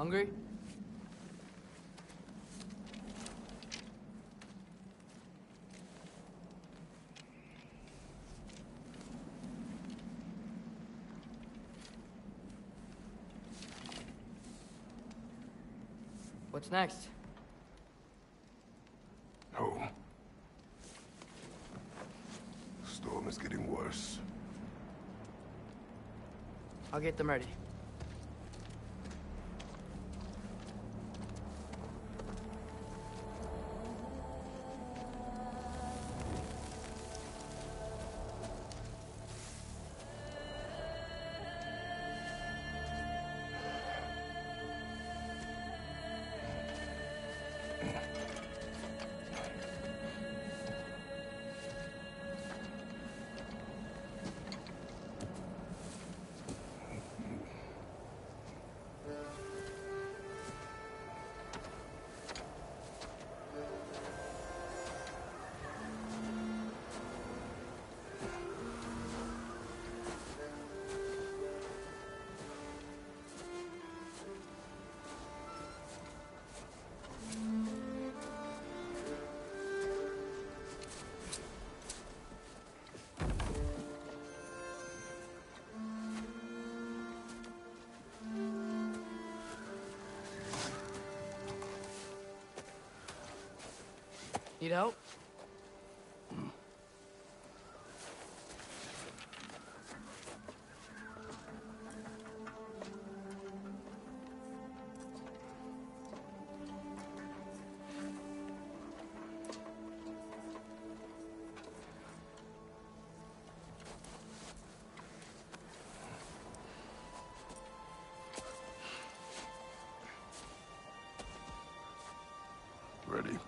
Hungry? What's next? Home. Storm is getting worse. I'll get them ready. Need help? Ready?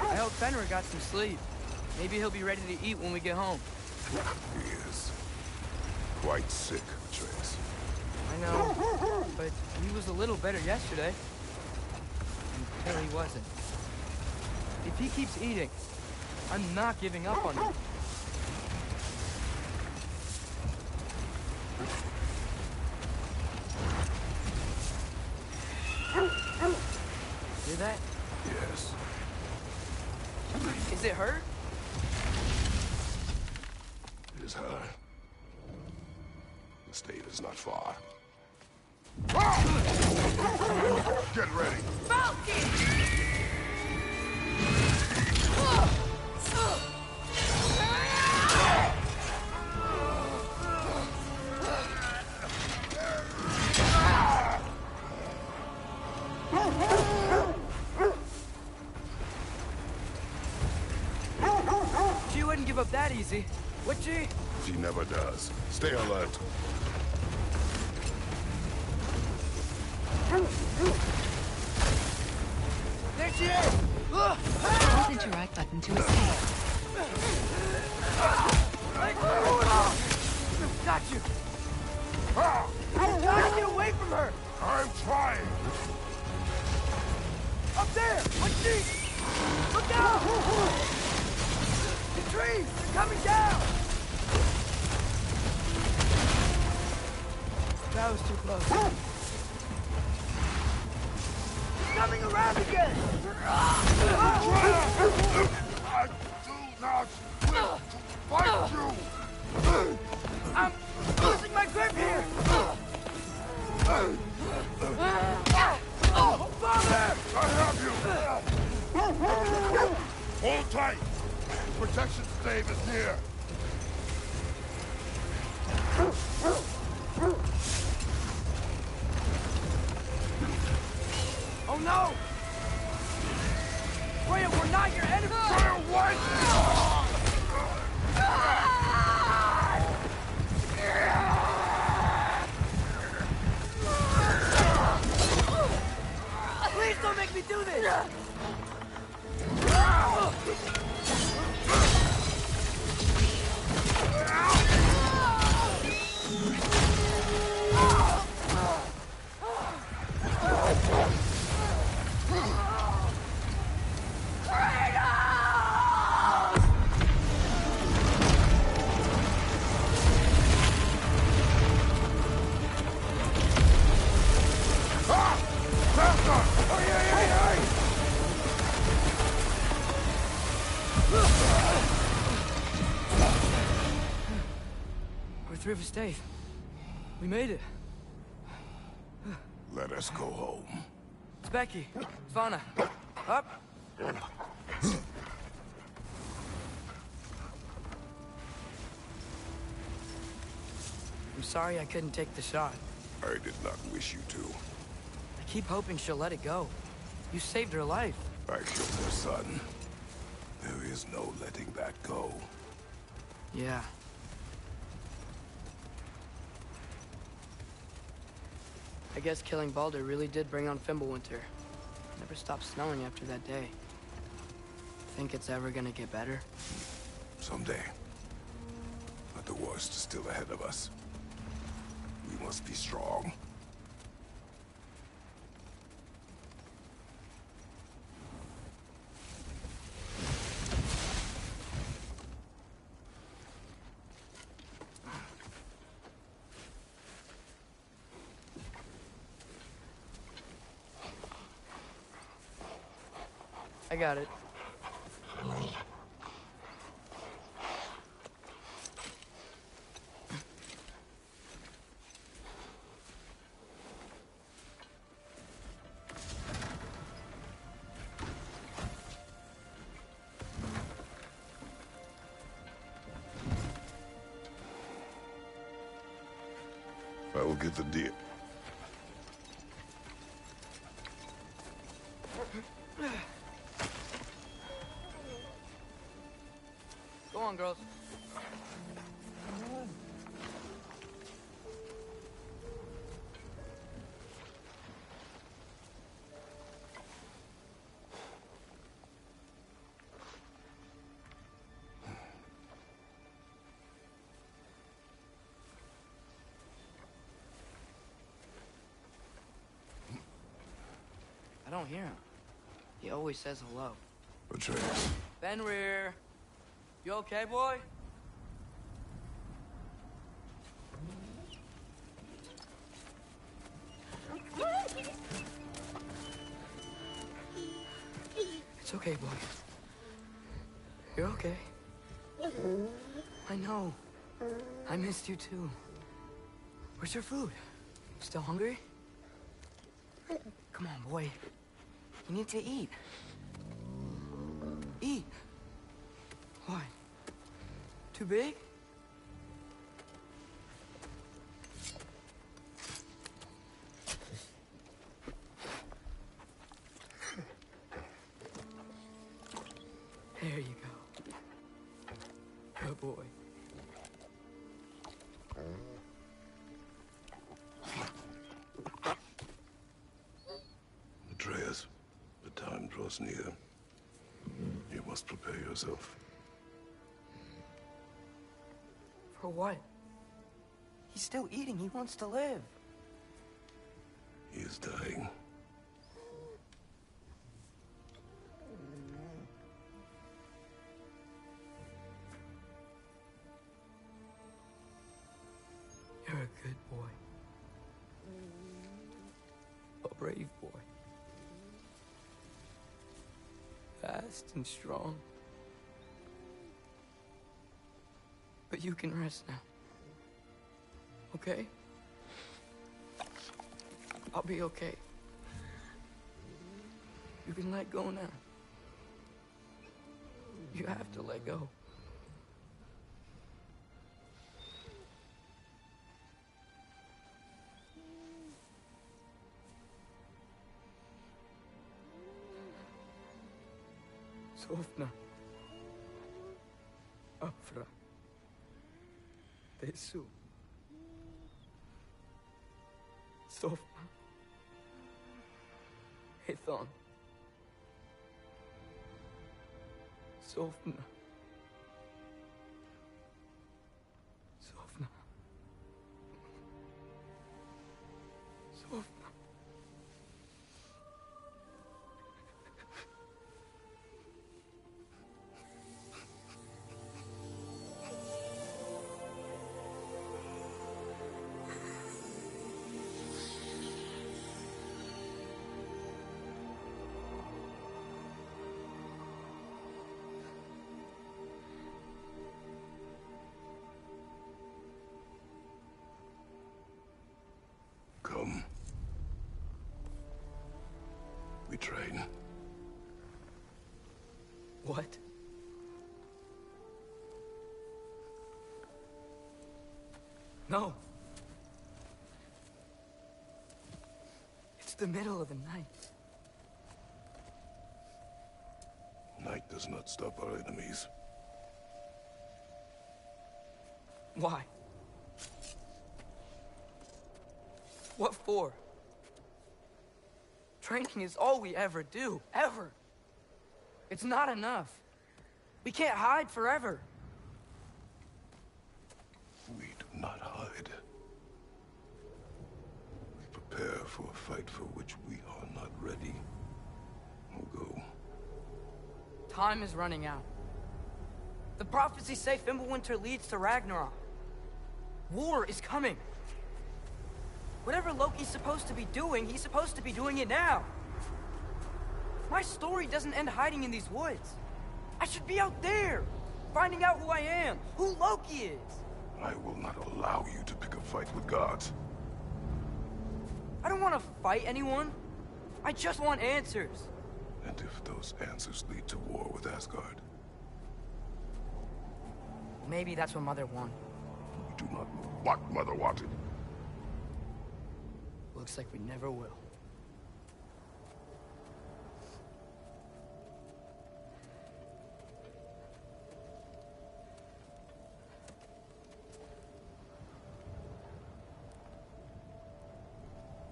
I hope Fenrir got some sleep. Maybe he'll be ready to eat when we get home. He is quite sick, Trace. I know, but he was a little better yesterday. Until he wasn't. If he keeps eating, I'm not giving up on him. Hear that? Yes. Is it hurt? It is her. The state is not far. Get ready. She wouldn't give up that easy, would she? She never does. Stay alert. There she is! Hold interact button to escape. Got you! I'm trying to get away from her! I'm trying. Up there! Let's see! Look out! The trees! They're coming down! That was too close. It's coming around again! I do not will to fight you. I'm losing my grip here! Oh, Father! I have you. Hold tight. Protection stave is near. Oh no! Freya, we're not your enemy! Freya, what? don't make me do this! We're through for Stave. We made it. Let us go home. It's Becky. Svana. Up. I'm sorry I couldn't take the shot. I did not wish you to. I keep hoping she'll let it go. You saved her life. I killed her son. There is no letting that go. Yeah. I guess killing Baldur really did bring on Fimbulwinter. Never stopped snowing after that day. Think it's ever gonna get better? Someday. But the worst is still ahead of us. We must be strong. I got it. I will get the deer. Go on, girls. I don't hear him. He always says hello. Atreus. Fenrir. You okay, boy? It's okay, boy. You're okay. I know. I missed you too. Where's your food? Still hungry? Come on, boy. You need to eat. Eat. Why? Too big? There you go. Good boy. Atreus, the time draws near. You must prepare yourself. For what? He's still eating. He wants to live. He is dying. You're a good boy. A brave boy. Fast and strong. But you can rest now. Okay? I'll be okay. You can let go now. You have to let go. Sofna. Afra. Tesu. Sofna. Hethon. Sofna. Sofna. Sofna. Come. We train. What? No. It's the middle of the night. Night does not stop our enemies. Why? What for? Training is all we ever do, ever. It's not enough. We can't hide forever. We do not hide. We prepare for a fight for which we are not ready. We'll go. Time is running out. The prophecies say Fimbulwinter leads to Ragnarok. War is coming. Whatever Loki's supposed to be doing, he's supposed to be doing it now. My story doesn't end hiding in these woods. I should be out there, finding out who I am, who Loki is. I will not allow you to pick a fight with gods. I don't want to fight anyone. I just want answers. And if those answers lead to war with Asgard? Maybe that's what Mother wanted. We do not know what Mother wanted. Looks like we never will.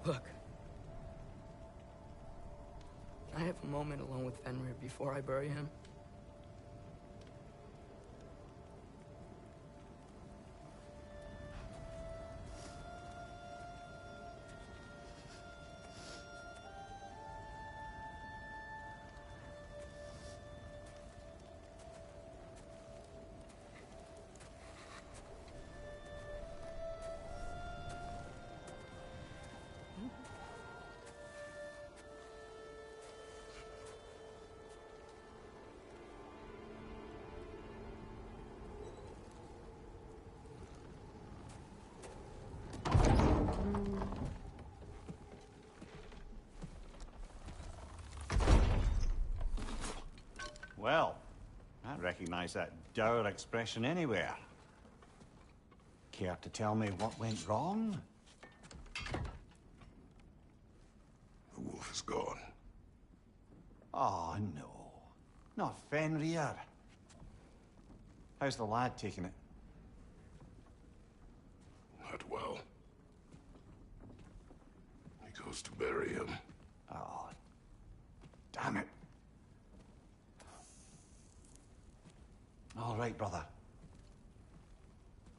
Look. Can I have a moment alone with Fenrir before I bury him? Well, I recognize that dour expression anywhere. Care to tell me what went wrong? The wolf is gone. Oh, no. Not Fenrir. How's the lad taking it? Not well. He goes to bury him. Oh, damn it. All right, brother.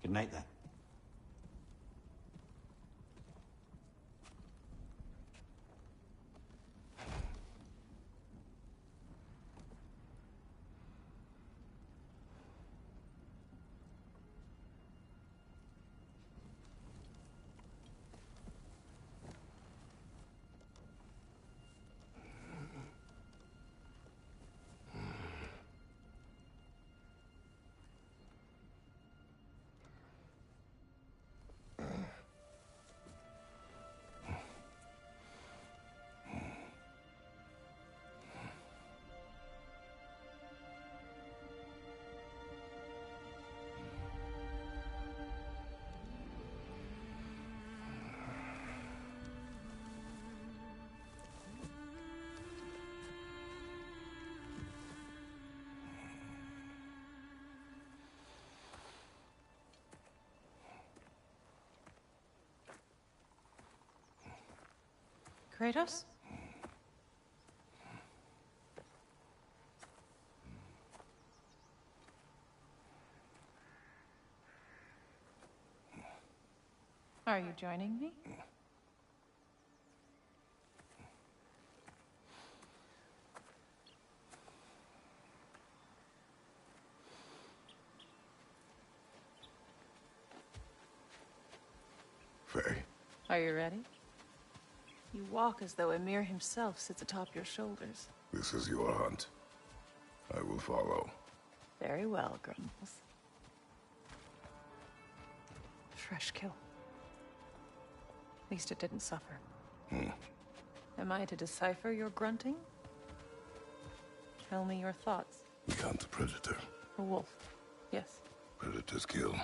Good night, then. Are you joining me? Faye, Are you ready? You walk as though Emir himself sits atop your shoulders. this is your hunt. I will follow. Very well, Grumbles. Fresh kill. At least it didn't suffer. Am I to decipher your grunting? Tell me your thoughts. We hunt a predator. A wolf. Yes. Predators kill.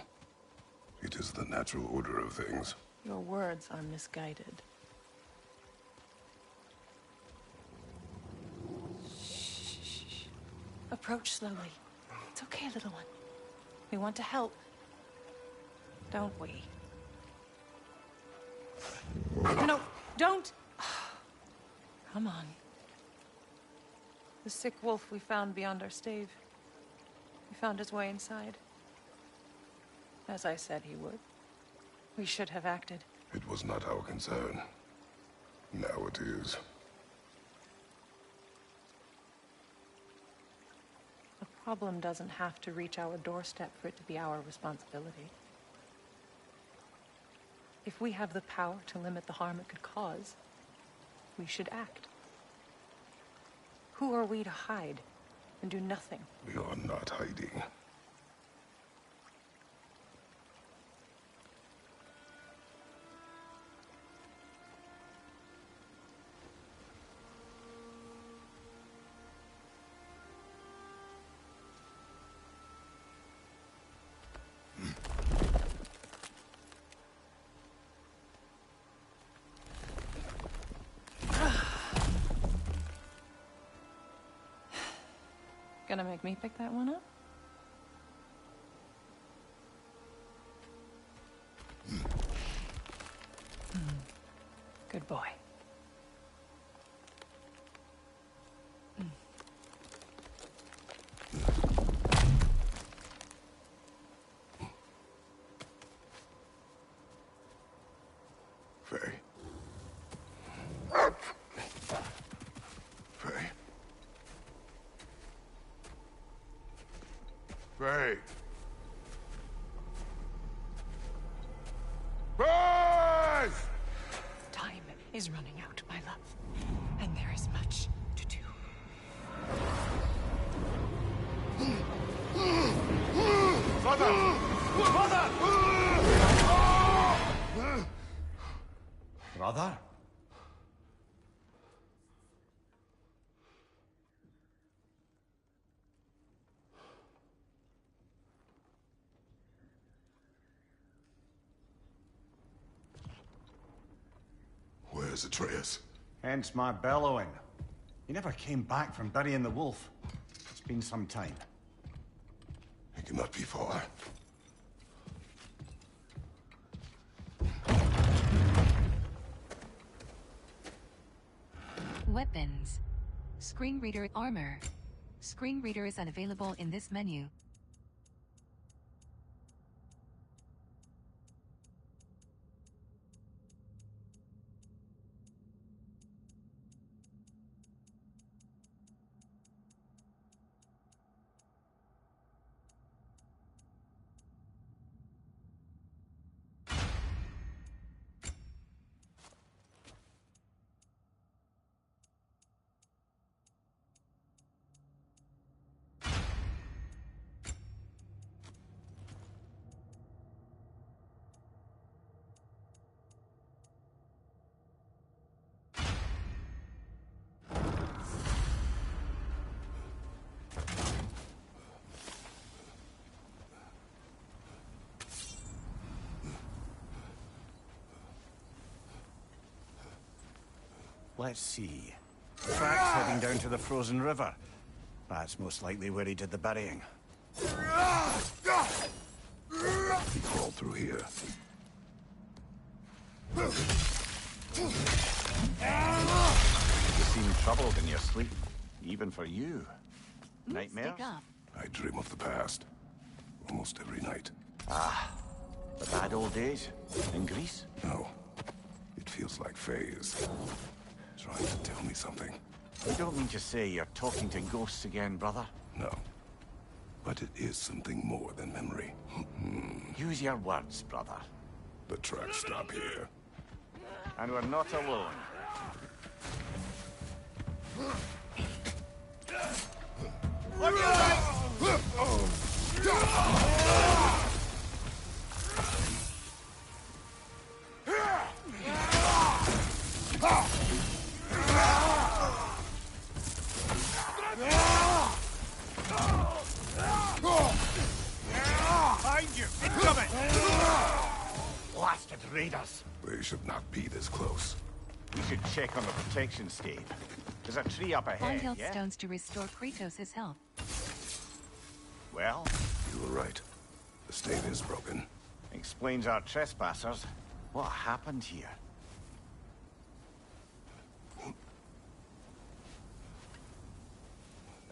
It is the natural order of things. Your words are misguided. Shh. Approach slowly. It's okay, little one. We want to help. Don't we? No, don't! Come on. The sick wolf we found beyond our stave. He found his way inside. As I said he would. We should have acted. It was not our concern. Now it is. The problem doesn't have to reach our doorstep for it to be our responsibility. If we have the power to limit the harm it could cause, we should act. Who are we to hide and do nothing? We are not hiding. Gonna make me pick that one up? Good boy. Faye. Faye. Faye. Faye! Time is running out, my love. And there is much to do. Mother! Mother! Brother? Where's Atreus? Hence my bellowing. He never came back from burying the wolf. It's been some time. He cannot be far. Weapons. Screen reader armor. Screen reader is unavailable in this menu. Let's see. Tracks heading down to the frozen river. That's most likely where he did the burying. He crawled through here. You seem troubled in your sleep. Even for you. Nightmares? Stick up. I dream of the past. Almost every night. The bad old days? In Greece? No. It feels like Faye's trying to tell me something. You don't mean to say you're talking to ghosts again, brother? No. But it is something more than memory. Use your words, brother. The tracks stop here. And we're not alone. Behind you! Incoming! Blasted raiders! They should not be this close. We should check on the protection stave. There's a tree up Find ahead, health yeah? stones to restore Kratos' health. Well, You were right. The stave is broken. explains our trespassers. What happened here?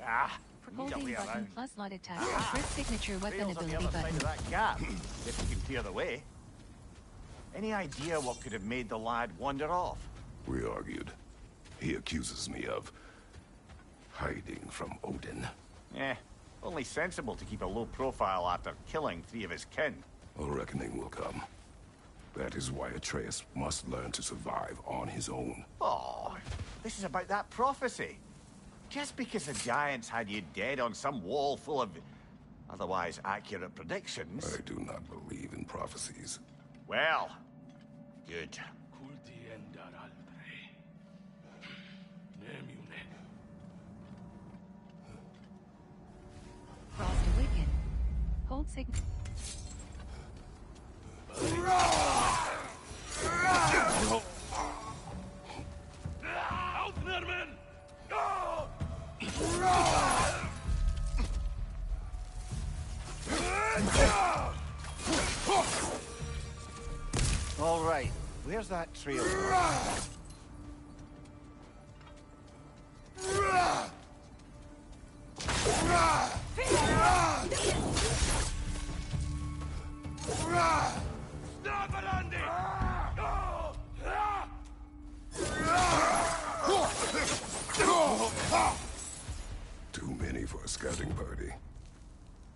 Ah, need a Holding way button around. plus light attack. Press signature weapon Trail's on the ability other side button. of that gap, if we can clear the way. Any idea what could have made the lad wander off? We argued. He accuses me of hiding from Odin. Only sensible to keep a low profile after killing 3 of his kin. A reckoning will come. That is why Atreus must learn to survive on his own. Oh, this is about that prophecy. Just because the giants had you dead on some wall full of otherwise accurate predictions. I do not believe in prophecies. Well, good. Frost awaken. Hold sign. All right, where's that trail? Too many for a scouting party.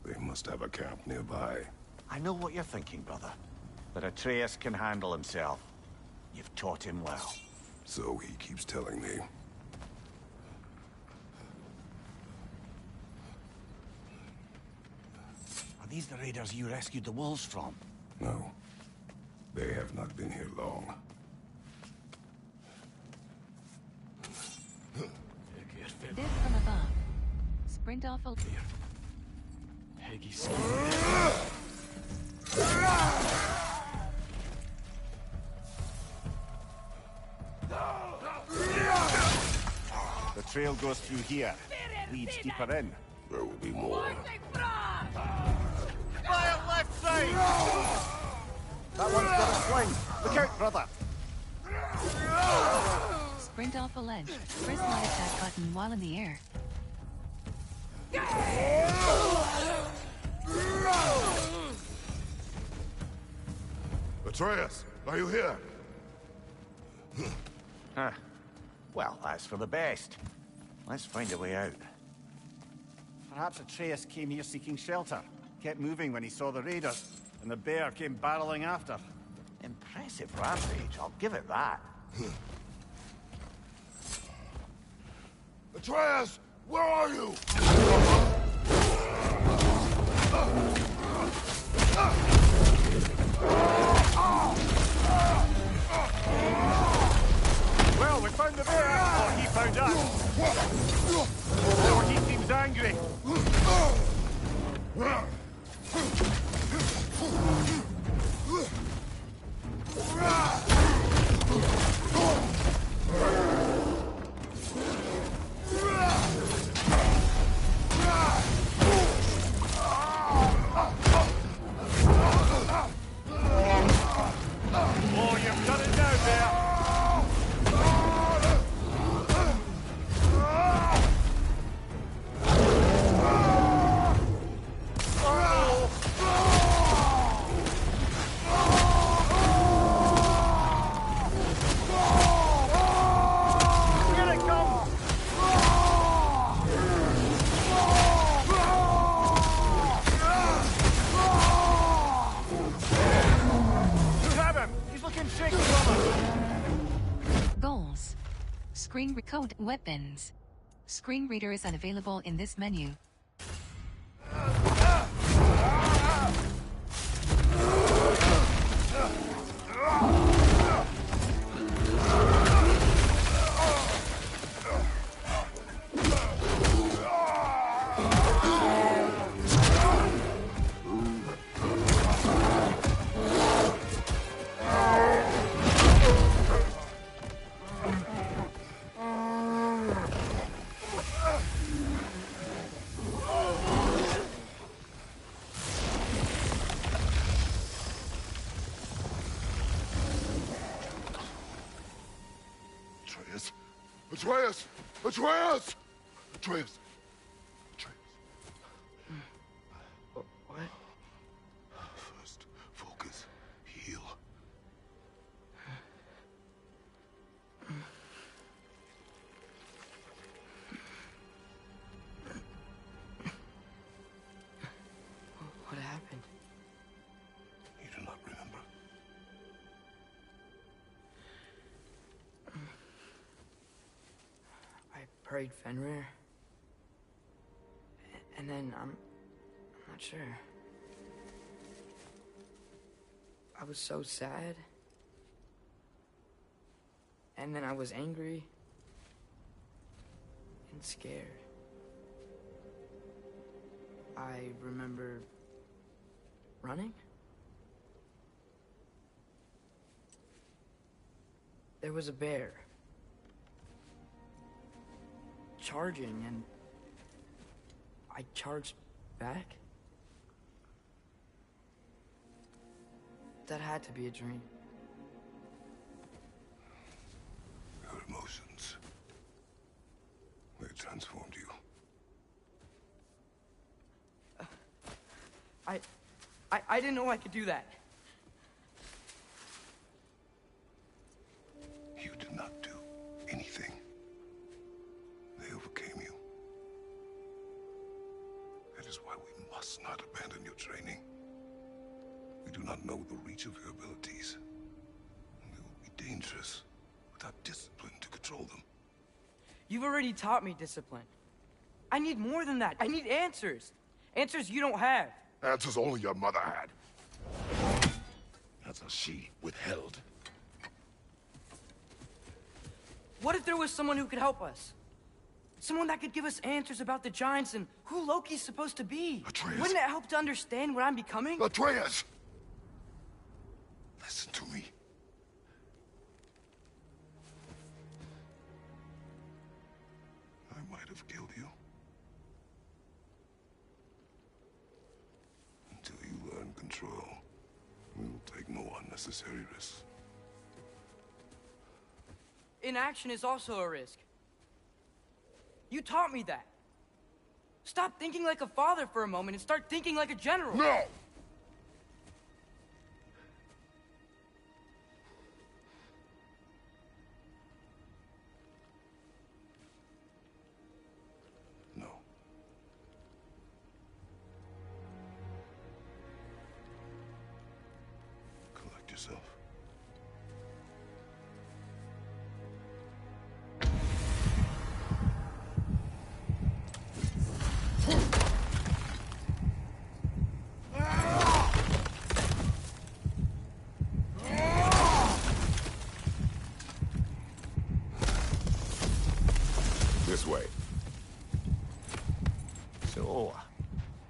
They must have a camp nearby. I know what you're thinking, brother. But Atreus can handle himself. You've taught him well. So he keeps telling me. Are these the raiders you rescued the wolves from? No. They have not been here long. Death from above. Sprint off a... The trail goes through here. Leads deeper in. There will be more. Fire left side! That one's got a swing. Look out, brother. Sprint off a ledge. Press light attack button while in the air. Atreus, are you here? Huh. Well, that's for the best. Let's find a way out. Perhaps Atreus came here seeking shelter. Kept moving when he saw the raiders, and the bear came barreling after. Impressive rampage, I'll give it that. Atreus, where are you? Well, we found the bear, or he found us. Or he seems angry. Oh, you've done it now, bear. Code weapons. Screen reader is unavailable in this menu. Atreus! Atreus! Atreus! Atreus. What? First, focus. Heal. What happened? You do not remember. I prayed Fenrir. And then I'm not sure. I was so sad. And then I was angry. And scared. I remember running. There was a bear. Charging, and I charged back. That had to be a dream. Your emotions. They transformed you. I didn't know I could do that. You did not do anything. They overcame you. That is why we must not abandon your training. We do not know the reach of your abilities. They will be dangerous without discipline to control them. You've already taught me discipline. I need more than that. I need answers. Answers you don't have. Answers only your mother had. Answers she withheld. What if there was someone who could help us? Someone that could give us answers about the giants and who Loki's supposed to be. Atreus. Wouldn't it help to understand what I'm becoming? Atreus! Listen to me. I might have killed you. Until you learn control, we will take no unnecessary risks. Inaction is also a risk. You taught me that. Stop thinking like a father for a moment and start thinking like a general. No! No. Collect yourself. This way. So,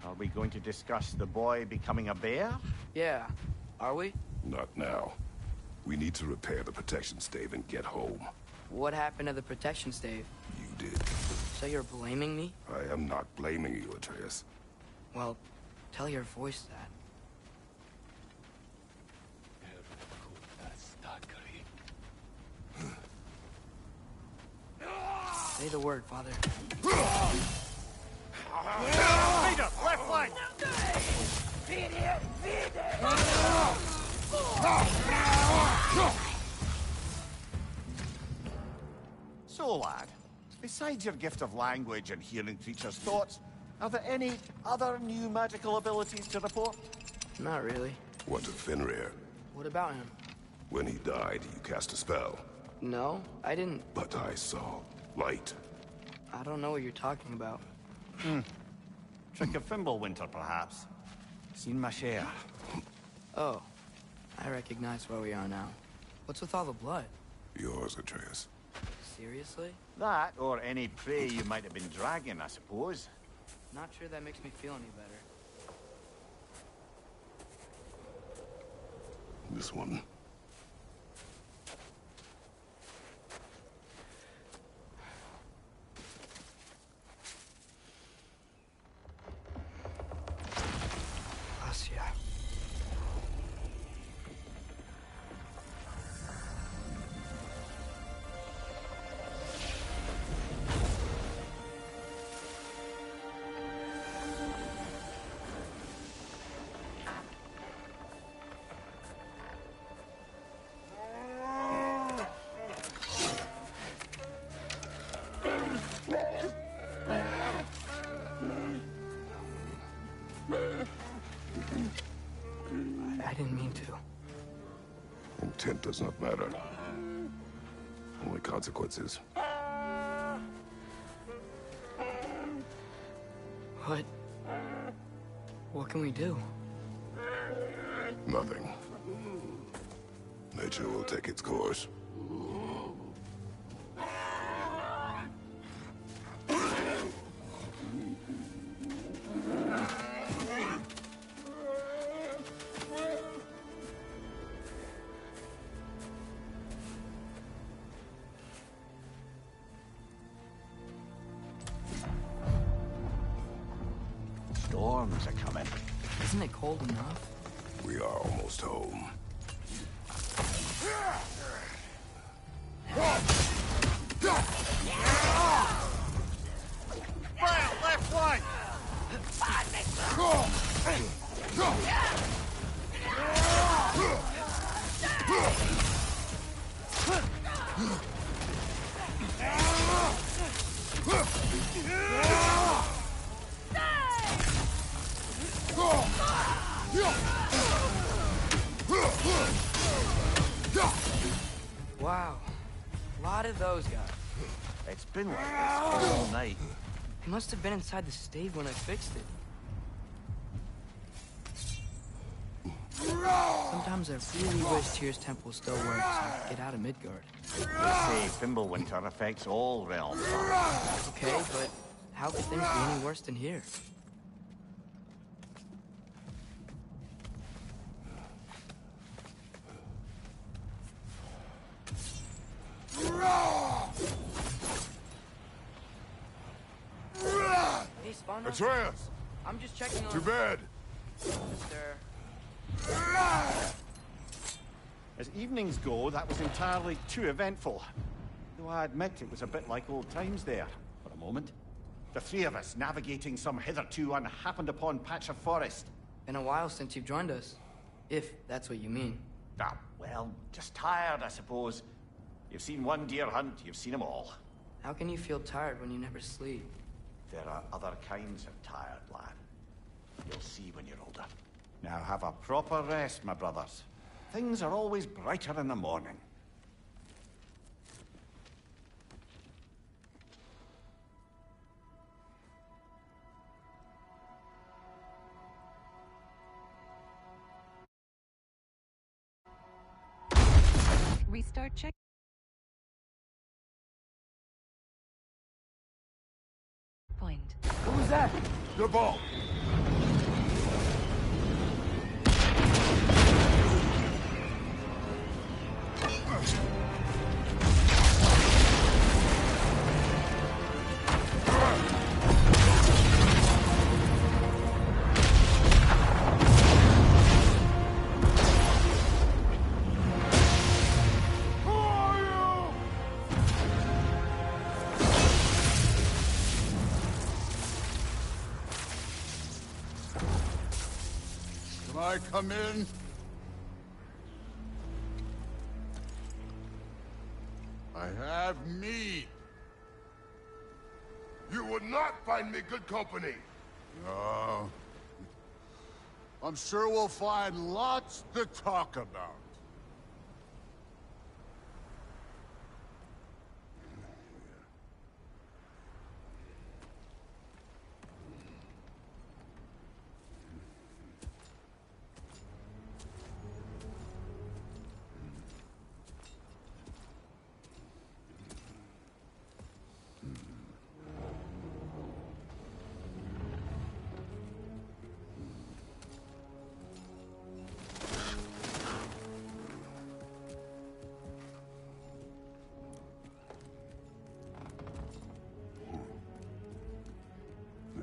are we going to discuss the boy becoming a bear? Yeah, are we? Not now. We need to repair the protection stave and get home. What happened to the protection stave? You did. So you're blaming me? I am not blaming you, Atreus. Well, tell your voice that. Say the word, Father. Leader, left flank! So, lad, besides your gift of language and hearing creatures' thoughts, are there any other new magical abilities to report? Not really. What of Fenrir? What about him? When he died, you cast a spell. No, I didn't. But I saw light. I don't know what you're talking about. Trick of Fimbulwinter, perhaps. Seen my share. Oh, I recognize where we are now. What's with all the blood? Yours, Atreus. Seriously? That, or any prey you might have been dragging, I suppose. Not sure that makes me feel any better. This one. Asya. I didn't mean to. Intent does not matter. Only consequences. What can we do? Nothing. Nature will take its course. Storms are coming. Isn't it cold enough? We are almost home. Fire, left flank! Wow. A lot of those guys. It's been like this all night. He must have been inside the stave when I fixed it. Sometimes I really wish Tyr's temple still works so I could get out of Midgard. They say Fimbulwinter affects all realms. Okay, but how could things be any worse than here? Hey, Spawner. Atreus! I'm just checking on... To bed! Sir. As evenings go, that was entirely too eventful. Though I admit it was a bit like old times there, for a moment. The three of us navigating some hitherto unhappened-upon patch of forest. Been a while since you've joined us. If that's what you mean. Ah, well, just tired, I suppose. You've seen one deer hunt, you've seen them all. How can you feel tired when you never sleep? There are other kinds of tired, lad. You'll see when you're older. Now have a proper rest, my brothers. Things are always brighter in the morning. Restart check. Point. Who's that? The ball! Can I come in? I have meat. You would not find me good company! No. I'm sure we'll find lots to talk about.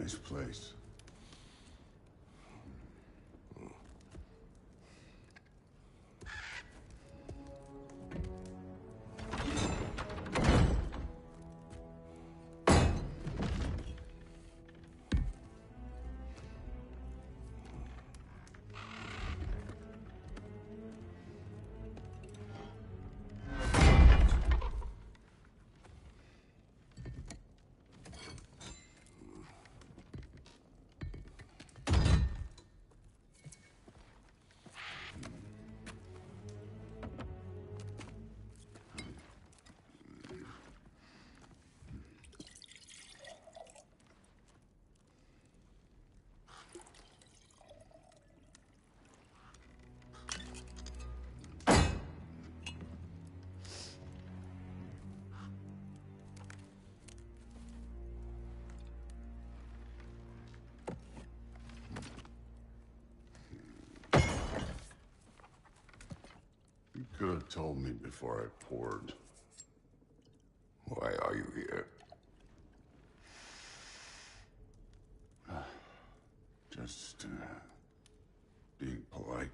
Nice place. You could have told me before I poured. Why are you here? Just, being polite.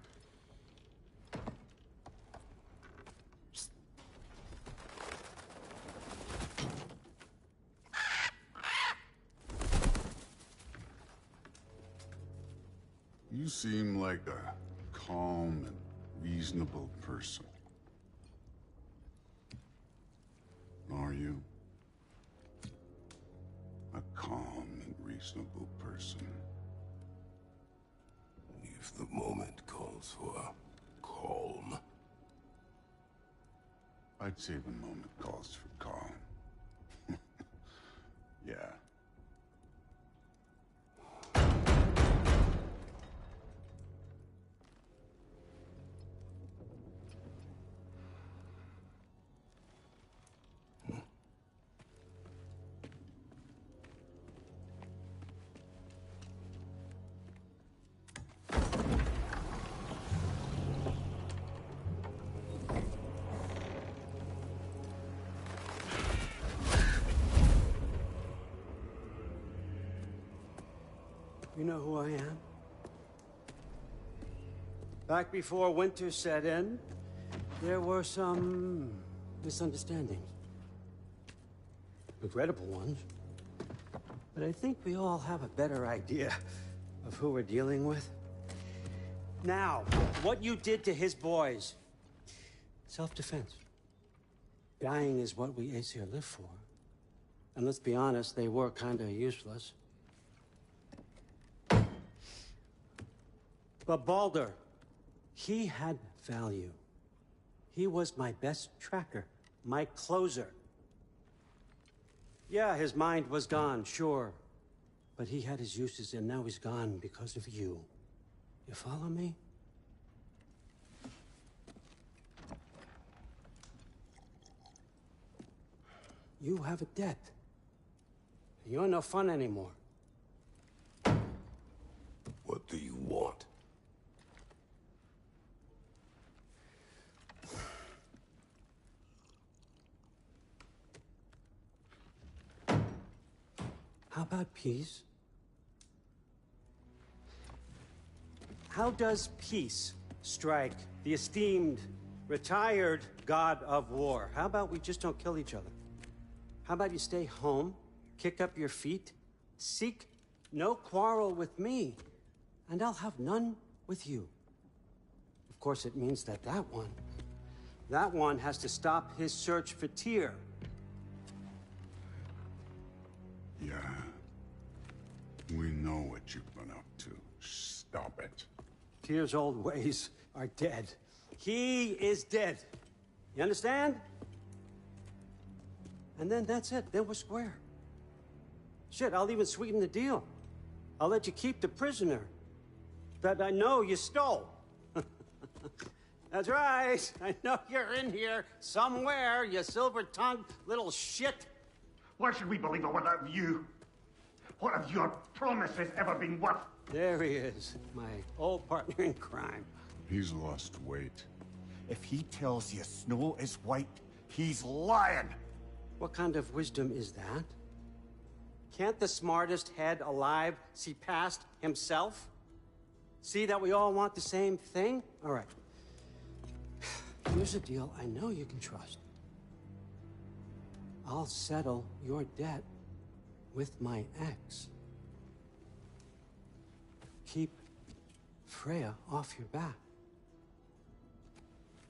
You seem like a calm and reasonable person. Are you? A calm and reasonable person. If the moment calls for calm. I'd say the moment calls for calm. Yeah. You know who I am? Back before winter set in, there were some misunderstandings. Regrettable ones. But I think we all have a better idea of who we're dealing with. Now, what you did to his boys. Self-defense. Dying is what we Aesir live for. And let's be honest, they were kinda useless. But Baldur, he had value. He was my best tracker, my closer. Yeah, his mind was gone, sure. But he had his uses, and now he's gone because of you. You follow me? You have a debt. You're no fun anymore. What do you want? How about peace? How does peace strike the esteemed, retired god of war? How about we just don't kill each other? How about you stay home, kick up your feet, seek no quarrel with me, and I'll have none with you. Of course, it means that that one has to stop his search for Tyr. Yeah. We know what you've been up to. Stop it. Tyr's old ways are dead. He is dead. You understand? And then that's it. Then we're square. Shit, I'll even sweeten the deal. I'll let you keep the prisoner that I know you stole. That's right. I know you're in here somewhere, you silver-tongued little shit. Why should we believe a word out of you? What have your promises ever been worth? There he is, my old partner in crime. He's lost weight. If he tells you snow is white, he's lying. What kind of wisdom is that? Can't the smartest head alive see past himself? See that we all want the same thing? All right. Here's a deal I know you can trust. I'll settle your debt with my ex. Keep Freya off your back.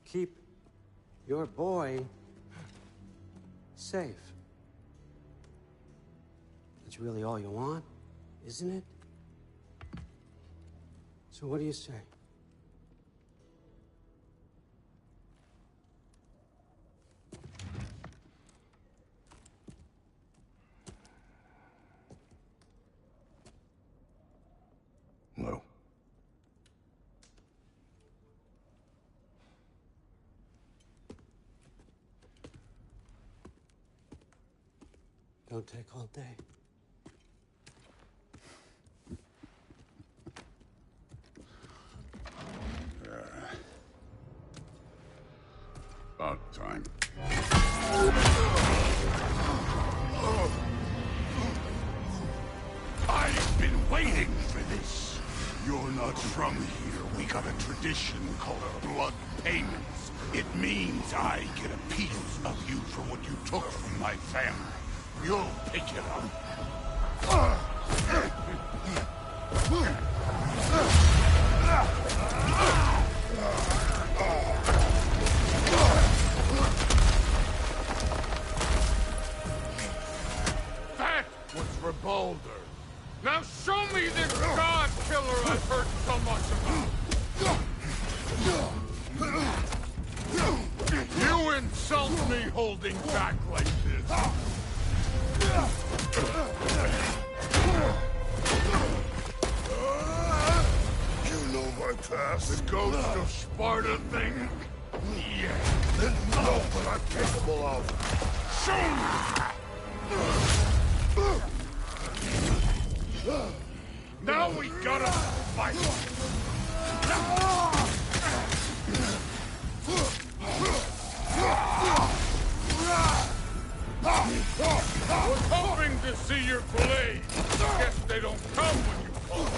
Keep your boy safe. That's really all you want, isn't it? So what do you say? No. Don't take all day. About time. I've been waiting for this. You're not from here. We got a tradition called blood payments. It means I get a piece of you for what you took from my family. You'll pick it up. That was for Baldur. Now show me this god killer I've heard so much about. You insult me holding back like this. You know my past. The ghost of Sparta thing? Yeah. Then know what I'm capable of. Show me! Now we gotta fight! Was hoping to see your blade. Guess they don't come when you call.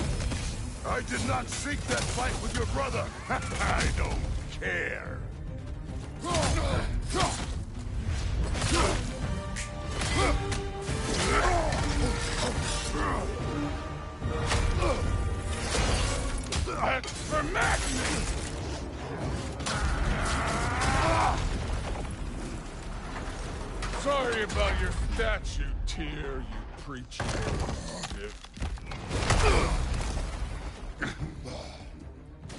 I did not seek that fight with your brother. I don't care. That's for Magnus! Sorry about your statue, Tyr, you preacher.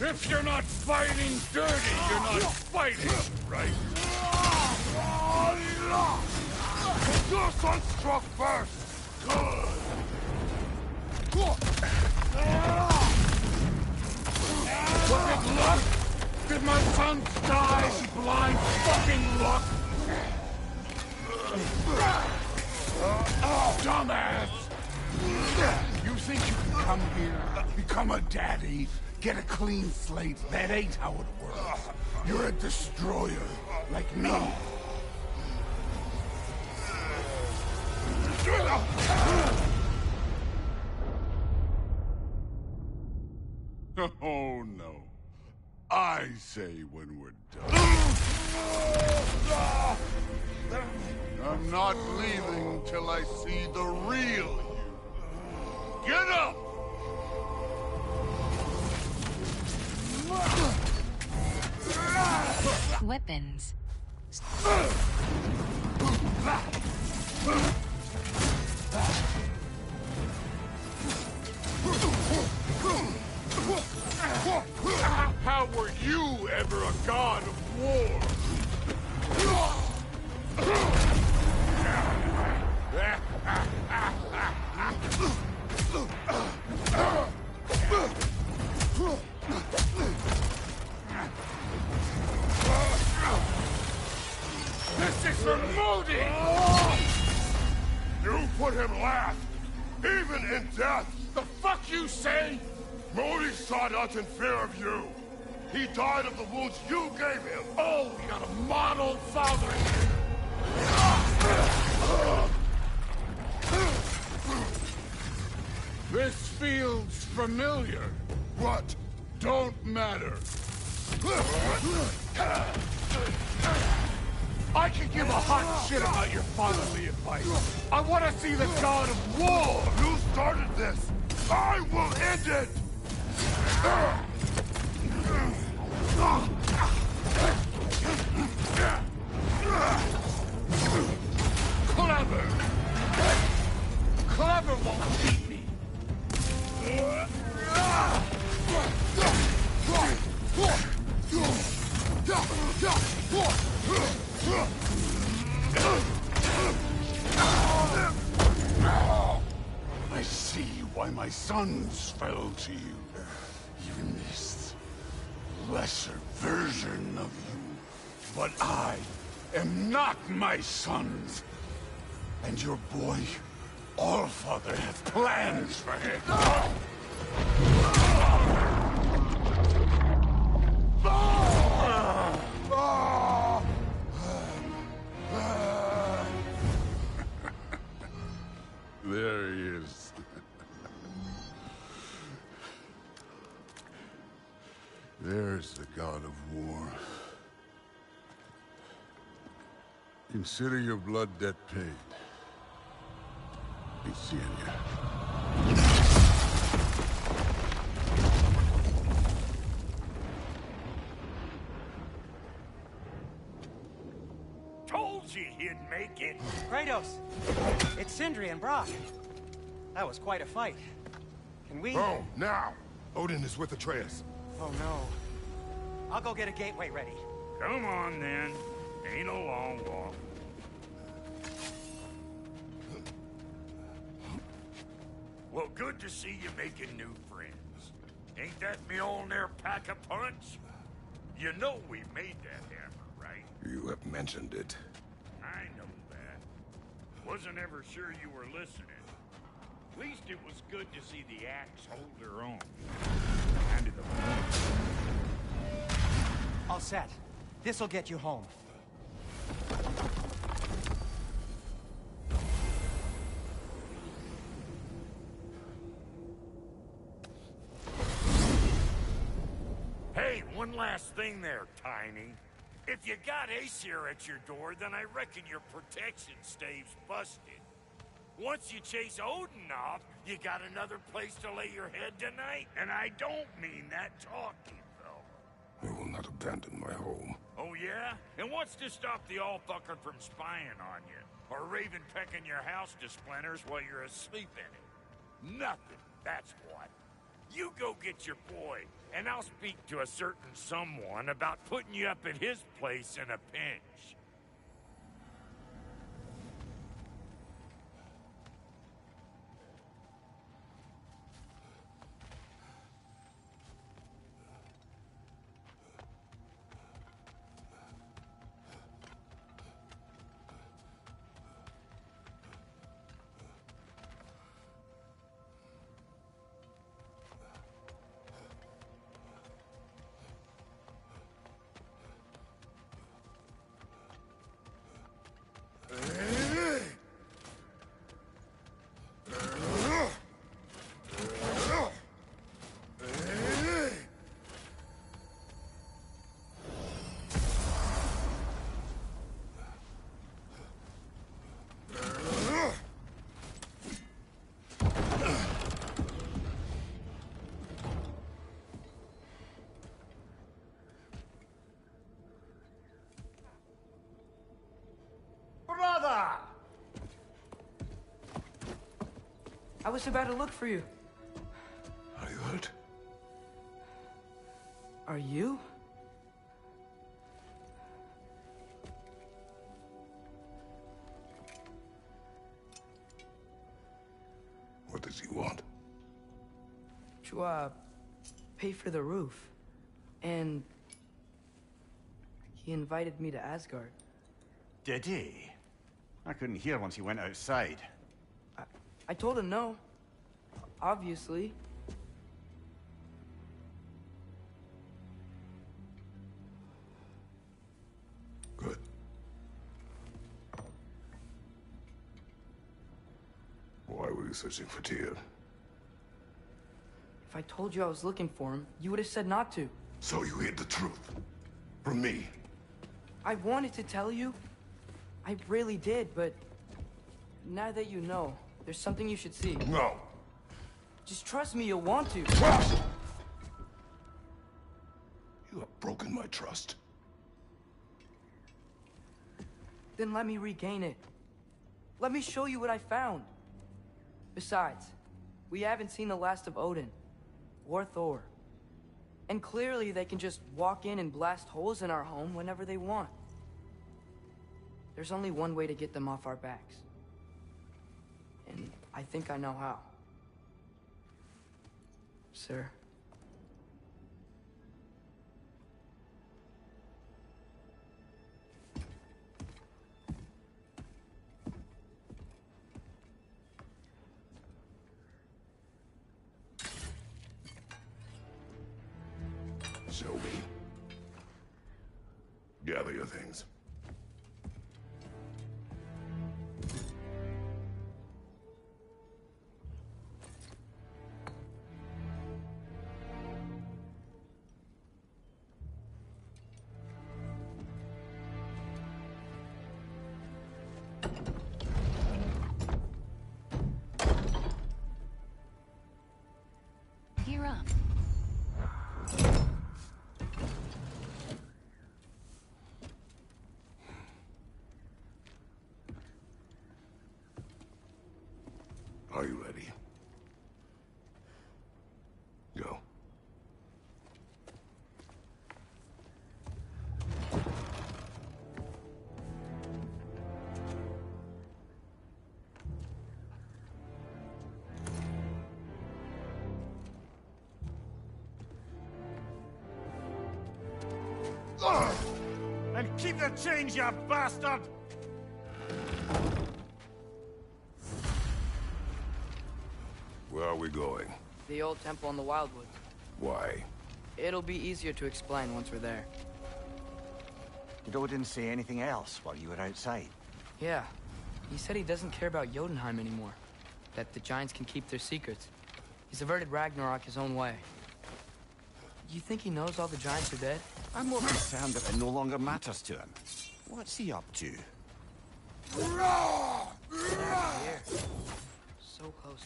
If you're not fighting dirty, you're not fighting, right? Your son struck first! Good! Was it luck? Did my son die blind fucking luck? Dumbass! You think you can come here, become a daddy, get a clean slate? That ain't how it works. You're a destroyer, like me. Oh, no. I say when we're done. I'm not leaving till I see the real you. Get up! Weapons. How were you ever a god of war? This is for Modi! You put him last, even in death. The fuck you say? Modi sought us in fear of you. He died of the wounds you gave him. Oh, we got a model father here. This feels familiar. What? Don't matter. I can give a hot shit about your fatherly advice. I want to see the god of war. You started this. I will end it. Clever. Clever won't beat me. I see why my sons fell to you. Even this lesser version of you. But I am not my sons. And your boy, Allfather, has plans for him. There he is. There's the god of war. Consider your blood debt paid. Be seeing ya. Told you he'd make it. Kratos! It's Sindri and Brock. That was quite a fight. Can we... Oh, now! Odin is with Atreus. Oh, no. I'll go get a gateway ready. Come on, then. Ain't a long walk. Well, good to see you making new friends. Ain't that Mjolnir pack a punch? You know we made that hammer, right? You have mentioned it. I know that. Wasn't ever sure you were listening. At least it was good to see the axe hold her own. Kind of the All set. This'll get you home. Hey, one last thing there, Tiny. If you got Aesir at your door, then I reckon your protection stave's busted. Once you chase Odin off, you got another place to lay your head tonight? And I don't mean that talking, though. I will not abandon my home. Oh, yeah? And what's to stop the all-fucker from spying on you? Or Raven pecking your house to splinters while you're asleep in it? Nothing, that's what. You go get your boy, and I'll speak to a certain someone about putting you up at his place in a pinch. Brother! I was about to look for you. Are you hurt? Are you? What does he want? To, pay for the roof. And he invited me to Asgard. Did he? I couldn't hear once he went outside. I told him no. Obviously. Good. Why were you searching for Tyr? If I told you I was looking for him, you would have said not to. So you hid the truth. From me. I wanted to tell you. I really did, but... now that you know, there's something you should see. No. Just trust me, you'll want to. You have broken my trust. Then let me regain it. Let me show you what I found. Besides, we haven't seen the last of Odin. Or Thor. And clearly they can just walk in and blast holes in our home whenever they want. There's only one way to get them off our backs. And I think I know how. Sir. Show me. Gather your things. Gear up. Are you ready? Go. And keep the change, you bastard! Where are we going? The old temple in the Wildwoods. Why? It'll be easier to explain once we're there. Did Odin say anything else while you were outside? Yeah. He said he doesn't care about Jotunheim anymore. That the giants can keep their secrets. He's averted Ragnarok his own way. You think he knows all the giants are dead? I'm more concerned that it no longer matters to him. What's he up to? Here. So close.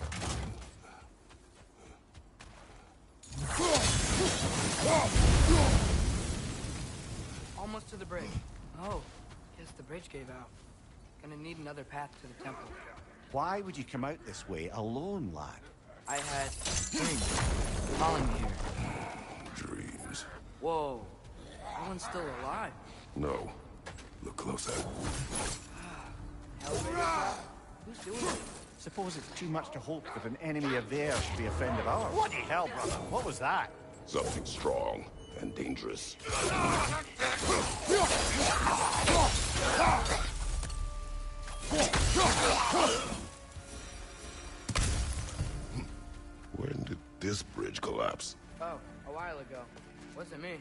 Almost to the bridge. Oh, guess the bridge gave out. Gonna need another path to the temple. Why would you come out this way alone, lad? I had dreams calling me here. Dreams. Whoa, no one's still alive. No. Look closer. Elevator? Who's doing it? Suppose it's too much to hope that an enemy of theirs should be a friend of ours. Bloody hell, brother. What was that? Something strong and dangerous. When did this bridge collapse? Oh, a while ago. Wasn't me.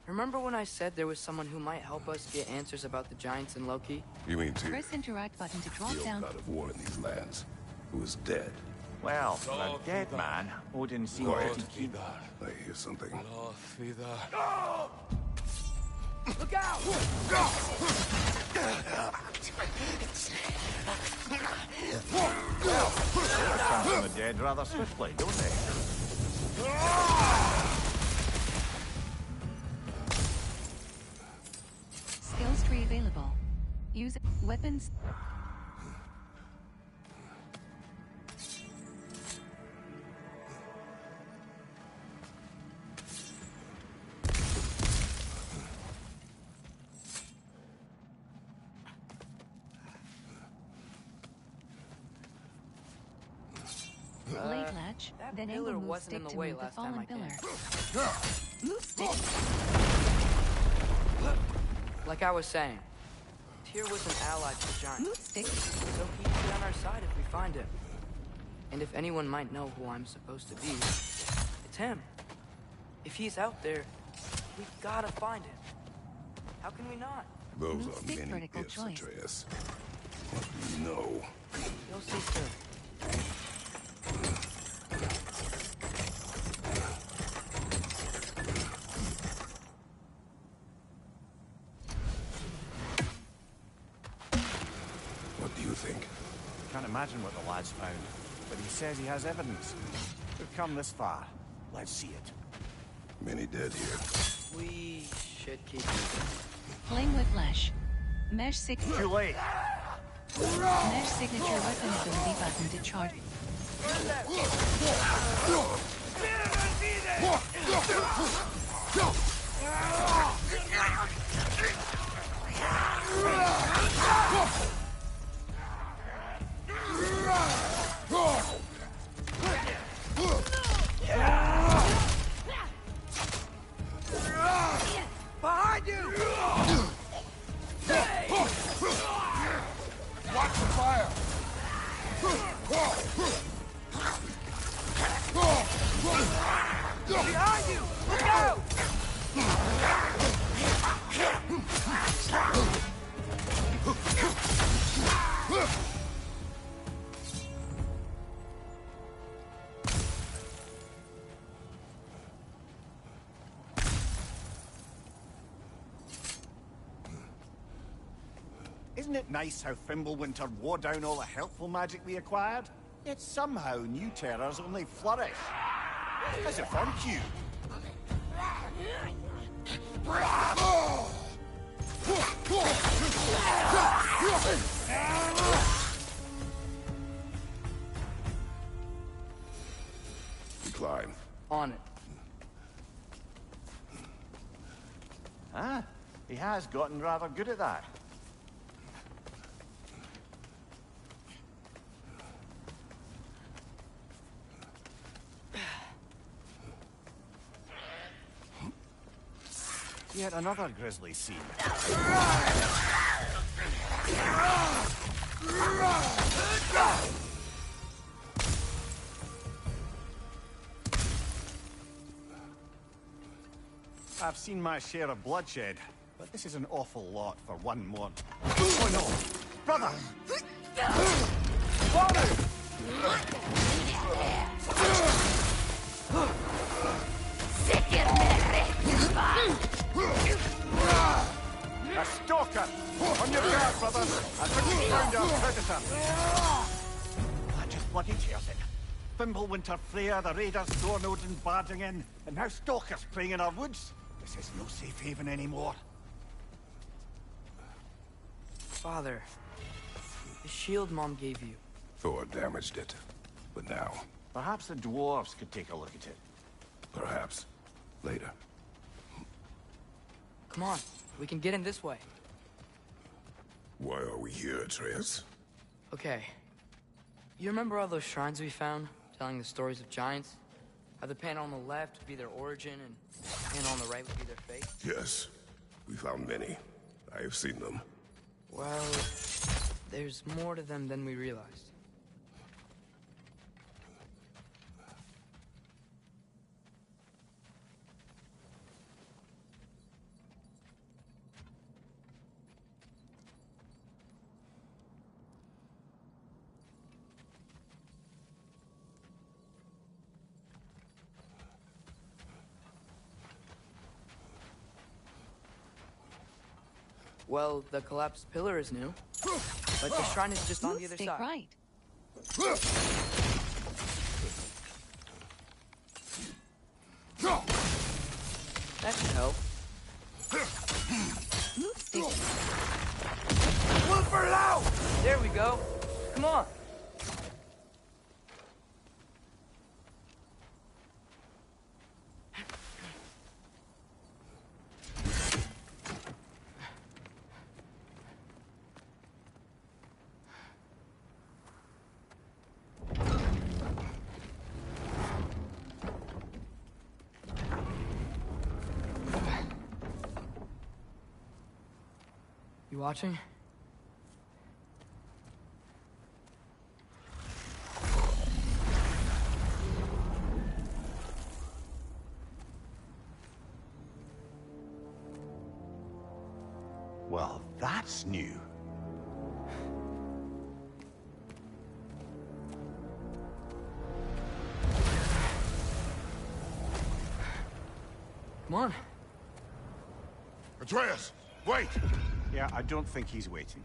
Remember when I said there was someone who might help us get answers about the giants and Loki? You mean Tyr, Press interact button to drop the down. god of war in these lands, who is dead? Well, for a dead man, Odin seemed Quiet. pretty keen. I hear something. Look out! Come from the dead rather swiftly, don't they? Skills tree available. Use weapons. Blade latch, That then pillar angle move wasn't stick in the to way move the last time fallen I came. pillar. Move stick. Like I was saying, Tyr was an ally to the giants, Move stick. so he'd be on our side if we find him. And if anyone might know who I'm supposed to be, it's him. If he's out there, we gotta find him. How can we not? Those Move are stick many vertical ifs, choice. Atreus. What do you know? You'll see think? Can't imagine what the lad's found, but he says he has evidence. We've come this far. Let's see it. Many dead here. We should keep moving. Playing with flesh. Mesh signature. Too late. Mesh signature weapon ability button to charge. Behind you! Watch the fire! Behind you! Look out! Isn't it nice how Fimbulwinter wore down all the helpful magic we acquired? Yet somehow new terrors only flourish. As if on cue. Decline. On it. Ah, he has gotten rather good at that. Yet another grisly scene. I've seen my share of bloodshed, but this is an awful lot for one more. Oh no! Brother! A stalker! On your guard, brother! I think we found our predator! That just bloody tears it. Fimbulwinter, Freya, the raiders, Dornodin barging in, and now stalkers playing in our woods. This is no safe haven anymore. Father, the shield Mom gave you. Thor damaged it. But now, Perhaps the dwarves could take a look at it. perhaps, later. Come on, we can get in this way. Why are we here, Atreus? Okay. You remember all those shrines we found, telling the stories of giants? How the panel on the left would be their origin, and the panel on the right would be their fate? Yes, we found many. I have seen them. Well, there's more to them than we realized. Well, the collapsed pillar is new, but the shrine is just on the other Stick side. right. That should help. Move stick. Wolf for loud! There we go. Come on. You watching? Well, that's new. Come on. Atreus, wait! Yeah, I don't think he's waiting.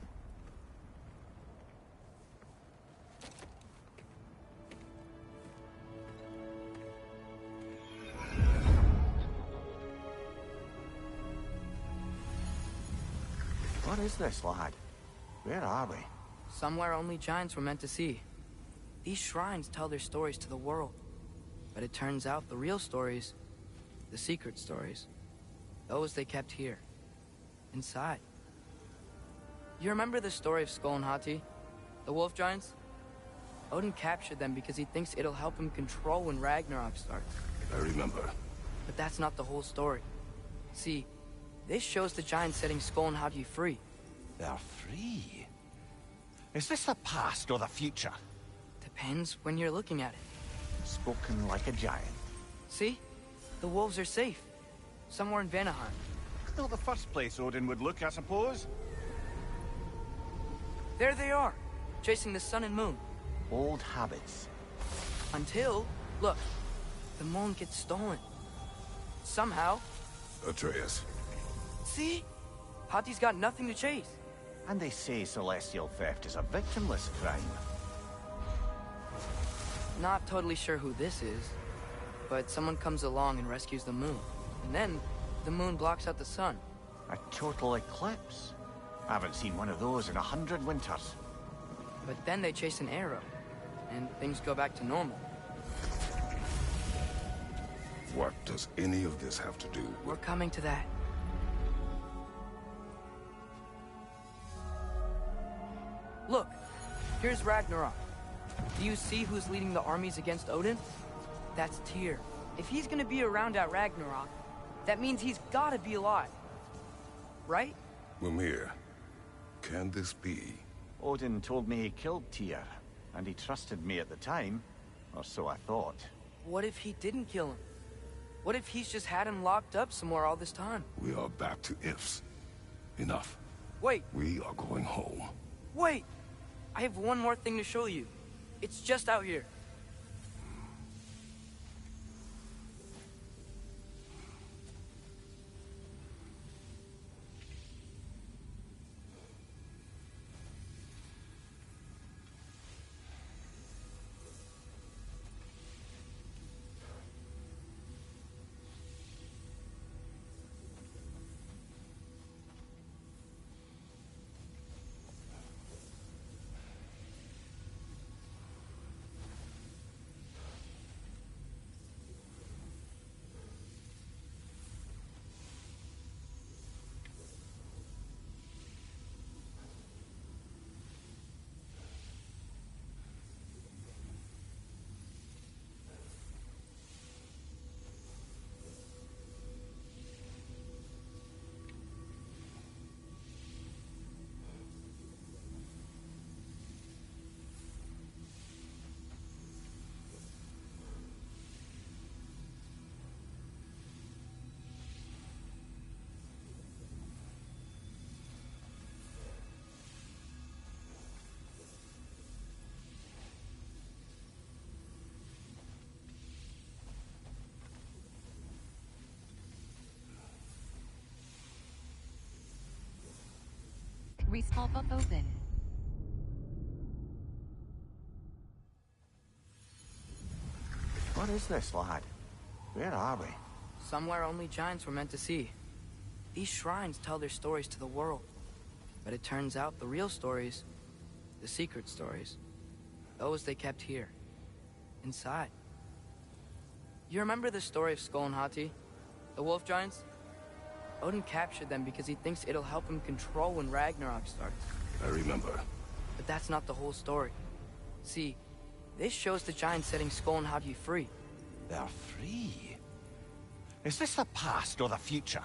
What is this, lad? Where are we? Somewhere only giants were meant to see. These shrines tell their stories to the world. But it turns out the real stories, the secret stories, those they kept here, inside. You remember the story of Skull and Hati, the wolf giants? Odin captured them because he thinks it'll help him control when Ragnarok starts. I remember. But that's not the whole story. See, this shows the giants setting Skull and Hati free. They're free? Is this the past or the future? Depends when you're looking at it. Spoken like a giant. See? The wolves are safe. Somewhere in Vanaheim. Not the first place Odin would look, I suppose. There they are, chasing the sun and moon. Old habits. Until, look, the moon gets stolen. Somehow. Atreus. See? Hati's got nothing to chase. And they say celestial theft is a victimless crime. Not totally sure who this is, but someone comes along and rescues the moon. And then, the moon blocks out the sun. A total eclipse? I haven't seen one of those in 100 winters. But then they chase an arrow, and things go back to normal. What does any of this have to do with... We're coming to that. Look, here's Ragnarok. Do you see who's leading the armies against Odin? That's Tyr. If he's gonna be around at Ragnarok, that means he's gotta be alive. Right? Mimir, can this be? Odin told me he killed Tyr, and he trusted me at the time, or so I thought. What if he didn't kill him? What if he's just had him locked up somewhere all this time? We are back to ifs. Enough. Wait. We are going home. Wait! I have one more thing to show you. It's just out here. Respawn up open. What is this, lad? Where are we? Somewhere only giants were meant to see. These shrines tell their stories to the world. But it turns out the real stories, the secret stories, those they kept here, inside. You remember the story of Skull and Hati, the wolf giants? Odin captured them because he thinks it'll help him control when Ragnarok starts. I remember. But that's not the whole story. See, this shows the giants setting Skull and Hati free. They're free? Is this the past or the future?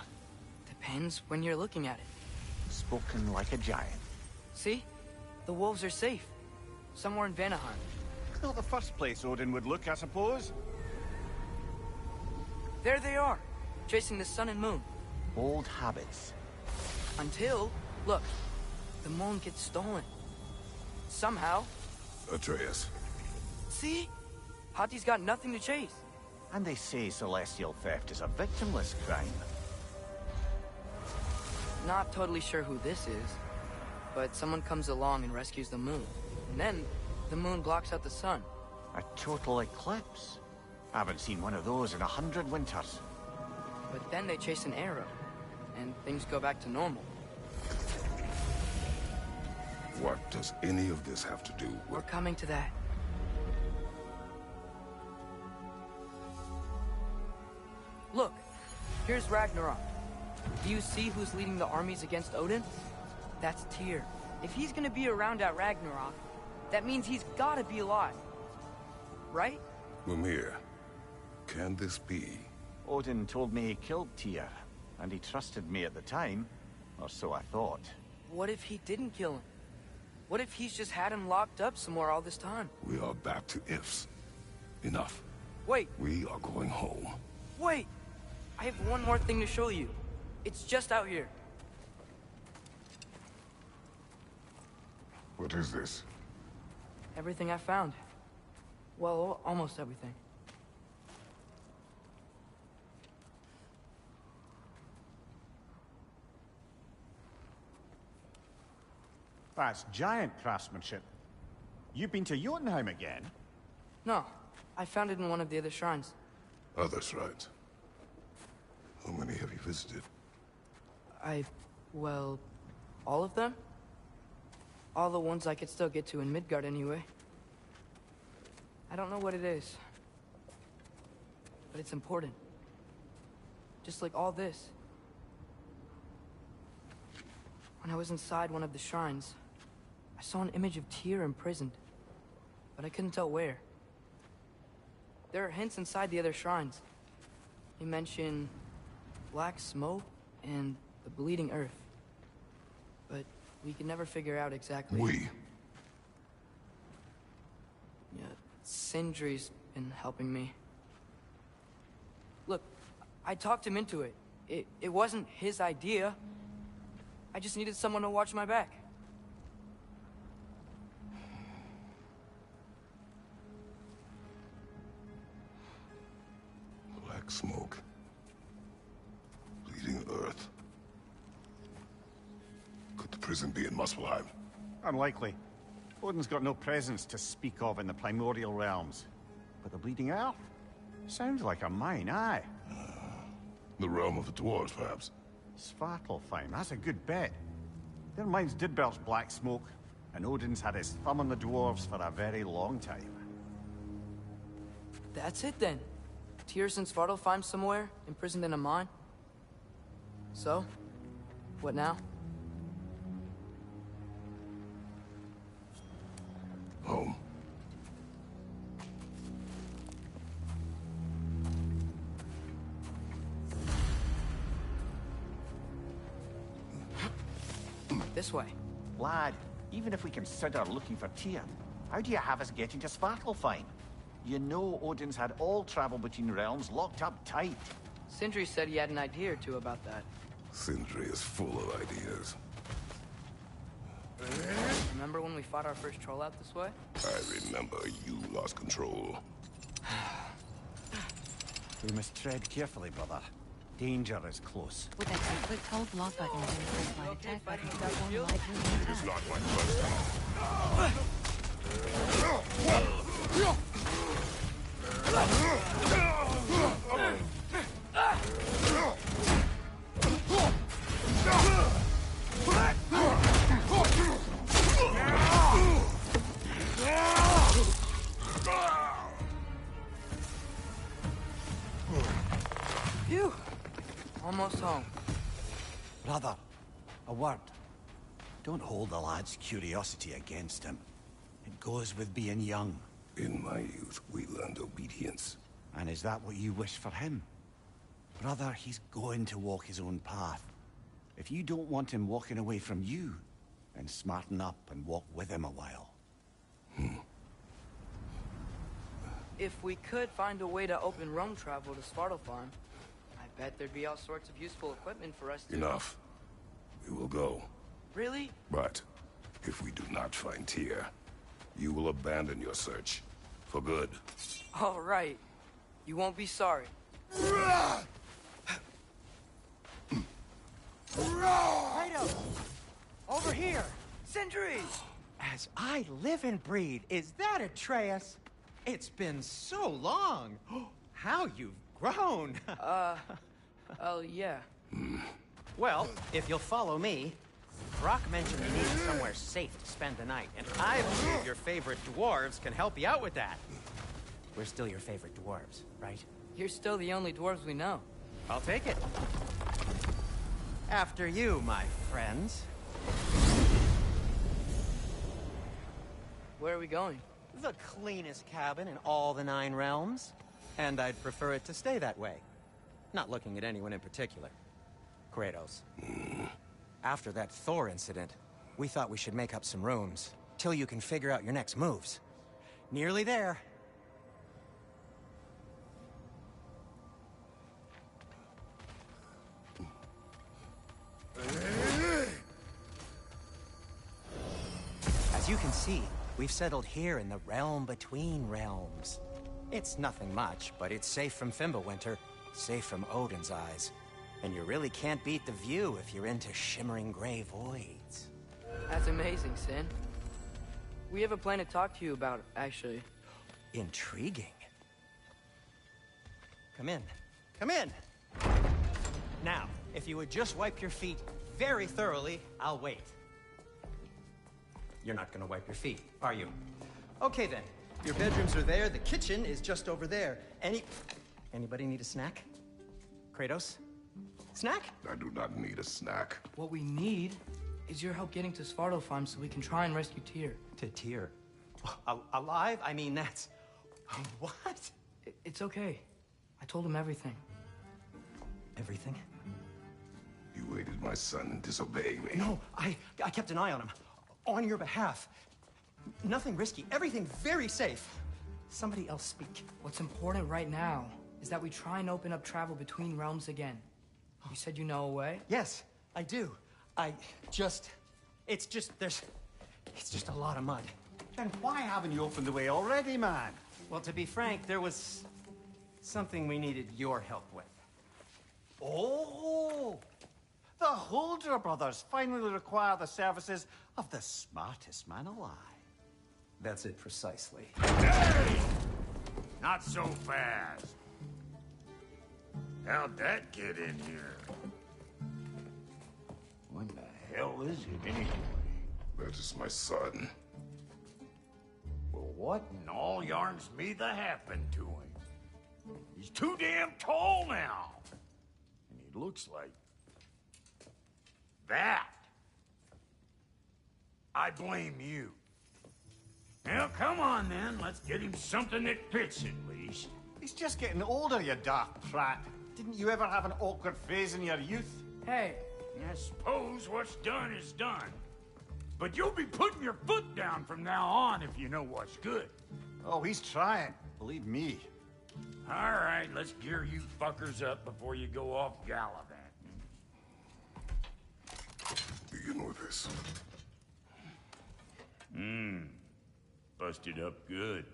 Depends when you're looking at it. Spoken like a giant. See? The wolves are safe. Somewhere in Vanaheim. Not the first place Odin would look, I suppose. There they are, chasing the sun and moon. Old habits. Until, look, the moon gets stolen. Somehow. Atreus. See? Hati's got nothing to chase. And they say celestial theft is a victimless crime. Not totally sure who this is, but someone comes along and rescues the moon. And then, the moon blocks out the sun. A total eclipse? I haven't seen one of those in 100 winters. But then they chase an arrow, and things go back to normal. What does any of this have to do We're with... coming to that. Look, here's Ragnarok. Do you see who's leading the armies against Odin? That's Tyr. If he's gonna be around at Ragnarok, that means he's gotta be alive. Right? Mimir, can this be? Odin told me he killed Tyr, and he trusted me at the time, or so I thought. What if he didn't kill him? What if he's just had him locked up somewhere all this time? We are back to ifs. Enough. Wait, We are going home. wait! I have one more thing to show you. It's just out here. What is this? Everything I found. Well, almost everything. That's giant craftsmanship. You've been to Jotunheim again? No, I found it in one of the other shrines. Others, right? How many have you visited? Well, all of them? All the ones I could still get to in Midgard anyway. I don't know what it is, but it's important. Just like all this. When I was inside one of the shrines, I saw an image of Tyr imprisoned, but I couldn't tell where. There are hints inside the other shrines. They mention black smoke and the bleeding earth. But we could never figure out exactly. We? Yeah, Sindri's been helping me. Look, I talked him into it. It wasn't his idea. I just needed someone to watch my back. Black smoke. Bleeding earth. Could the prison be in Muspelheim? Unlikely. Odin's got no presence to speak of in the primordial realms. But the bleeding earth? Sounds like a mine, aye. The realm of the dwarves, perhaps? Svartalfheim, that's a good bet. Their mines did belch black smoke, and Odin's had his thumb on the dwarves for a very long time. That's it then. Tyr's in Svartalfheim somewhere, imprisoned in a mine. So, what now? Home. This way. Lad, even if we consider looking for Tyr, how do you have us getting to Svartalfheim? You know Odin's had all travel between realms locked up tight. Sindri said he had an idea or two about that. Sindri is full of ideas. Remember when we fought our first troll out this way? I remember you lost control. We must tread carefully, brother. Danger is close. With extra quick hold block button and first line attack button, one light It is not my first time. Phew! Almost home. Brother, a word. Don't hold the lad's curiosity against him. It goes with being young. In my youth, we learned obedience. And is that what you wish for him? Brother, he's going to walk his own path. If you don't want him walking away from you, then smarten up and walk with him a while. If we could find a way to open roam travel to Svartalfheim, I bet there'd be all sorts of useful equipment for us to... Enough. We will go. Really? But if we do not find Tyr, you will abandon your search. For good. All right. You won't be sorry. Kratos! Over here! Sindri! As I live and breathe, is that Atreus? It's been so long. How you've grown. Oh, yeah. Well, if you'll follow me, Brock mentioned you needed somewhere safe to spend the night, and I believe your favorite dwarves can help you out with that. We're still your favorite dwarves, right? You're still the only dwarves we know. I'll take it. After you, my friends. Where are we going? The cleanest cabin in all the 9 realms. And I'd prefer it to stay that way. Not looking at anyone in particular. Kratos. After that Thor incident, we thought we should make up some rooms, till you can figure out your next moves. Nearly there. As you can see, we've settled here in the realm between realms. It's nothing much, but it's safe from Fimbulwinter, safe from Odin's eyes. And you really can't beat the view if you're into shimmering gray voids. That's amazing, Sin. We have a plan to talk to you about, actually. Intriguing. Come in. Come in! Now, if you would just wipe your feet very thoroughly, I'll wait. You're not gonna wipe your feet, are you? Okay then. Your bedrooms are there, the kitchen is just over there. Anybody need a snack? Kratos? Snack? I do not need a snack. What we need is your help getting to Svartalfheim so we can try and rescue Tyr. To Tyr? Alive? I mean, that's... What? It's okay. I told him everything. Everything? You aided my son in disobeying me. No, I kept an eye on him. On your behalf. Nothing risky. Everything very safe. Somebody else speak. What's important right now is that we try and open up travel between realms again. You said you know a way? Yes, I do. It's just a lot of mud. Then why haven't you opened the way already, man? Well, to be frank, there was something we needed your help with. Oh! The Holder brothers finally require the services of the smartest man alive. That's it precisely. Hey! Not so fast. How'd that get in here? What the hell is it anyway? That is my son. Well, what in all yarns me that happened to him? He's too damn tall now. And he looks like... that. I blame you. Well, come on then. Let's get him something that fits at least. He's just getting older, you daft prat. Didn't you ever have an awkward phase in your youth? Hey. I suppose what's done is done. But you'll be putting your foot down from now on if you know what's good. Oh, he's trying. Believe me. All right, let's gear you fuckers up before you go off gallivanting. Begin with this. Busted up good.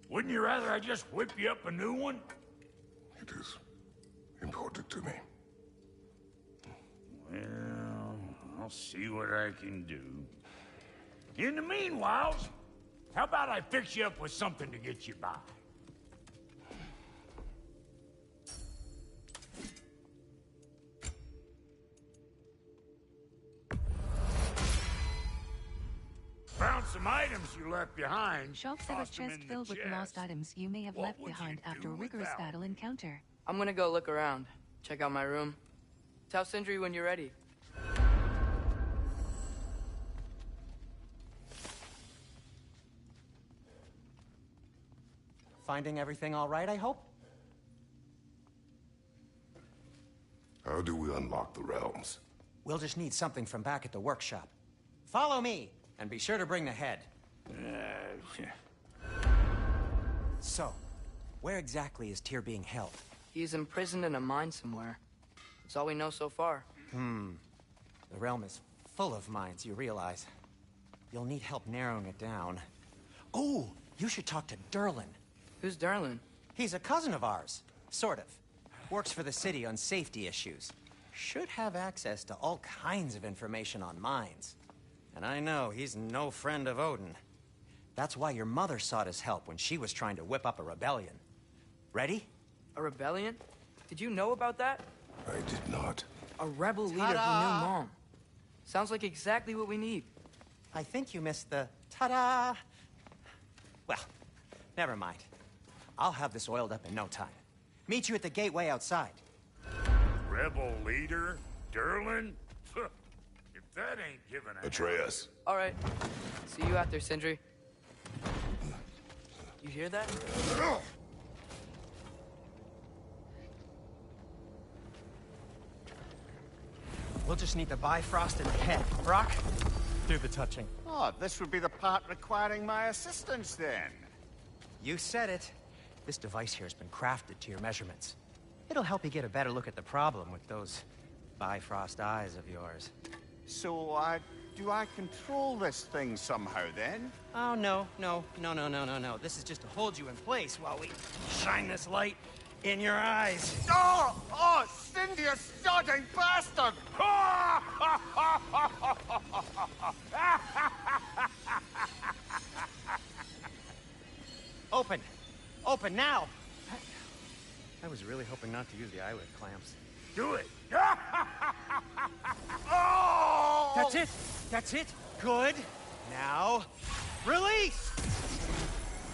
Wouldn't you rather I just whip you up a new one? It is important to me. Well, I'll see what I can do. In the meanwhile, how about I fix you up with something to get you by? Found some items you left behind. Shelves have a chest filled with lost items you may have left behind after a rigorous battle encounter. I'm gonna go look around. Check out my room. Tell Sindri when you're ready. Finding everything all right, I hope? How do we unlock the realms? We'll just need something from back at the workshop. Follow me, and be sure to bring the head. So, where exactly is Tyr being held? He's imprisoned in a mine somewhere. That's all we know so far. The realm is full of mines, you realize. You'll need help narrowing it down. Oh, you should talk to Durlin. Who's Durlin? He's a cousin of ours. Sort of. Works for the city on safety issues. Should have access to all kinds of information on mines. And I know he's no friend of Odin. That's why your mother sought his help when she was trying to whip up a rebellion. Ready? A rebellion? Did you know about that? I did not. A rebel leader who knew Ta-da! Mom. Sounds like exactly what we need. I think you missed the ta-da! Well, never mind. I'll have this oiled up in no time. Meet you at the gateway outside. Rebel leader? Durlin? If that ain't giving a... Atreus. All right. See you out there, Sindri. You hear that? We'll just need the Bifrost in the head. Brock, do the touching. Oh, this would be the part requiring my assistance, then. You said it. This device here has been crafted to your measurements. It'll help you get a better look at the problem with those Bifrost eyes of yours. So, do I control this thing somehow, then? Oh, no. This is just to hold you in place while we shine this light in your eyes. Oh, Cindy, you sodding bastard! Open! Open now! I was really hoping not to use the eyelid clamps. Do it! Oh! That's it! That's it! Good! Now, release!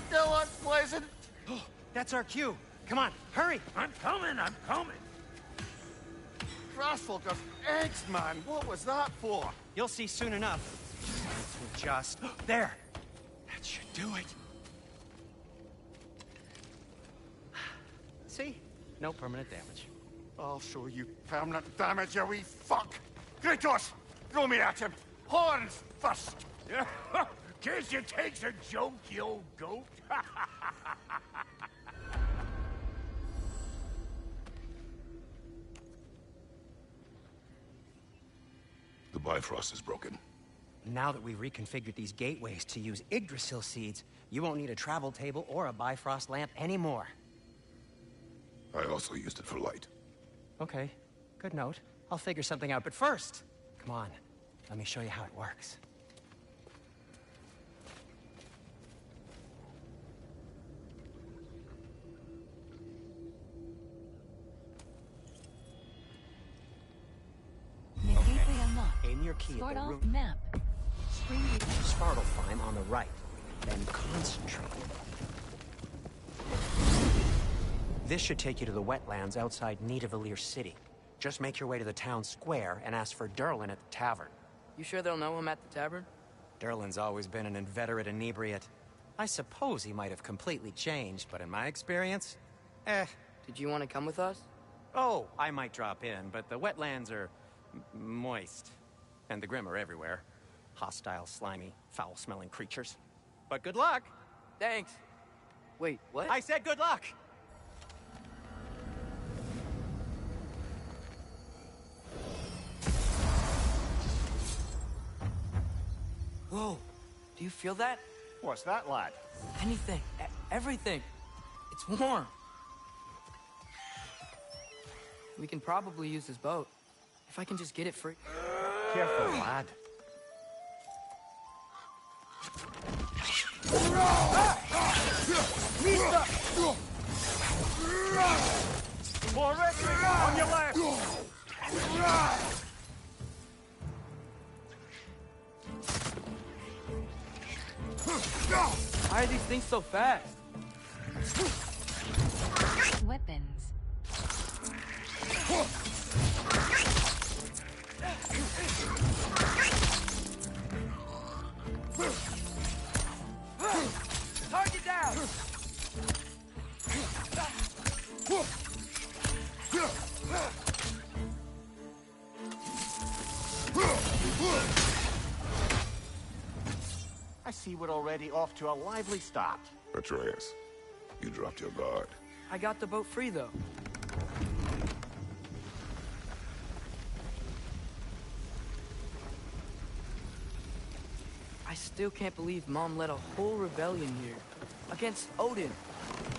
Still unpleasant. Oh, that's our cue. Come on, hurry! I'm coming! Grassful just eggs, man. What was that for? You'll see soon enough. Just... There! That should do it. See? No permanent damage. I'll show you permanent damage, you wee fuck! Kratos! Throw me at him! Horns first! Guess it takes a joke, you old goat. The Bifrost is broken. Now that we've reconfigured these gateways to use Yggdrasil seeds, you won't need a travel table or a Bifrost lamp anymore. I also used it for light. Okay, good note. I'll figure something out, but first, come on, let me show you how it works. New gateway unlocked. Aim your key Start at the off room. map. Screen reader. Svartalfheim on the right, then concentrate. This should take you to the wetlands outside Nidavellir City. Just make your way to the town square and ask for Durlin at the tavern. You sure they'll know him at the tavern? Durlin's always been an inveterate inebriate. I suppose he might have completely changed, but in my experience, Did you want to come with us? Oh, I might drop in, but the wetlands are moist. And the Grim are everywhere. Hostile, slimy, foul-smelling creatures. But good luck! Thanks. Wait, what? I said good luck! Whoa, do you feel that? What's that, lad? Anything, everything. It's warm. We can probably use this boat. If I can just get it free. Careful, lad. War Ragnarök, on your left! Why are these things so fast? Weapons. Target down! I see we're already off to a lively start. Atreus, you dropped your guard. I got the boat free, though. I still can't believe Mom led a whole rebellion here. Against Odin.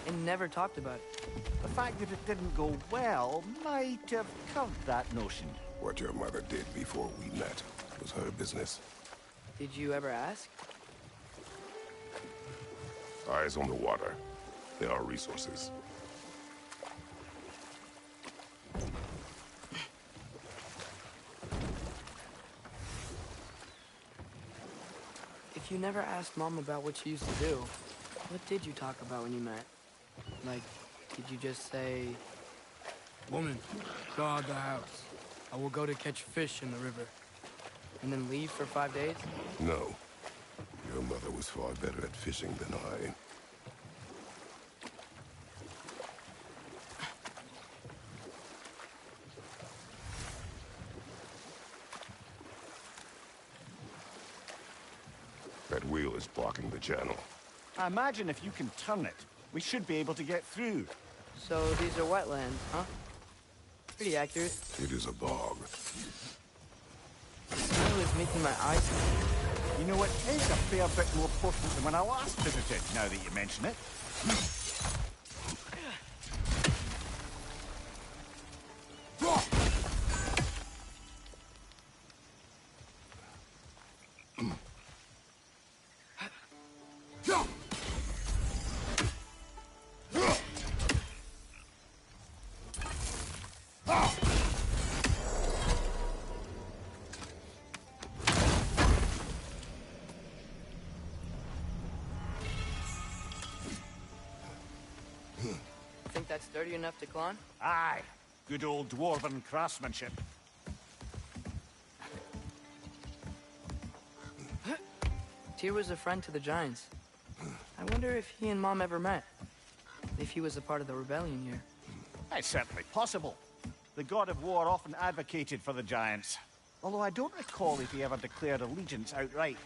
And never talked about it. The fact that it didn't go well might have curved that notion. What your mother did before we met was her business. Did you ever ask? Eyes on the water. There are resources. you never asked Mom about what she used to do, what did you talk about when you met? Like, did you just say... Woman, go out the house. I will go to catch fish in the river. And then leave for 5 days? No. Your mother was far better at fishing than I. That wheel is blocking the channel. I imagine if you can turn it, we should be able to get through. So these are wetlands, huh? Pretty accurate. It is a bog. The smell is making my eyes bleed. You know, it is a fair bit more potent than when I last visited, now that you mention it. Think that's sturdy enough to climb? Aye. Good old dwarven craftsmanship. Tyr was a friend to the Giants. I wonder if he and Mom ever met. If he was a part of the rebellion here. It's certainly possible. The god of war often advocated for the Giants. Although I don't recall if he ever declared allegiance outright.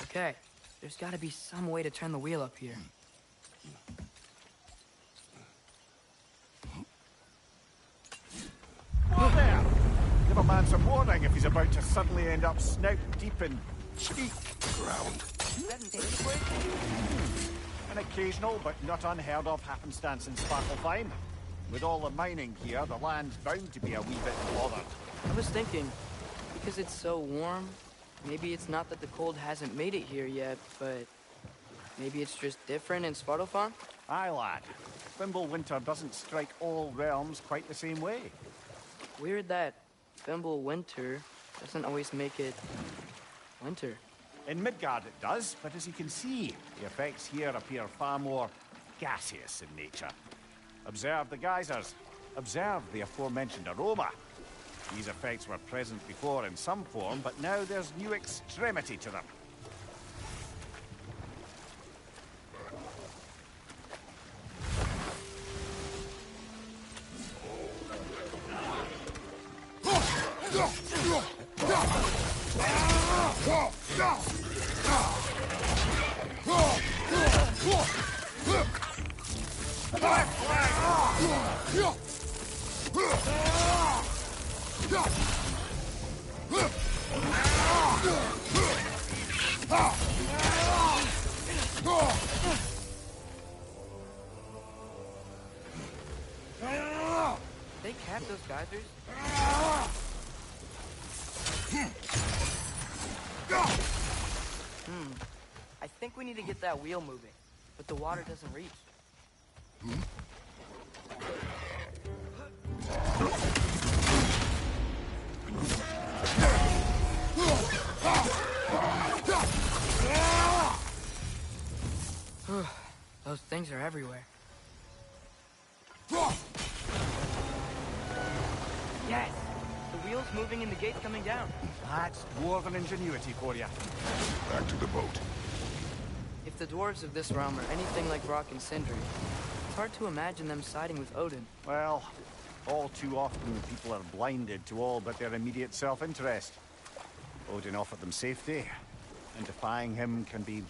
Okay, there's gotta be some way to turn the wheel up here. Whoa there! Give a man some warning if he's about to suddenly end up snout deep in cheek Ground. An occasional but not unheard of happenstance in Svartalfheim. With all the mining here, the land's bound to be a wee bit bothered. I was thinking, because it's so warm, maybe it's not that the cold hasn't made it here yet, but maybe it's just different in Svartalfheim? Aye, lad. Winter doesn't strike all realms quite the same way. Weird that Winter doesn't always make it winter. In Midgard it does, but as you can see, the effects here appear far more gaseous in nature. Observe the geysers. Observe the aforementioned aroma. These effects were present before in some form, but now there's new extremity to them. They cap those geysers? I think we need to get that wheel moving, but the water doesn't reach. Those things are everywhere. Yes! The wheel's moving and the gate's coming down. That's dwarven ingenuity for you. Back to the boat. If the dwarves of this realm are anything like Brock and Sindri, it's hard to imagine them siding with Odin. Well, all too often people are blinded to all but their immediate self-interest. Odin offered them safety, and defying him can be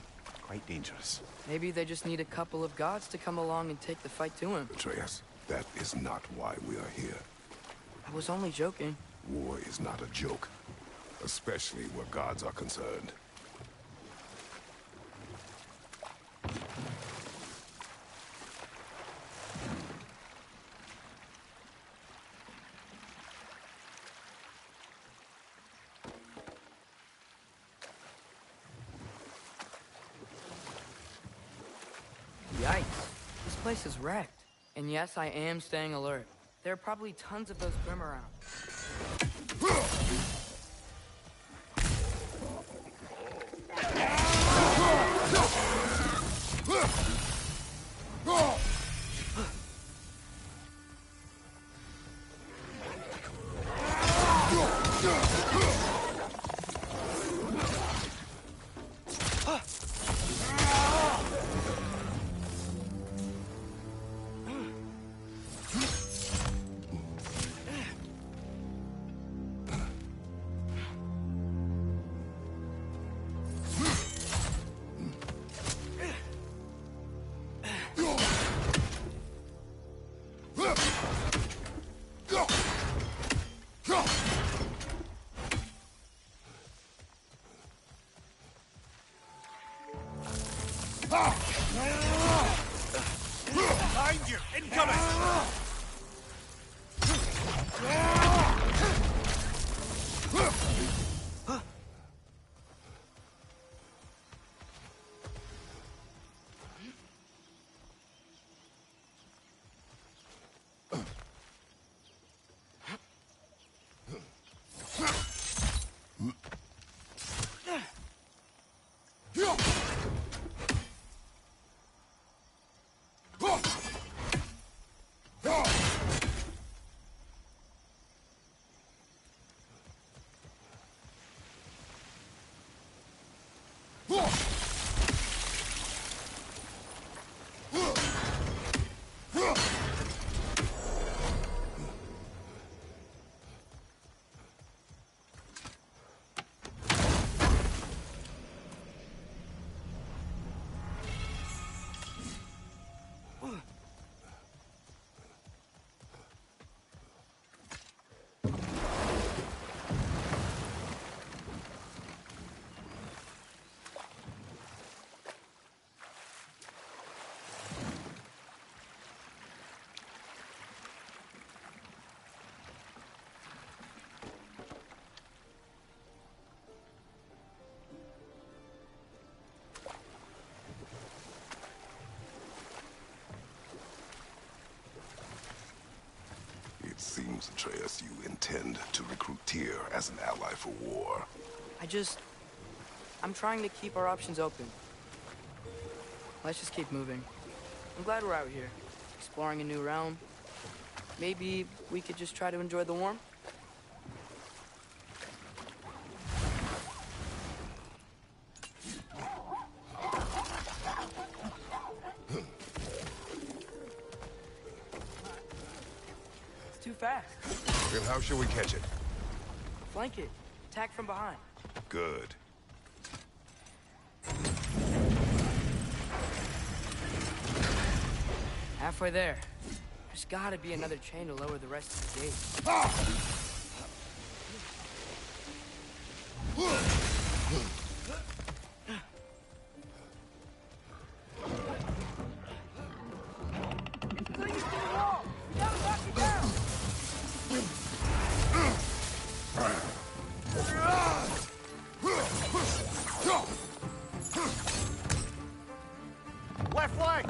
quite dangerous. Maybe they just need a couple of gods to come along and take the fight to him. Atreus, that is not why we are here. I was only joking. War is not a joke, especially where gods are concerned. Yikes. This place is wrecked. And yes, I am staying alert. There are probably tons of those Grim around. Behind you! Incoming! It seems, Atreus, you intend to recruit Tyr as an ally for war. I'm trying to keep our options open. Let's just keep moving. I'm glad we're out here, exploring a new realm. Maybe we could just try to enjoy the warmth? It's too fast. Then how shall we catch it? Flank it. Attack from behind. Good. Halfway there. There's gotta be another chain to lower the rest of the gate. Left flank!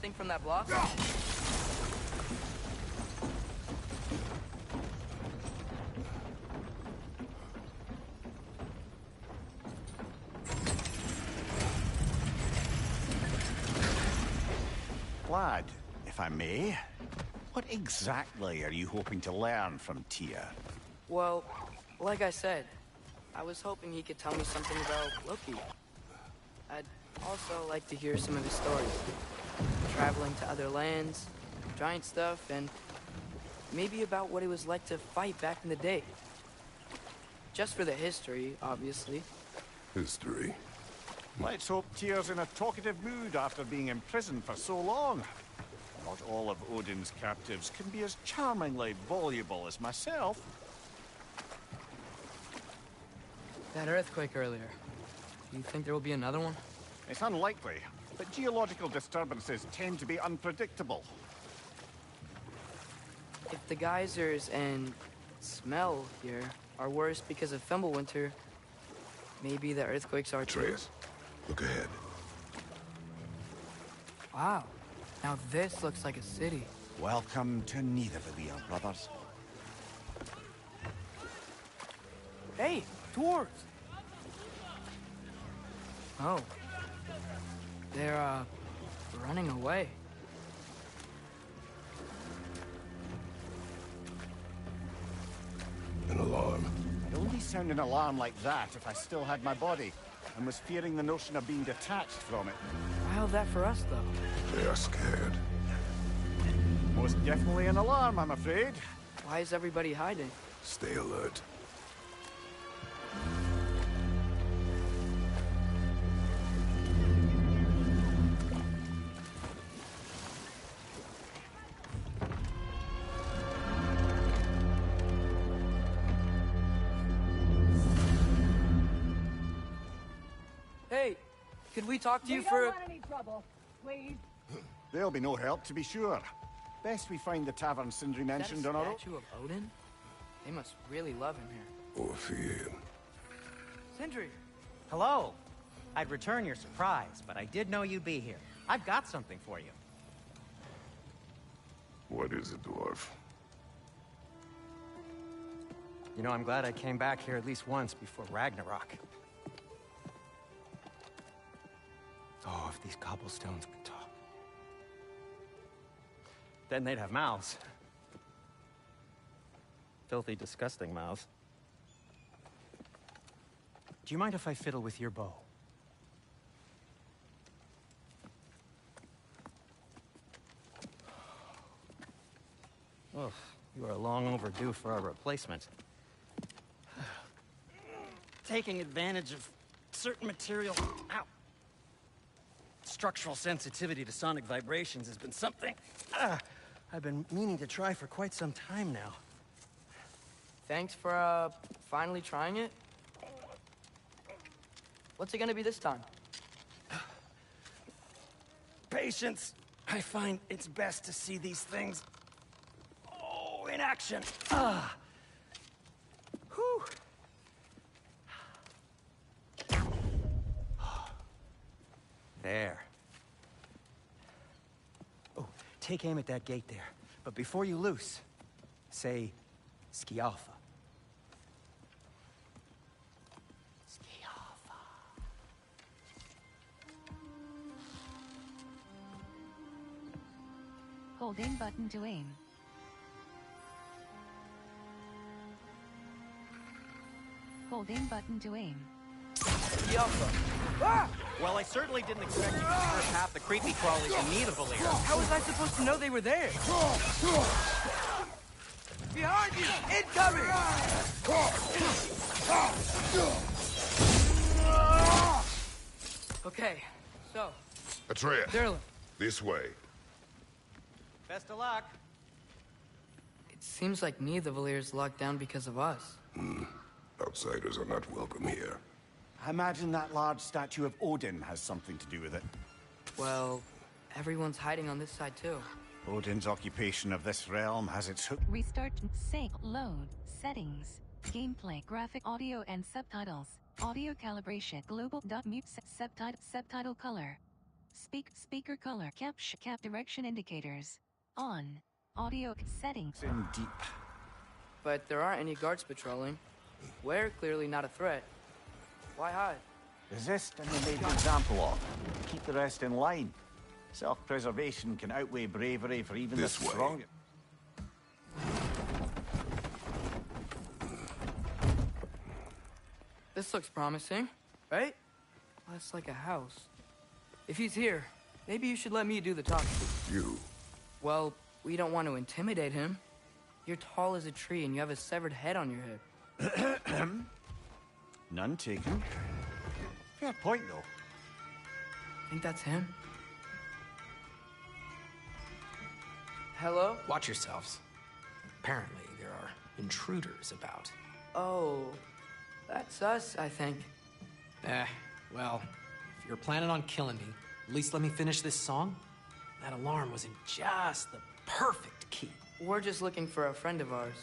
anything from that block? Lad, if I may, what exactly are you hoping to learn from Tia? Well, like I said, I was hoping he could tell me something about Loki. I'd also like to hear some of his stories. Traveling to other lands, giant stuff, and maybe about what it was like to fight back in the day. Just for the history, obviously. History. Let's hope Tyr's in a talkative mood after being imprisoned for so long. Not all of Odin's captives can be as charmingly voluble as myself. That earthquake earlier. Do you think there will be another one? It's unlikely, but geological disturbances tend to be unpredictable. If the geysers and smell here are worse because of Fimbulwinter, maybe the earthquakes are too. Atreus, look ahead. Wow. Now this looks like a city. Welcome to Nidavellir, brothers. Hey, dwarves! Oh. They're, running away. An alarm. I'd only sound an alarm like that if I still had my body, and was fearing the notion of being detached from it. How's that for us, though? They are scared. Most definitely an alarm, I'm afraid. Why is everybody hiding? Stay alert. Hey, could we talk to you We for don't want any trouble, please. There'll be no help, to be sure. Best we find the tavern Sindri mentioned on our own. statue of Odin? They must really love him here. Orphean. Sindri! Hello. I'd return your surprise, but I did know you'd be here. I've got something for you. What is it, dwarf? You know, I'm glad I came back here at least once before Ragnarok. Oh, if these cobblestones could talk. Then they'd have mouths. Filthy, disgusting mouths. Do you mind if I fiddle with your bow? Oh, you are long overdue for a replacement. Taking advantage of certain material. Ow. Structural sensitivity to sonic vibrations has been something I've been meaning to try for quite some time now. Thanks for, finally trying it. What's it gonna be this time? Patience. I find it's best to see these things, in action. Whew. There. Oh, take aim at that gate there. But before you loose, say, Skialfa. Skialfa. Holding button to aim. Holding button to aim. Well, I certainly didn't expect you to disperse half the creepy crawlies in Nidavellir. How was I supposed to know they were there? Behind you! Incoming! Okay, so... Atreus, Derlin, this way. Best of luck. it seems like Nidavellir's locked down because of us. Outsiders are not welcome here. I imagine that large statue of Odin has something to do with it. Well, everyone's hiding on this side too. Odin's occupation of this realm has its hook. Restart. Save. Load. Settings. Gameplay. Graphic. Audio and subtitles. Audio calibration. Global. Mute. Subtitle color. Speaker color. Cap direction indicators. On. Audio settings. In deep. But there aren't any guards patrolling. We're clearly not a threat. Why hide? Resist and be made an example of. Keep the rest in line. Self-preservation can outweigh bravery for even This the way. strongest. This looks promising, right? Well, that's like a house. If he's here, maybe you should let me do the talking. You. Well, we don't want to intimidate him. You're tall as a tree and you have a severed head on your head. None taken. Fair point, though. Think that's him? Hello? Watch yourselves. Apparently, there are intruders about. Oh, that's us, I think. Well, if you're planning on killing me, at least let me finish this song. That alarm was in just the perfect key. We're just looking for a friend of ours,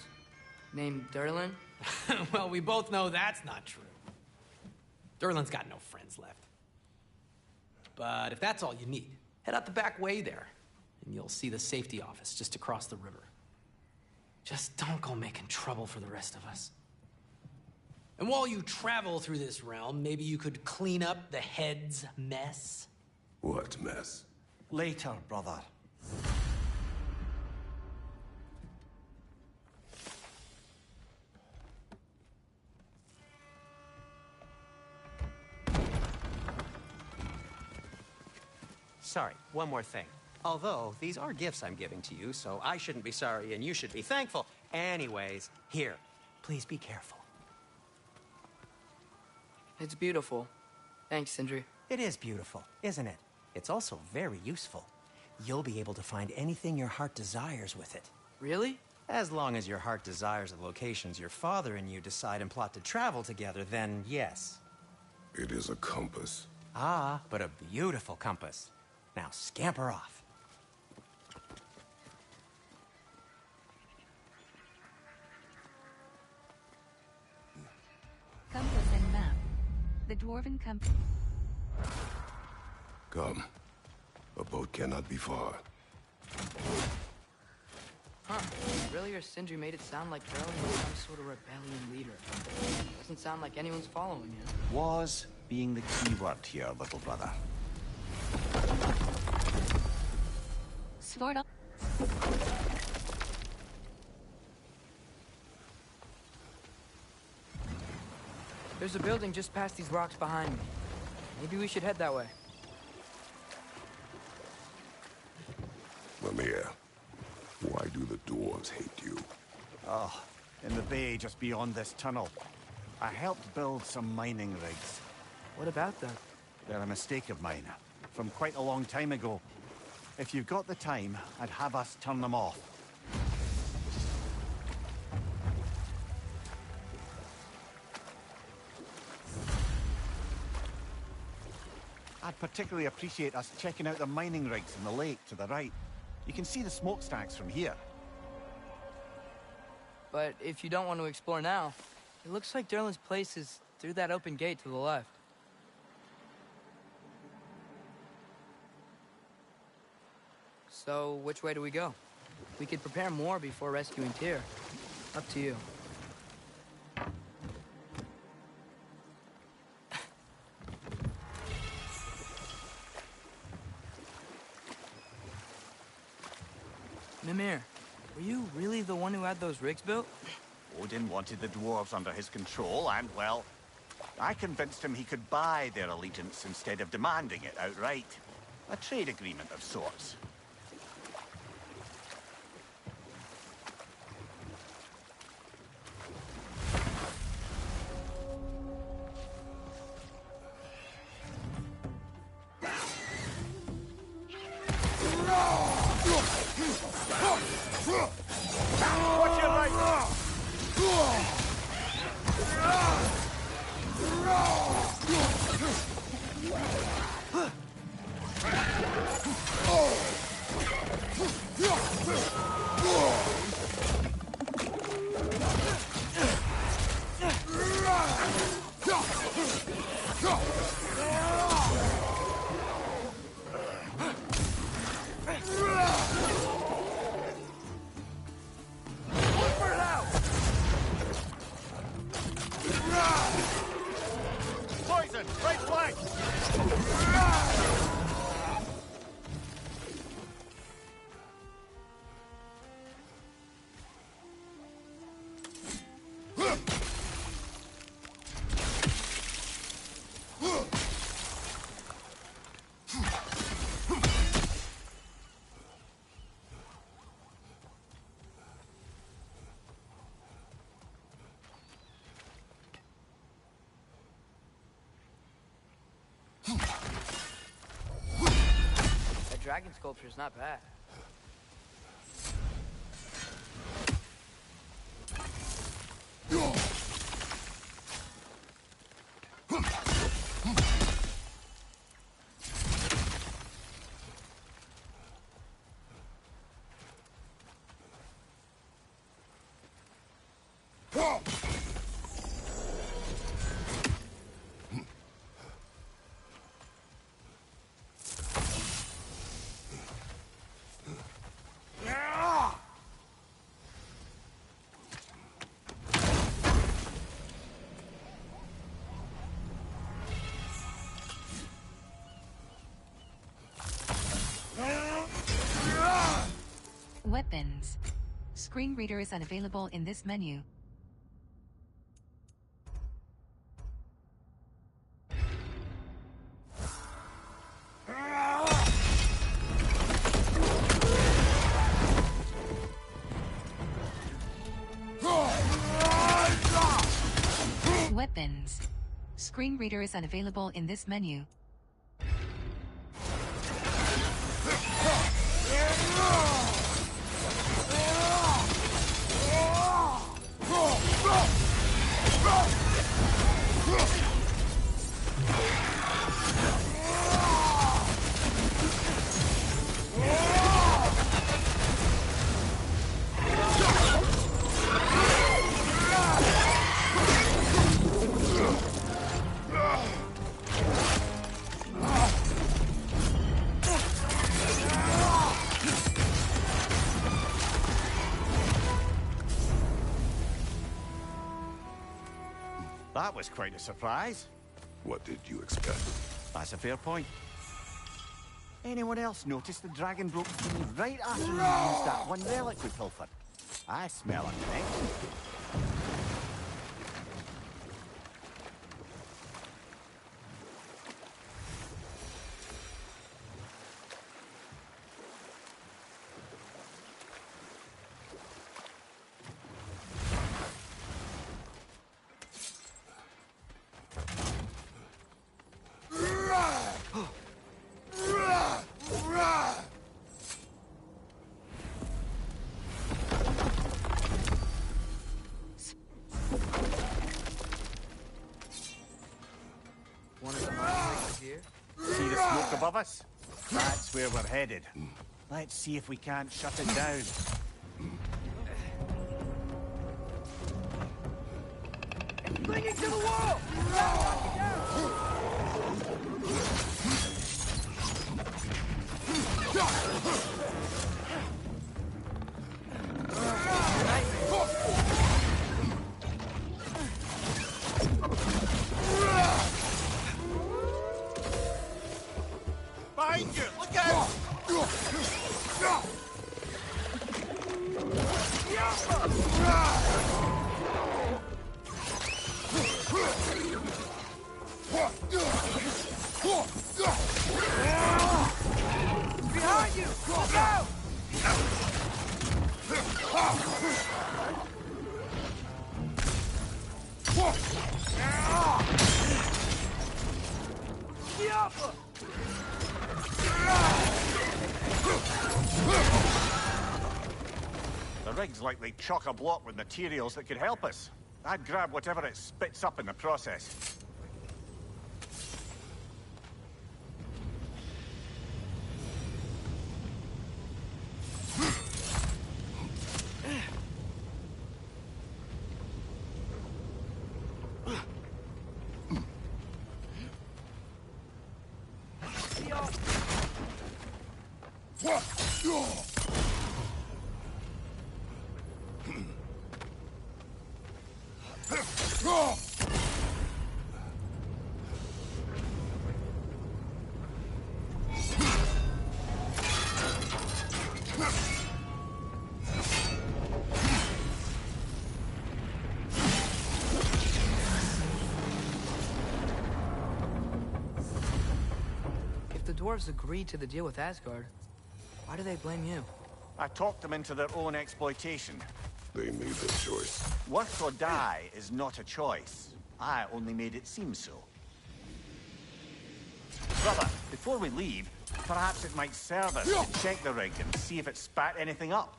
named Derlin. Well, we both know that's not true. Derlin's got no friends left. But if that's all you need, head out the back way there, and you'll see the safety office just across the river. Just don't go making trouble for the rest of us. And while you travel through this realm, maybe you could clean up the head's mess? What mess? Later, brother. Sorry, one more thing. Although, these are gifts I'm giving to you, so I shouldn't be sorry and you should be thankful. Anyways, here, please be careful. It's beautiful. Thanks, Sindri. It is beautiful, isn't it? It's also very useful. You'll be able to find anything your heart desires with it. Really? As long as your heart desires the locations your father and you decide and plot to travel together, then yes. It is a compass. Ah, but a beautiful compass. Now scamper off. Compass and map. The dwarven compass. Come. A boat cannot be far. Huh. Earlier, Sindri made it sound like Derlin was some sort of rebellion leader. Doesn't sound like anyone's following him. Was being the key word here, little brother. Sort of. There's a building just past these rocks behind me. Maybe we should head that way. Mimir, why do the dwarves hate you? Oh, in the bay just beyond this tunnel. I helped build some mining rigs. What about them? They're a mistake of mine, from quite a long time ago. If you've got the time, I'd have us turn them off. I'd particularly appreciate us checking out the mining rigs in the lake to the right. You can see the smokestacks from here. But if you don't want to explore now, it looks like Derlin's place is through that open gate to the left. So, which way do we go? We could prepare more before rescuing Tyr. Up to you. Mimir, were you really the one who had those rigs built? Odin wanted the dwarves under his control, and, well, I convinced him he could buy their allegiance instead of demanding it outright. A trade agreement of sorts. Watch your right! dragon sculpture is not bad. Weapons. Screen reader is unavailable in this menu. Weapons. Screen reader is unavailable in this menu. That was quite a surprise. What did you expect? That's a fair point. Anyone else notice the dragon broke free right after we used that one relic we pilfered? I smell a connection. See the smoke above us? That's where we're headed. Let's see if we can't shut it down. Clinging to the wall! Behind you! Look out! Behind you! Look out! The rig's likely chock-a-block with materials that could help us. I'd grab whatever it spits up in the process. The dwarves agreed to the deal with Asgard. Why do they blame you? I talked them into their own exploitation. They made their choice. Work or die is not a choice. I only made it seem so. Brother, before we leave, Perhaps it might serve us to check the rig and see if it spat anything up.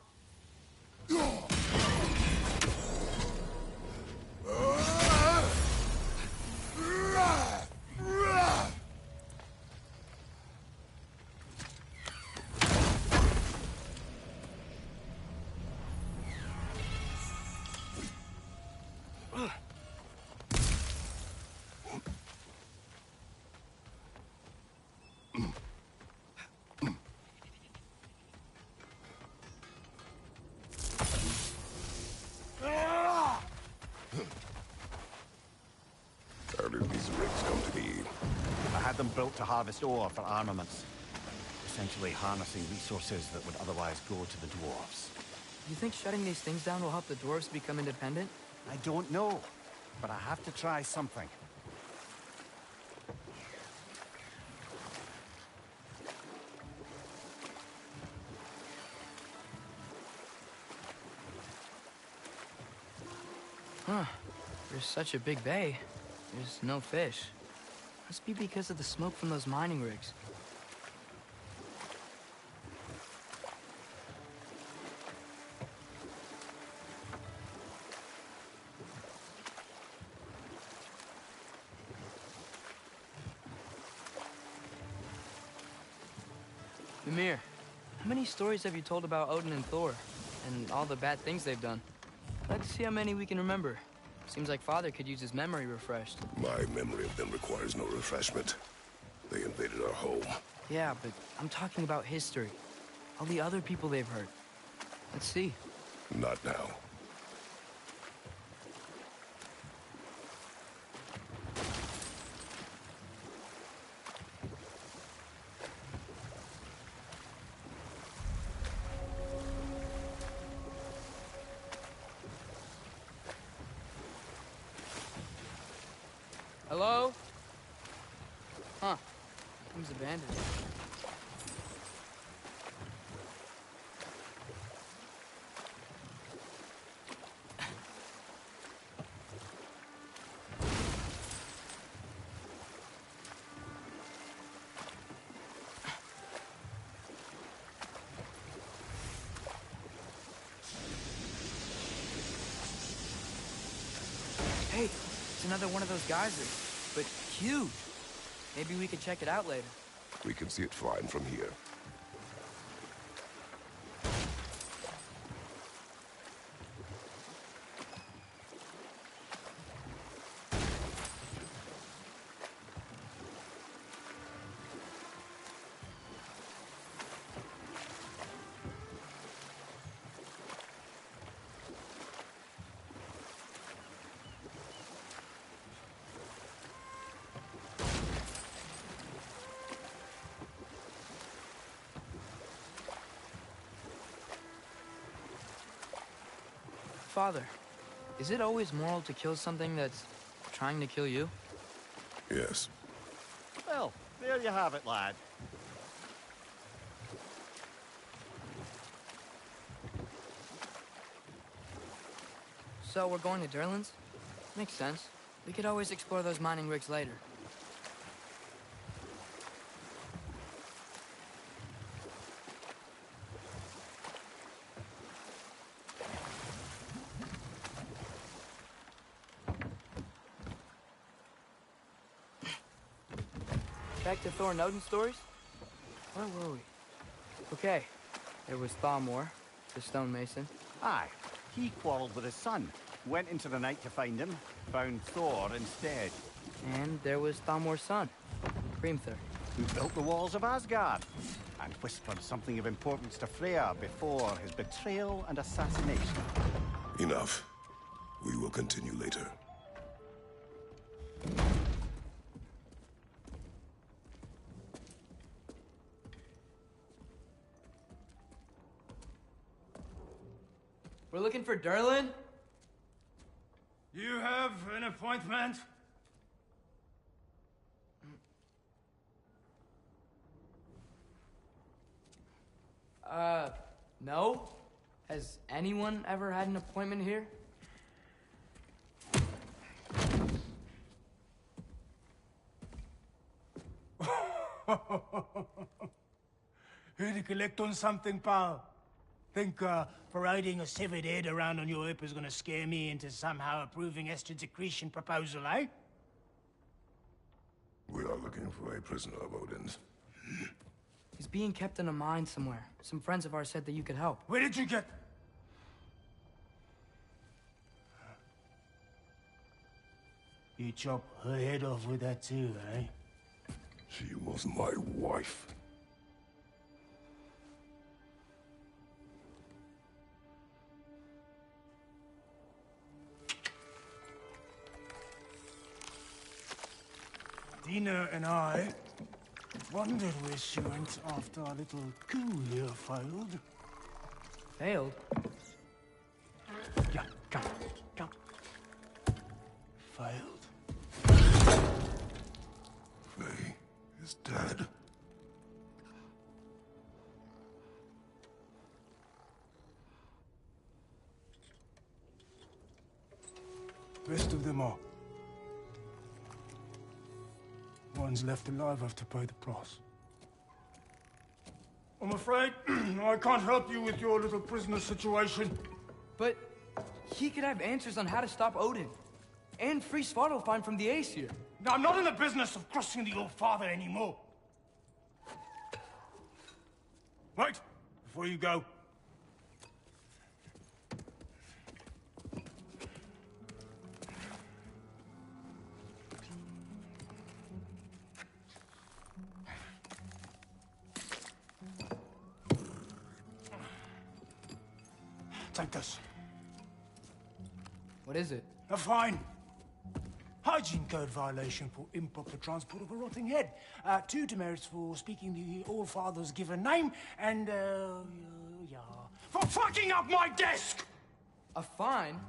How did these rigs come to be? I had them built to harvest ore for armaments. Essentially harnessing resources that would otherwise go to the dwarves. You think shutting these things down will help the dwarves become independent? I don't know, but I have to try something. Huh. There's such a big bay. There's no fish. Must be because of the smoke from those mining rigs. Ymir, how many stories have you told about Odin and Thor? And all the bad things they've done? Let's see how many we can remember. Seems like Father could use his memory refreshed. My memory of them requires no refreshment. They invaded our home. Yeah, but I'm talking about history. All the other people they've hurt. Let's see. Not now. Hello? Huh. Seems abandoned. Hey, it's another one of those geysers, but huge. Maybe we could check it out later. We can see it fine from here. Father, is it always moral to kill something that's trying to kill you? Yes. Well, there you have it, lad. So we're going to Durlan's? Makes sense. We could always explore those mining rigs later. Back to Thor and Odin stories? Where were we? Okay, there was Thalmor, the stonemason. Aye, he quarreled with his son. Went into the night to find him, found Thor instead. And there was Thalmor's son, Hrimthur. Who built the walls of Asgard, and whispered something of importance to Freya before his betrayal and assassination. Enough. We will continue later. We're looking for Durlan? You have an appointment? No? Has anyone ever had an appointment here? recollect on something, pal? Think, parading a severed head around on your hip is gonna scare me into somehow approving Esther's accretion proposal, eh? We are looking for a prisoner of Odin's. He's being kept in a mine somewhere. Some friends of ours said that you could help. Where did you get... You chop her head off with that too, eh? She was my wife. Dina and I wondered where she went after our little coup here failed. Failed? Yeah, come. Failed. Faye is dead. Rest of them are. Ones left alive have to pay the price. I'm afraid I can't help you with your little prisoner situation. But he could have answers on how to stop Odin. And free Svartalfheim from the Aesir. Now, I'm not in the business of crossing the old father anymore. Right, before you go. Take this. What is it? A fine. Hygiene code violation for improper transport of a rotting head. 2 demerits for speaking the All-Father's given name, and, yeah... for fucking up my desk! A fine?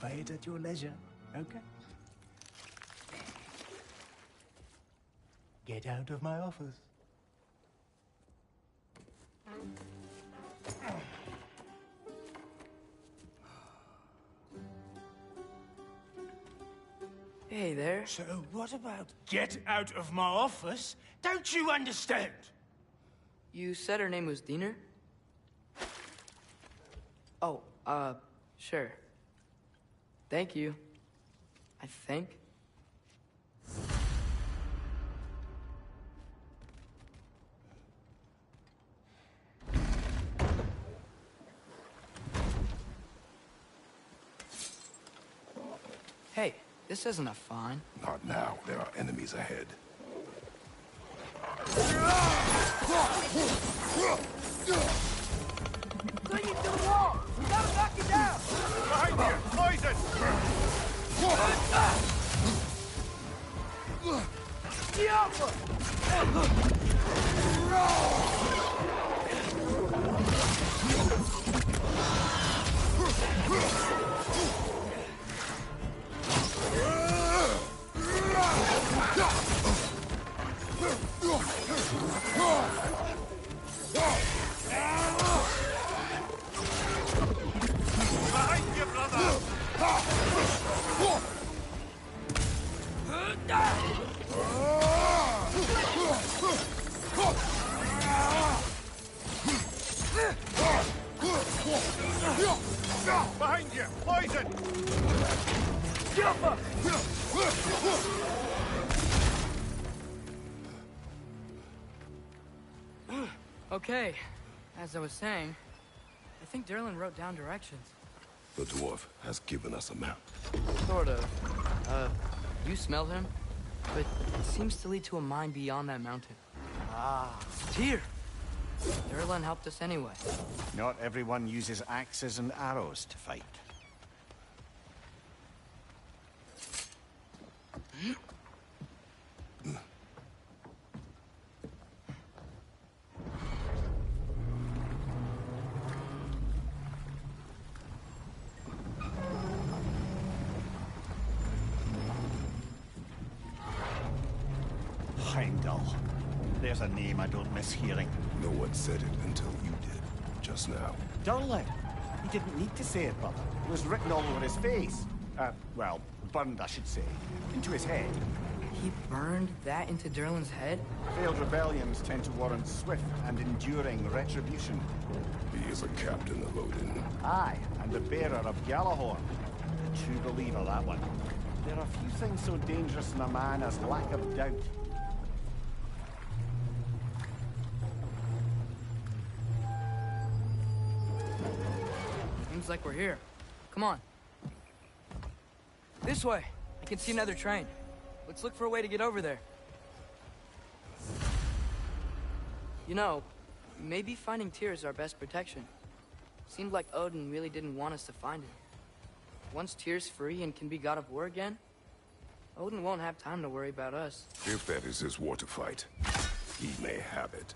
Pay it at your leisure, okay? Get out of my office. Hey there. So what about get out of my office? Don't you understand? You said her name was Diener? Oh, sure. Thank you. I think. Hey, this isn't a fine. Not now. There are enemies ahead. Cling it to the wall! We gotta knock it down! Behind you! Poison! Behind you, brother! Behind you! Poison! Okay, as I was saying, I think Derlin wrote down directions. The dwarf has given us a map. Sort of. You smelled him? But it seems to lead to a mine beyond that mountain. Ah. Tyr! Derlin helped us anyway. Not everyone uses axes and arrows to fight. Heimdall. There's a name I don't miss hearing. No one said it until you did, just now. Durlin. He didn't need to say it, brother. It was written all over his face. Well, burned, I should say. Into his head. He burned that into Derlin's head? Failed rebellions tend to warrant swift and enduring retribution. He is a captain of Odin. Aye, and the bearer of Galahorn. A true believer, that one. There are few things so dangerous in a man as lack of doubt. Seems like we're here. Come on. This way. I can see another train. Let's look for a way to get over there. You know, maybe finding Tyr is our best protection. Seemed like Odin really didn't want us to find him. Once Tyr's free and can be God of War again, Odin won't have time to worry about us. If that is his war to fight, he may have it.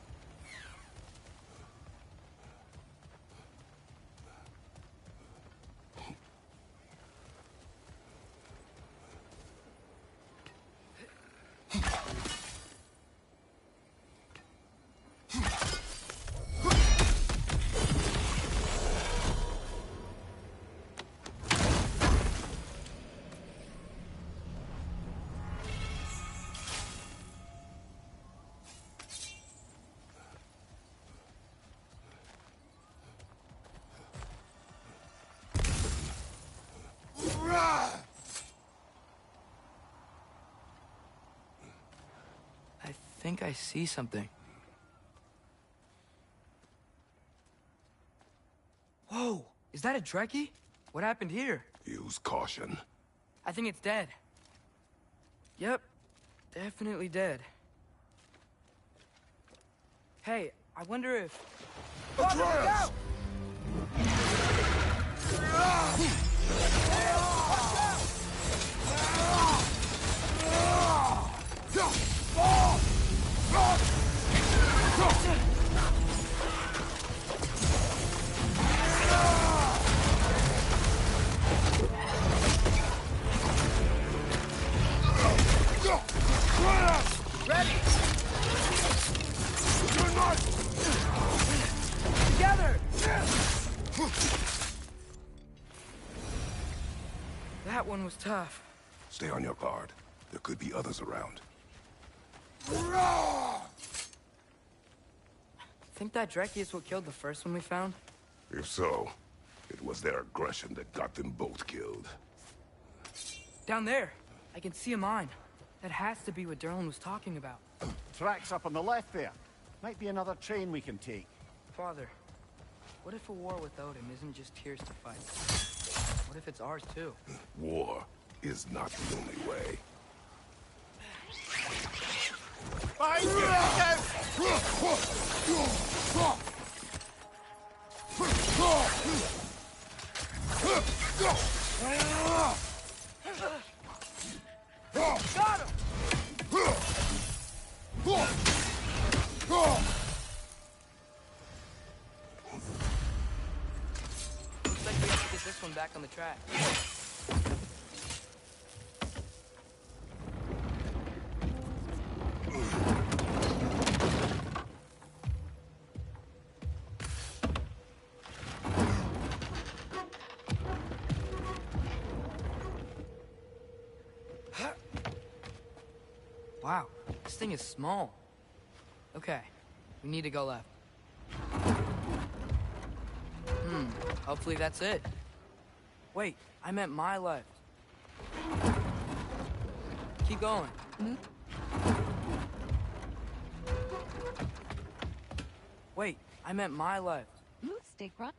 I think I see something. Whoa! Is that a Trekkie? What happened here? Use caution. I think it's dead. Yep. Definitely dead. Hey, I wonder if... Atreus! Ready! You're not! Together! That one was tough. Stay on your guard. There could be others around. Think that Trekkie is what killed the first one we found? If so, it was their aggression that got them both killed. Down there. I can see a mine. That has to be what Derlin was talking about. Tracks up on the left there. Might be another train we can take. Father, what if a war with Odin isn't just Tyr's to fight? What if it's ours too? War is not the only way. Behind you! Got him! Looks like we have to get this one back on the track. Wow, this thing is small. Okay, we need to go left. Hopefully that's it. Wait, I meant my left. Keep going. Wait, I meant my left. Move stick right.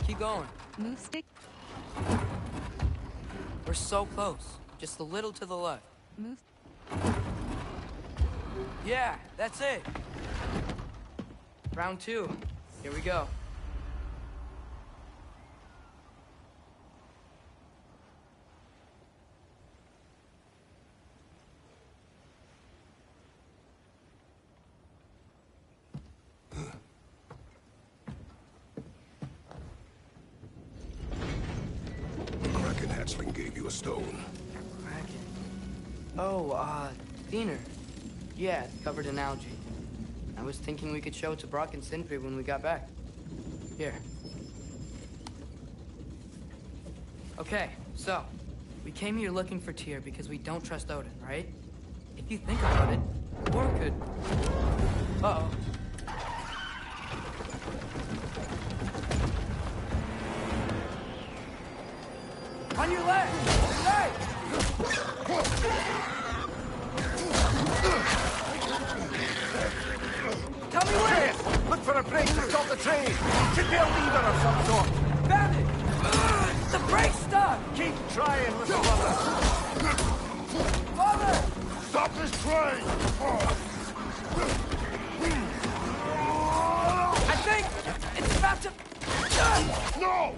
Keep going. Move stick. We're so close. Just a little to the left. Move. Yeah, that's it. Round 2. Here we go. The Kraken hatchling gave you a stone. Kraken. Oh, Diener. Yeah, covered in algae. I was thinking we could show it to Brock and Sindri when we got back. Here. Okay, so, We came here looking for Tyr because we don't trust Odin, right? If you think about it, war could... Uh-oh. On your left! Right! Tell me where! Look for a brake to stop the train! Should be a lever of some sort! Found it! The brake's stuck! Keep trying, little brother! Father! Stop this train! I think it's about to... No!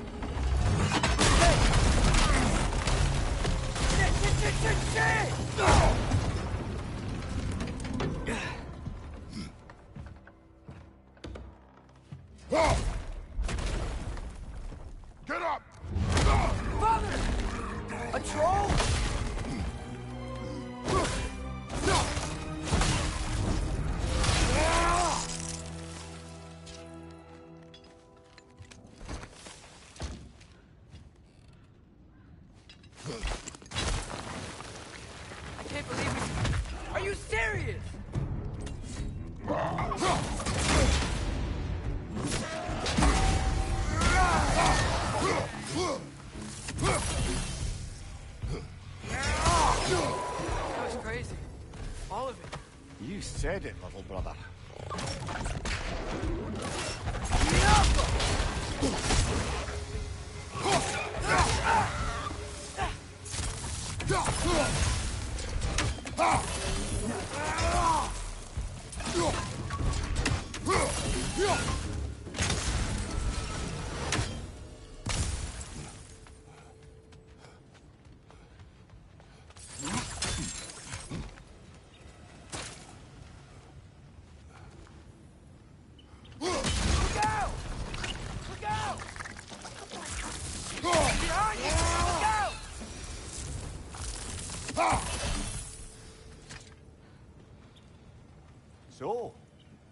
Shit! Get up! Father! A troll? I can't believe it. Are you serious? That was crazy. All of it. You said it, little brother. So,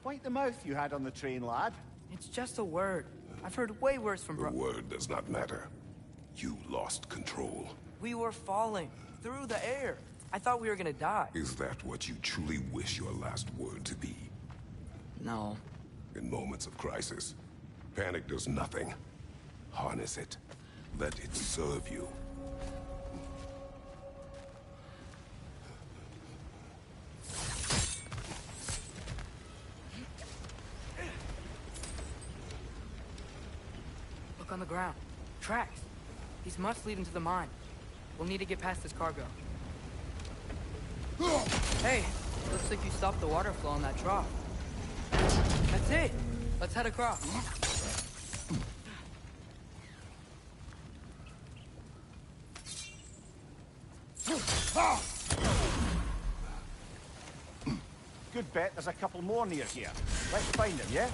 point the mouth you had on the train, lad. It's just a word. I've heard way worse from The word does not matter. You lost control. We were falling through the air. I thought we were gonna die. Is that what you truly wish your last word to be? No. In moments of crisis, panic does nothing. Harness it. Let it serve you. Look on the ground. Tracks. These must lead into the mine. We'll need to get past this cargo. Hey, looks like you stopped the water flow on that trough. That's it. Let's head across. Good bet there's a couple more near here. Let's find them, yeah?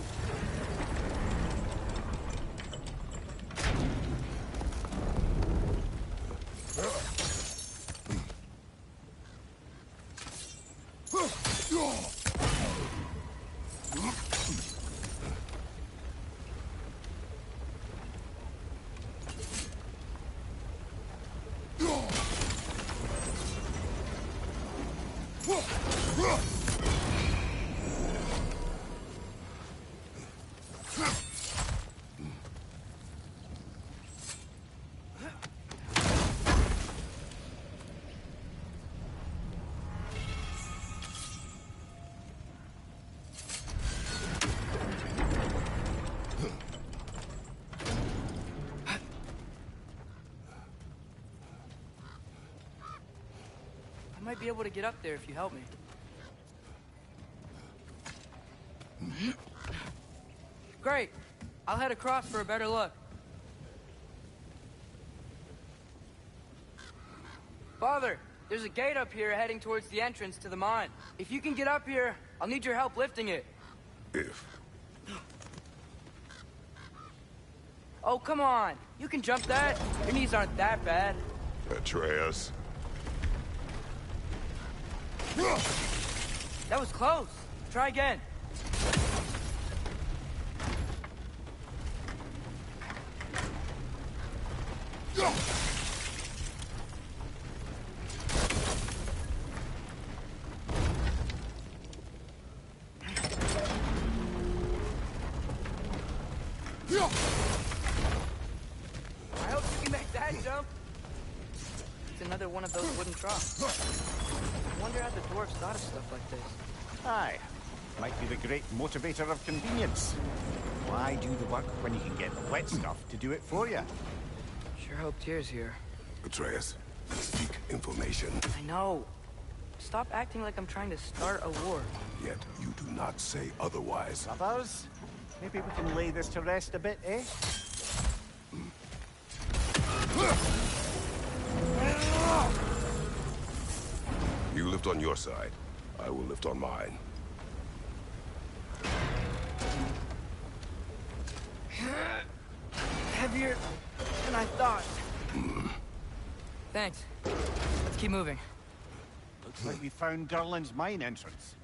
I might be able to get up there if you help me. Great. I'll head across for a better look. Father, there's a gate up here heading towards the entrance to the mine. If you can get up here, I'll need your help lifting it. If. Oh, come on. You can jump that. Your knees aren't that bad. Atreus. That was close. Try again. I hope you can make that jump. It's another one of those wooden troughs. I wonder how the dwarves thought of stuff like this. Aye. Might be the great motivator of convenience. Why do the work when you can get the wet stuff to do it for you? Sure hope Tyr's here. Atreus, seek information. I know. Stop acting like I'm trying to start a war. Yet you do not say otherwise. Brothers, maybe we can lay this to rest a bit, eh? You lift on your side. I will lift on mine. Heavier than I thought. Thanks. Let's keep moving. Looks like we found Durlin's mine entrance.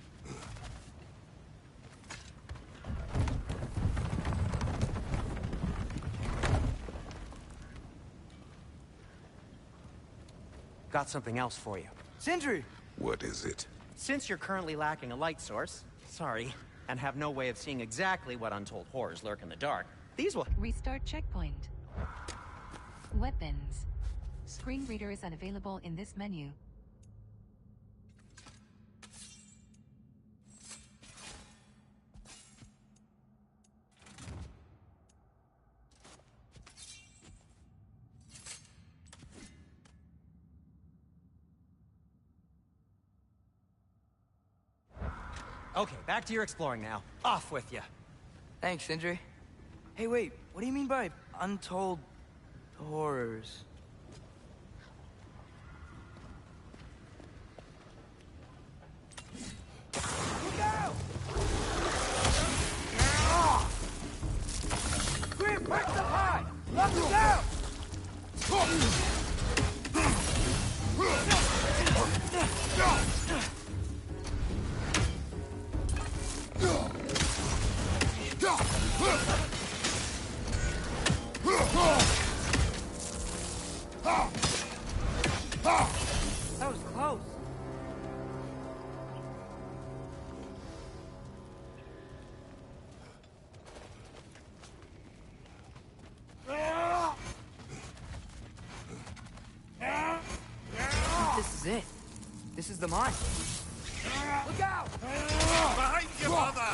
Got something else for you. Sindri! What is it? Since you're currently lacking a light source, sorry, and have no way of seeing exactly what untold horrors lurk in the dark, these will... Restart checkpoint. Weapons. Screen reader is unavailable in this menu. Okay, back to your exploring now. Off with you. Thanks, Sindri. Hey, wait. What do you mean by untold horrors? Look out! Grim, break them high! Lock them down! That was close. This is it. This is the mine. Look out! Behind you, mother!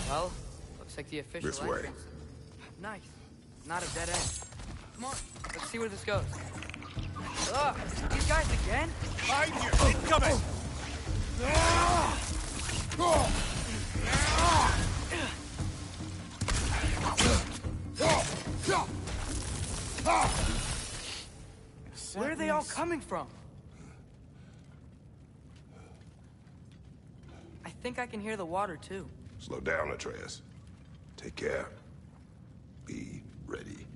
Well, looks like the official This way. entrance. Nice. Not a dead end. Come on, let's see where this goes. Ugh, these guys again? Behind you! Incoming! Where are they all coming from? I think I can hear the water, too. Slow down, Atreus. Take care. Be ready.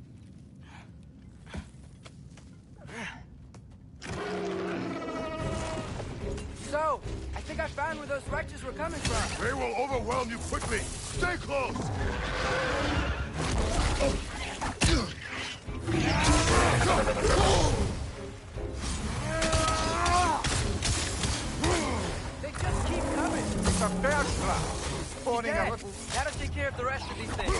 So, I think I found where those wretches were coming from. They will overwhelm you quickly. Stay close! They just keep coming. It's a bear trap. Spawning a little... Gotta take care of the rest of these things.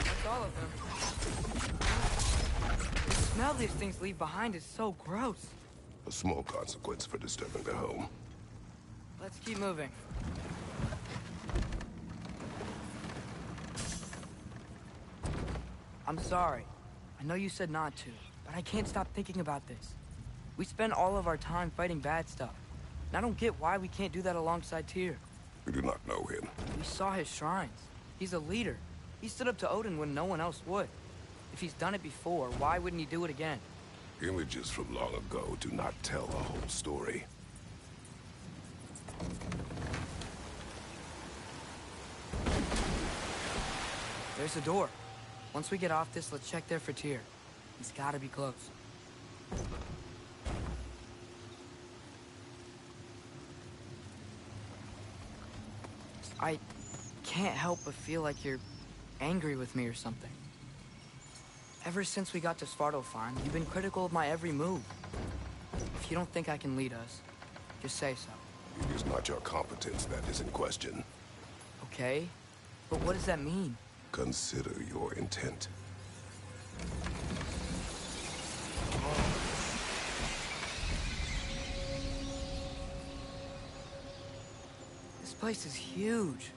That's all of them. The smell these things leave behind is so gross. A small consequence for disturbing their home. Let's keep moving. I'm sorry. I know you said not to, but I can't stop thinking about this. We spend all of our time fighting bad stuff. And I don't get why we can't do that alongside Tyr. We do not know him. We saw his shrines. He's a leader. He stood up to Odin when no one else would. If he's done it before, why wouldn't he do it again? Images from long ago do not tell the whole story. There's a door. Once we get off this, let's check there for Tyr. He's gotta be close. I can't help but feel like you're angry with me or something. Ever since we got to Svartalfheim, you've been critical of my every move. If you don't think I can lead us, just say so. It is not your competence that is in question. Okay, but what does that mean? Consider your intent. This place is huge.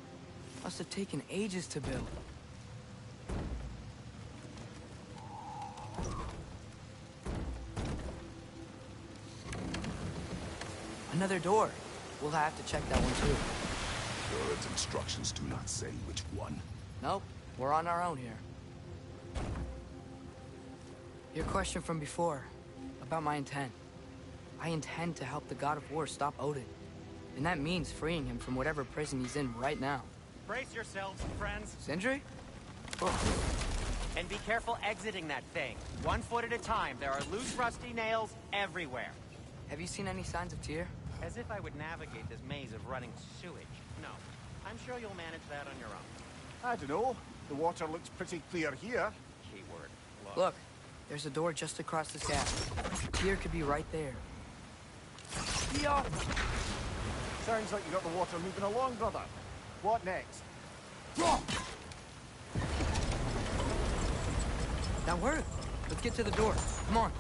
Must have taken ages to build. Another door. We'll have to check that one too. God's instructions do not say which one. Nope, we're on our own here. Your question from before, about my intent. I intend to help the God of War stop Odin. And that means freeing him from whatever prison he's in right now. Brace yourselves, friends. Sindri? And be careful exiting that thing. 1 foot at a time. There are loose, rusty nails everywhere. Have you seen any signs of Tyr? As if I would navigate this maze of running sewage. No. I'm sure you'll manage that on your own. I don't know. The water looks pretty clear here. Keyword. Look, there's a door just across this gap. Tyr could be right there. Yeah. Sounds like you got the water moving along, brother. What next? That worked. Let's get to the door. Come on.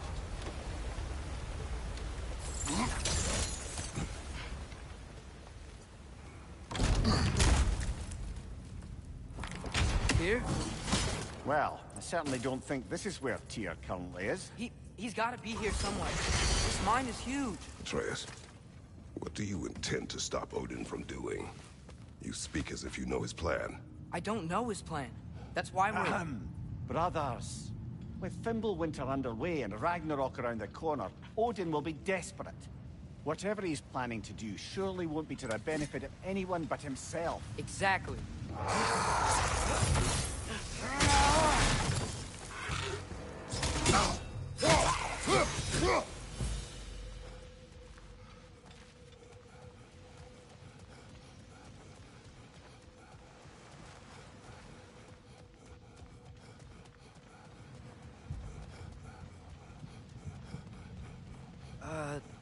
Tyr? Well, I certainly don't think this is where Tyr currently is. He's got to be here somewhere. This mine is huge. Atreus, what do you intend to stop Odin from doing? You speak as if you know his plan. I don't know his plan. That's why we're... Brothers. With Fimbulwinter underway and Ragnarok around the corner, Odin will be desperate. Whatever he's planning to do surely won't be to the benefit of anyone but himself. Exactly.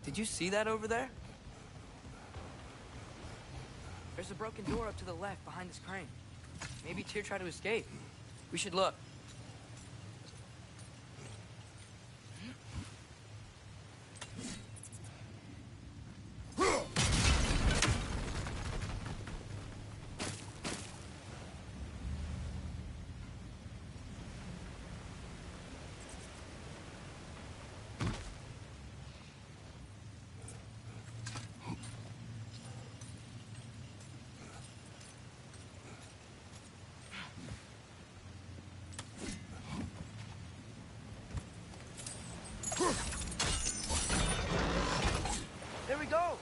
Did you see that over there? There's a broken door up to the left behind this crane. Maybe Tyr tried to escape. We should look. There we go!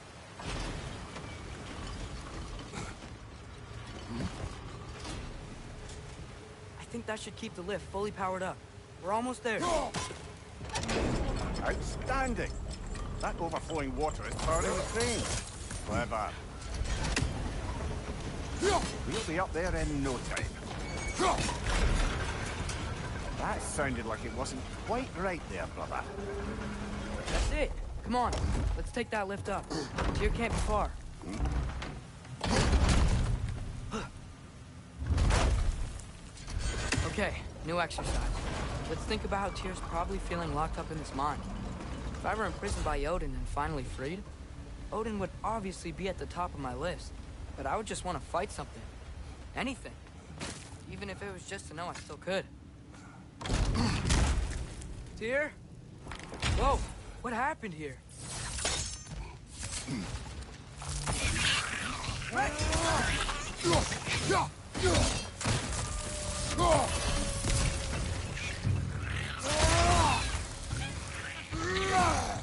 I think that should keep the lift fully powered up. We're almost there. Outstanding! That overflowing water is powering the crane. Clever. We'll be up there in no time. That sounded like it wasn't quite right there, brother. That's it. Come on. Let's take that lift up. Tyr can't be far. Okay, new exercise. Let's think about how Tyr's probably feeling locked up in this mine. If I were imprisoned by Odin and finally freed, Odin would obviously be at the top of my list. But I would just want to fight something. Anything. Even if it was just to know I still could. Tyr? Whoa! What happened here?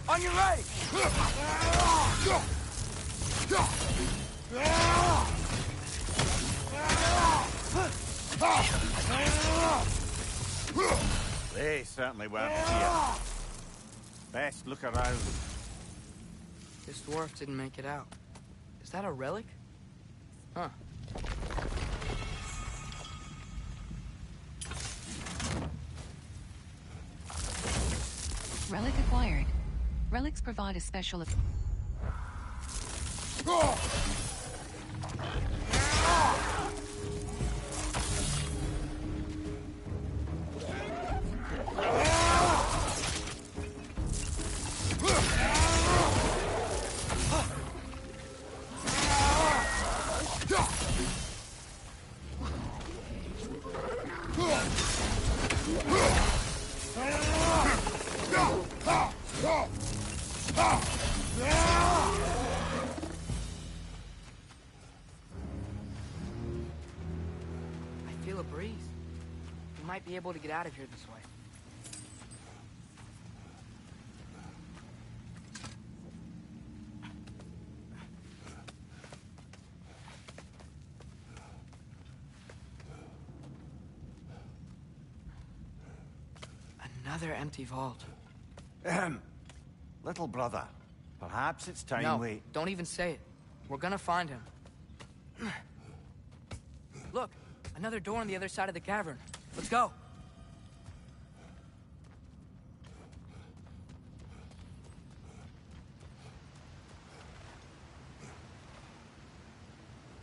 On your right! They certainly weren't here. Best look around. This dwarf didn't make it out. Is that a relic? Huh. Relic acquired. Relics provide a special... I feel a breeze. We might be able to get out of here this way. Another empty vault. Little brother, perhaps it's time No, we... don't even say it. We're gonna find him. Look, another door on the other side of the cavern. Let's go.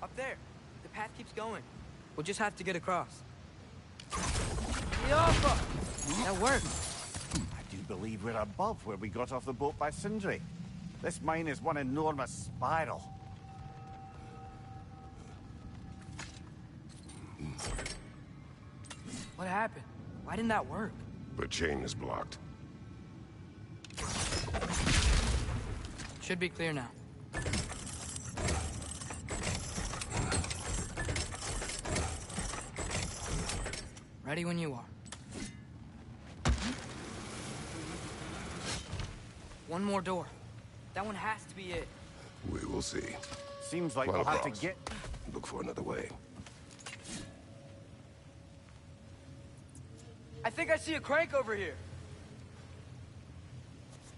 Up there. The path keeps going. We'll just have to get across. That worked. I do believe we're above where we got off the boat by Sindri. This mine is one enormous spiral. What happened? Why didn't that work? The chain is blocked. Should be clear now. Ready when you are. One more door. That one has to be it. We will see. Seems like Climb we'll have to across. get... Look for another way. I think I see a crank over here.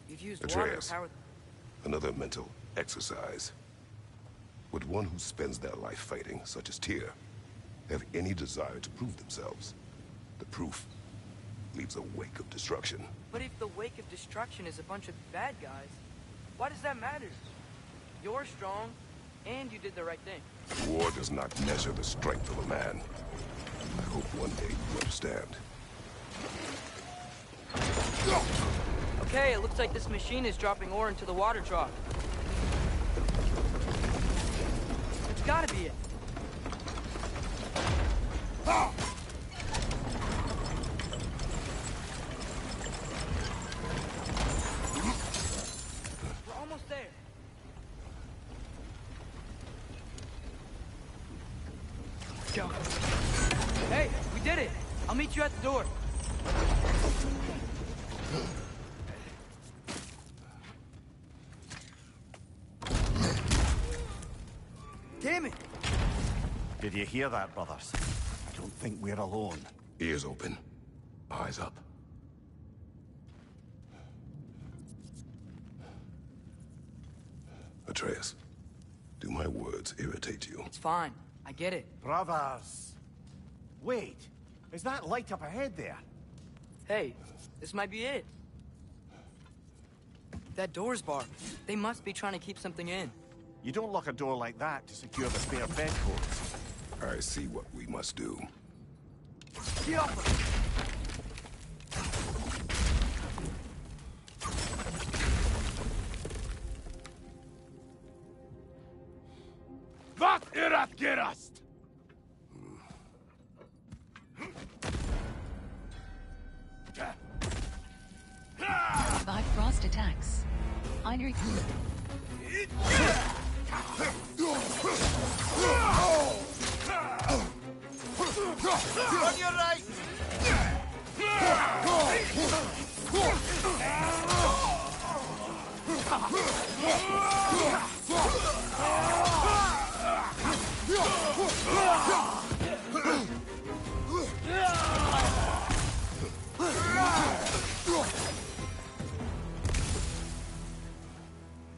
You've used water Atreus, to power... another mental exercise. Would one who spends their life fighting, such as Tyr, have any desire to prove themselves? The proof leaves a wake of destruction. But if the wake of destruction is a bunch of bad guys, why does that matter? You're strong, and you did the right thing. War does not measure the strength of a man. I hope one day you understand. Okay, it looks like this machine is dropping ore into the water trough. It's gotta be it. We're almost there. Go. Hey, we did it. I'll meet you at the door. Damn it! Did you hear that, brothers? I don't think we're alone. Ears open. Eyes up. Atreus, do my words irritate you? It's fine. I get it. Brothers! Wait! Is that light up ahead there? Hey, this might be it. That door's barred. They must be trying to keep something in. You don't lock a door like that to secure the spare bedposts. I see what we must do. Get off! Vad är att gerast? Survive frost attacks. Heinrich... On your right!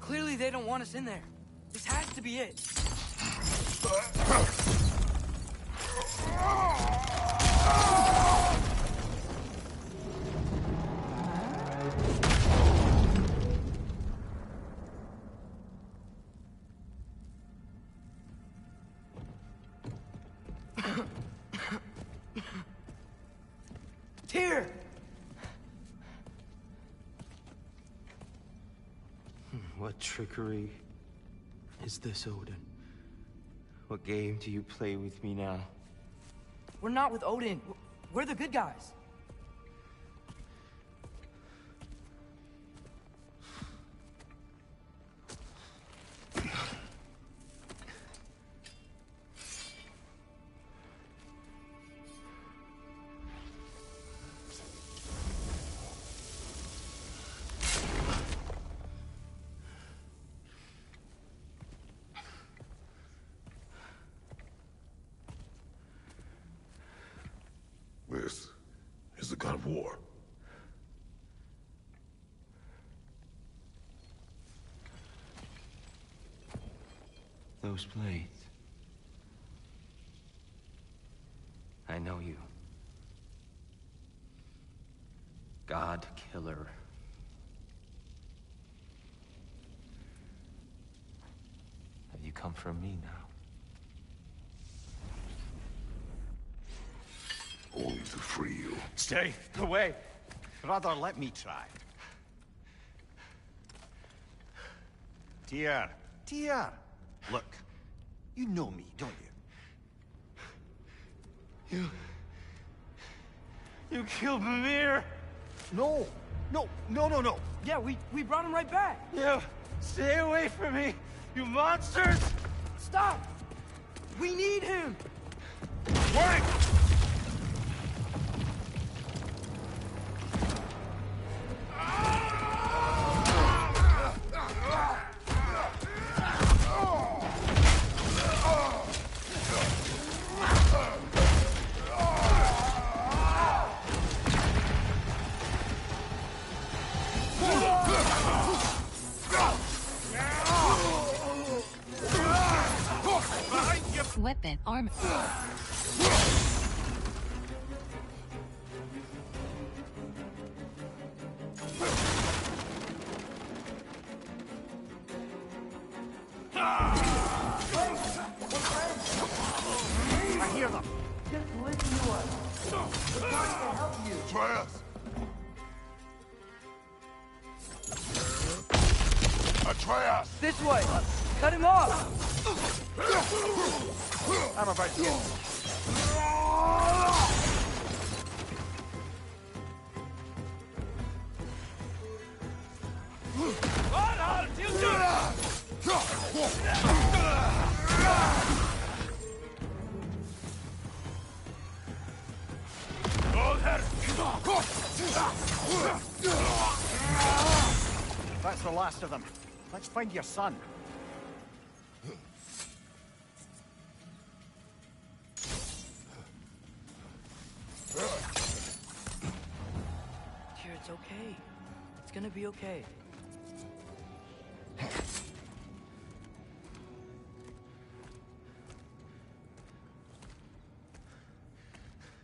Clearly they don't want us in there. This has to be it. What trickery is this, Odin? What game do you play with me now? We're not with Odin. We're the good guys. This is the god of war. Those blades. I know you. God Killer. Have you come for me now? Only to free you. Stay away. Brother, let me try. Tyr. Tyr. Look, you know me, don't you? You killed Mimir! No. No. Yeah, we brought him right back. You stay away from me, you monsters! Stop! We need him! Wait! Weapon armor. I hear them. Just listen to us. We're trying to help you. Atreus! This way! Cut him off! I'm about to. That's the last of them. Let's find your son. Dear, it's okay. It's gonna be okay.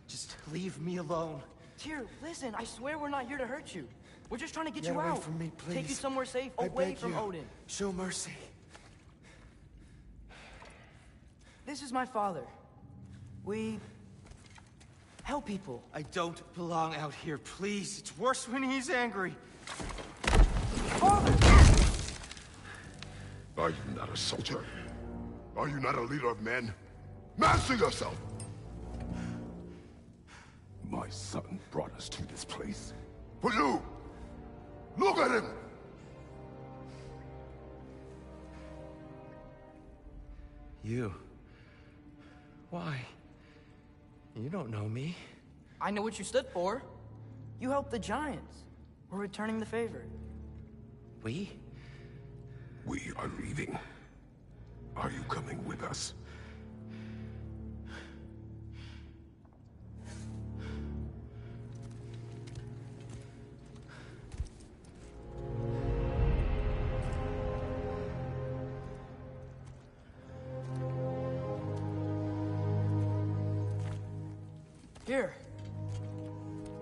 Just leave me alone. Tyr, listen, I swear we're not here to hurt you. We're just trying to get Get you away out. from me, Take you please. somewhere safe, I away beg from you. Odin. Show mercy. This is my father. We help people. I don't belong out here, please. It's worse when he's angry. Father! Are you not a soldier? Are you not a leader of men? Master yourself! My son brought us to this place. For you! Look at him! You. Why? You don't know me. I know what you stood for. You helped the Giants. We're returning the favor. We? We are leaving. Are you coming with us? Here.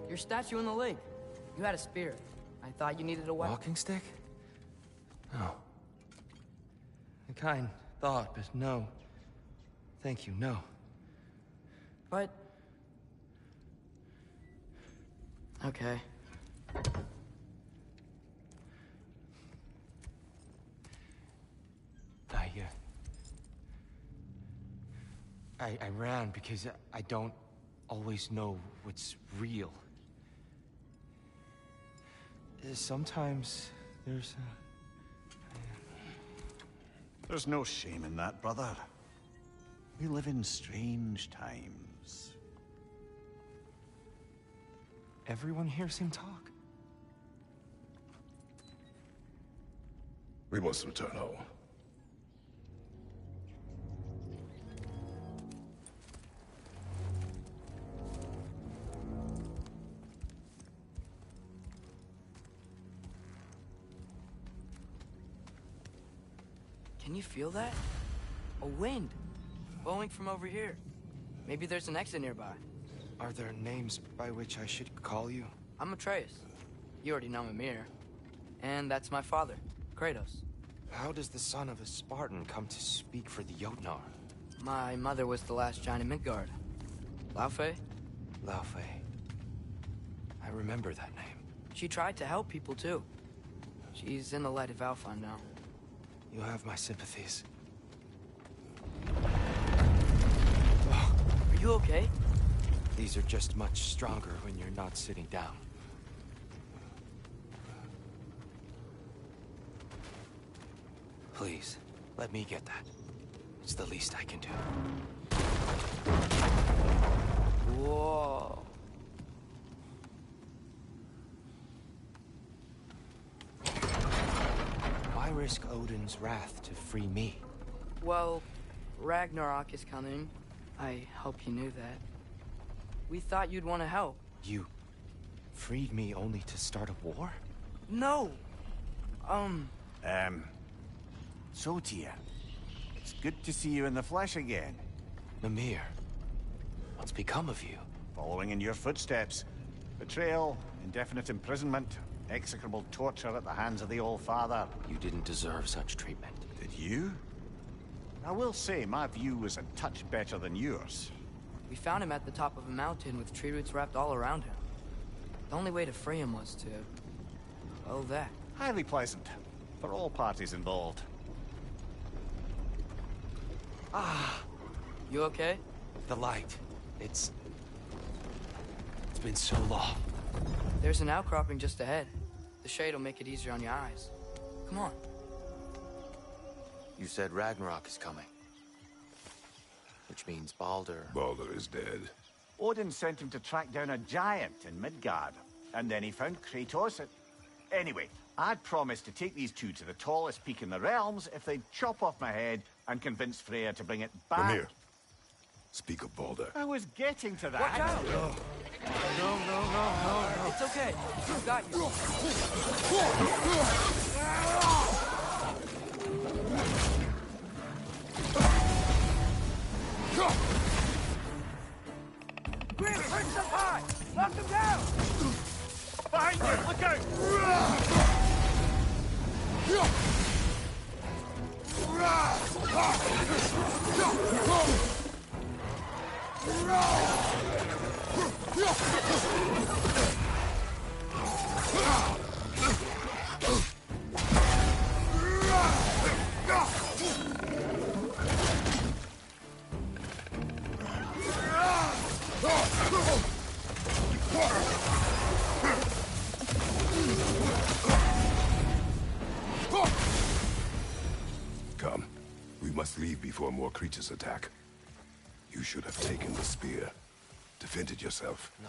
Your statue in the lake. You had a spear. I thought you needed a weapon. Walking stick? No. A kind thought, but no. Thank you, no. But... okay. I ran because I don't always know what's real. Sometimes there's There's no shame in that, brother. We live in strange times. Everyone hears him talk. We must return home. Can you feel that? A wind blowing from over here. Maybe there's an exit nearby. Are there names by which I should call you? I'm Atreus. You already know Mimir. And that's my father, Kratos. How does the son of a Spartan come to speak for the Jotnar? My mother was the last giant in Midgard. Laufey? Laufey. I remember that name. She tried to help people too. She's in the light of Alpha now. You have my sympathies. Are you okay? These are just much stronger when you're not sitting down. Please, let me get that. It's the least I can do. Whoa. Why risk Odin's wrath to free me? Well, Ragnarok is coming. I hope you knew that. We thought you'd want to help. You freed me only to start a war? No! So, Tyr, it's good to see you in the flesh again. Mimir, what's become of you? Following in your footsteps. Betrayal, indefinite imprisonment, execrable torture at the hands of the Old Father. You didn't deserve such treatment. Did you? I will say, my view was a touch better than yours. We found him at the top of a mountain with tree roots wrapped all around him. The only way to free him was to... well, that. Highly pleasant. For all parties involved. Ah! You okay? The light. It's been so long. There's an outcropping just ahead. The shade will make it easier on your eyes. Come on. You said Ragnarok is coming. Which means Baldur... Baldur is dead. Odin sent him to track down a giant in Midgard. And then he found Kratos at... Anyway, I'd promised to take these two to the tallest peak in the realms if they'd chop off my head and convince Freya to bring it back. Mimir, speak of Baldur. I was getting to that. Watch out! No. It's okay. I've got you. Grim, perch up high! Knock him down! Behind you! Look out! Come. We must leave before more creatures attack. You should have taken the spear. Defended yourself. No.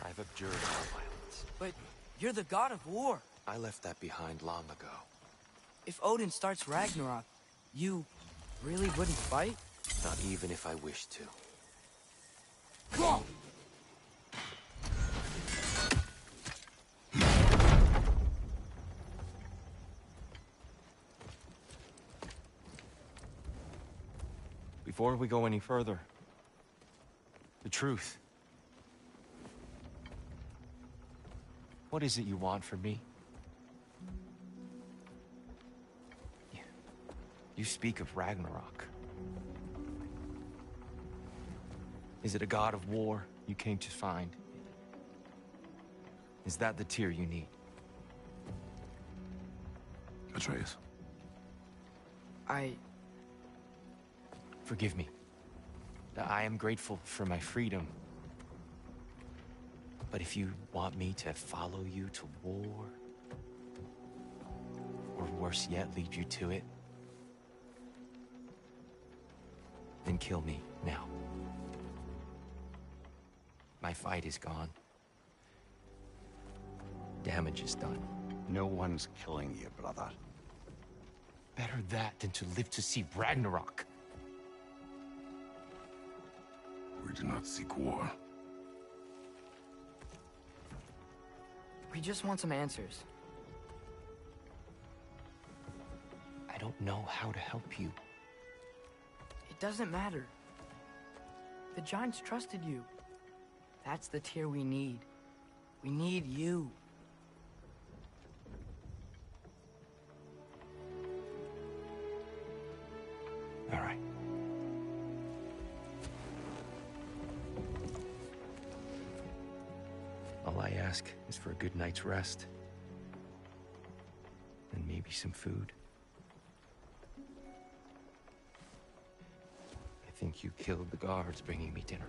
I've abjured all violence. But you're the god of war. I left that behind long ago. If Odin starts Ragnarok, you really wouldn't fight? Not even if I wished to. Before we go any further, the truth. What is it you want from me? You speak of Ragnarok. Is it a god of war you came to find? Is that the Tyr you need? Atreus. Forgive me. I am grateful for my freedom. But if you want me to follow you to war, or worse yet, lead you to it, then kill me now. My fight is gone. Damage is done. No one's killing you, brother. Better that than to live to see Ragnarok. We do not seek war. We just want some answers. I don't know how to help you. It doesn't matter. The Giants trusted you. That's the Tyr we need. We need you. All right. All I ask is for a good night's rest. And maybe some food. I think you killed the guards bringing me dinner.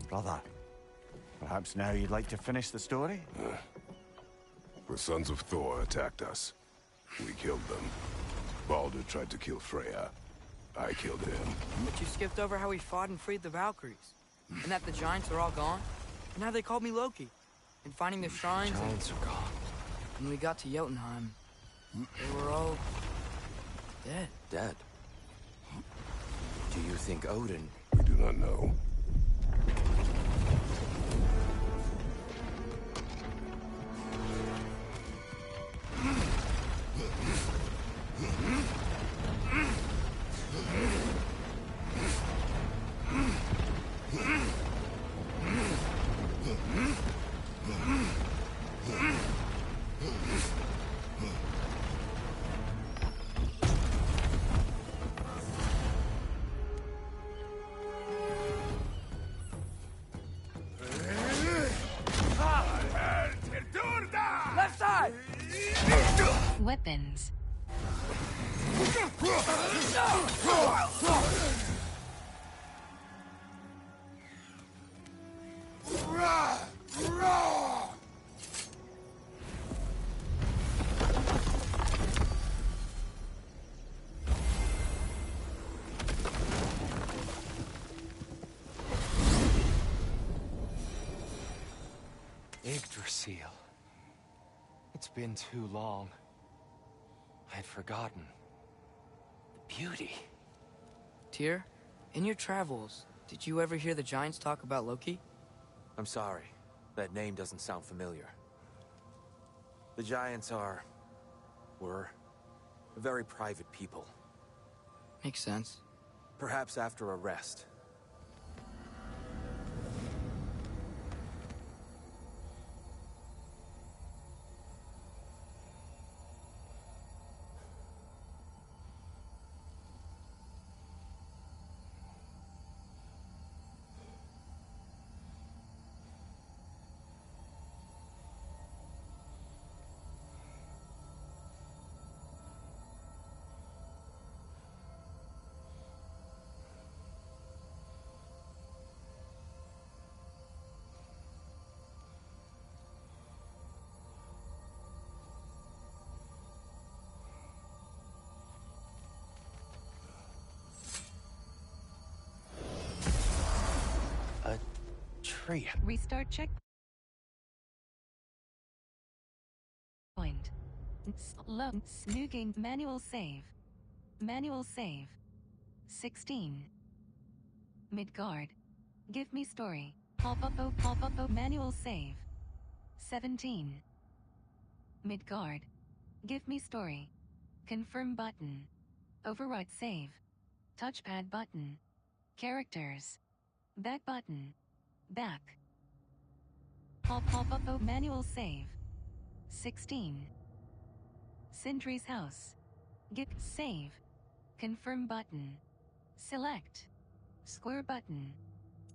Brother, perhaps now you'd like to finish the story? The sons of Thor attacked us. We killed them. Baldur tried to kill Freya. I killed him. But you skipped over how we fought and freed the Valkyries. And that the Giants are all gone. And how they called me Loki. And finding the shrines. The Giants are gone. When we got to Jotunheim, they were all dead. Dead? Do you think Odin... We do not know. Left side! Weapons. Yggdrasil. It's been too long. I'd forgotten. The beauty. Tyr, in your travels, did you ever hear the Giants talk about Loki? I'm sorry. That name doesn't sound familiar. The Giants were a very private people. Makes sense. Perhaps after a rest. Tree. Restart checkpoint. New game. Manual save. Manual save. 16. Midgard. Give me story. Pop up. Manual save. 17. Midgard. Give me story. Confirm button. Overwrite save. Touchpad button. Characters. Back button. Back. Pop up. Manual save. 16. Sindri's house. Get save. Confirm button. Select. Square button.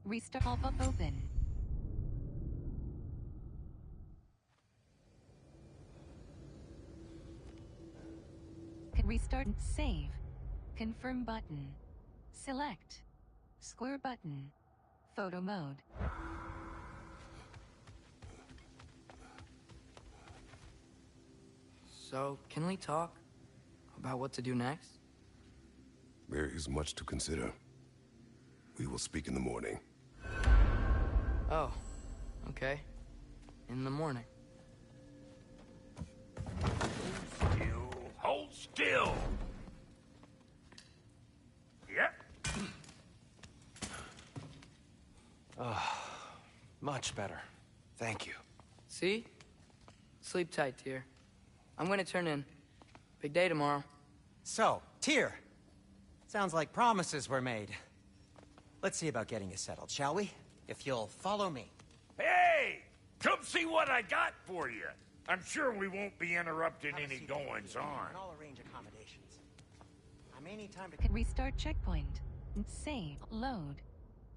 Restart. Pop up open. Restart. Save. Confirm button. Select. Square button. Photo mode. So, can we talk about what to do next? There is much to consider. We will speak in the morning. Oh, okay. In the morning. Hold still! Yep. Much better. Thank you. See? Sleep tight, dear. I'm gonna turn in. Big day tomorrow. So, Tyr. Sounds like promises were made. Let's see about getting you settled, shall we? If you'll follow me. Hey! Come see what I got for you. I'm sure we won't be interrupting any goings-on. And I'll arrange accommodations. I may need time to... Restart checkpoint. Save. Load.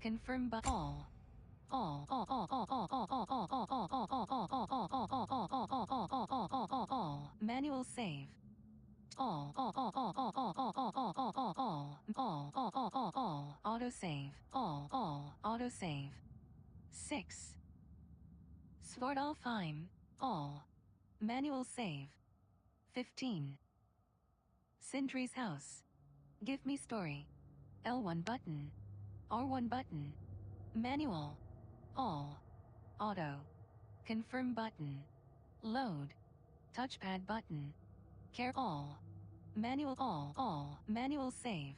Confirm by all. Manual save. Auto save. Auto save. 6. Sword all fine. All. Manual save. 15. Sindri's house. Give me story. L1 button. R1 button. Manual. All. Auto. Confirm button. Load. Touchpad button. Care all. Manual all. Manual save.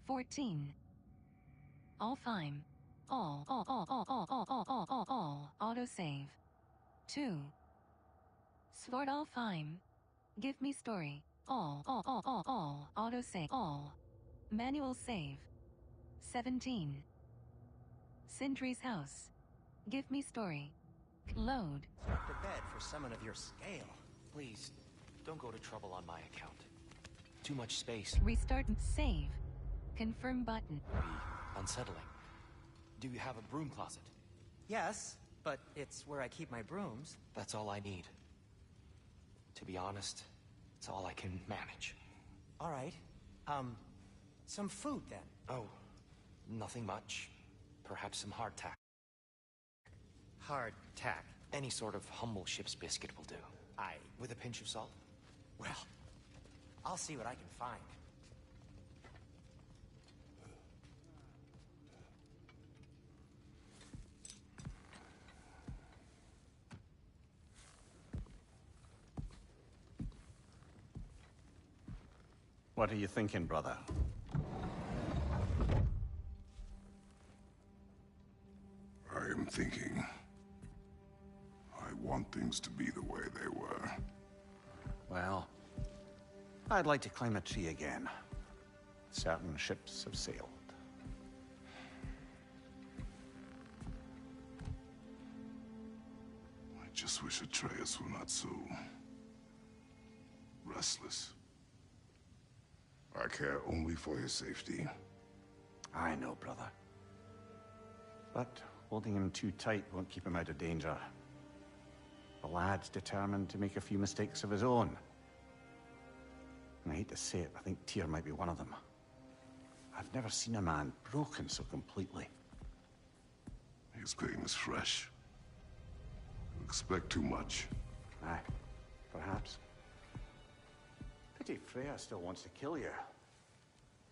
14. All fine. All. Auto save. 2. Sword all fine. Give me story. All. Auto save. All. Manual save. 17. Sindri's house. Give me story. Load. To bed for someone of your scale. Please, don't go to trouble on my account. Too much space. Restart. Save. Confirm button. Be unsettling. Do you have a broom closet? Yes, but it's where I keep my brooms. That's all I need. To be honest, it's all I can manage. All right. Some food then. Oh, nothing much. Perhaps some hardtack. Hardtack? Any sort of humble ship's biscuit will do. Aye. With a pinch of salt? Well, I'll see what I can find. What are you thinking, brother? I am thinking. I want things to be the way they were. Well, I'd like to climb a tree again. Certain ships have sailed. I just wish Atreus were not so... restless. I care only for his safety. I know, brother. But holding him too tight won't keep him out of danger. The lad's determined to make a few mistakes of his own. And I hate to say it, I think Tyr might be one of them. I've never seen a man broken so completely. His pain is fresh. You expect too much. Aye, perhaps. Pity Freya still wants to kill you.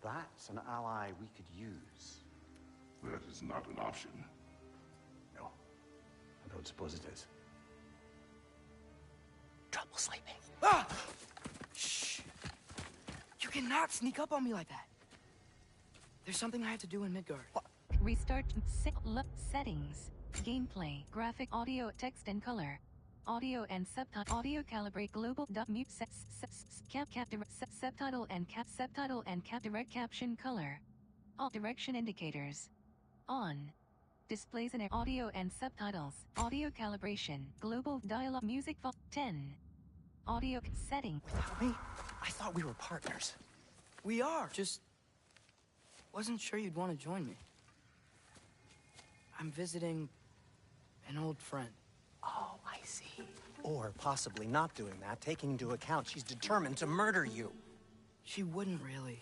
That's an ally we could use. That is not an option. No, I don't suppose it is. Trouble sleeping. Ah! Shh! You cannot sneak up on me like that. There's something I have to do in Midgard. Restart. Settings. Gameplay. Graphic. Audio. Text and color. Audio and subtitle. Audio calibrate. Global. Mute. Subtitle and subtitle and direct caption color. All direction indicators. On. Displays in audio and subtitles. Audio calibration. Global dialogue. Music. 10. Audio setting. Without me? I thought we were partners. We are. Just wasn't sure you'd want to join me. I'm visiting an old friend. Oh, I see. Or possibly not doing that, taking into account she's determined to murder you. She wouldn't really.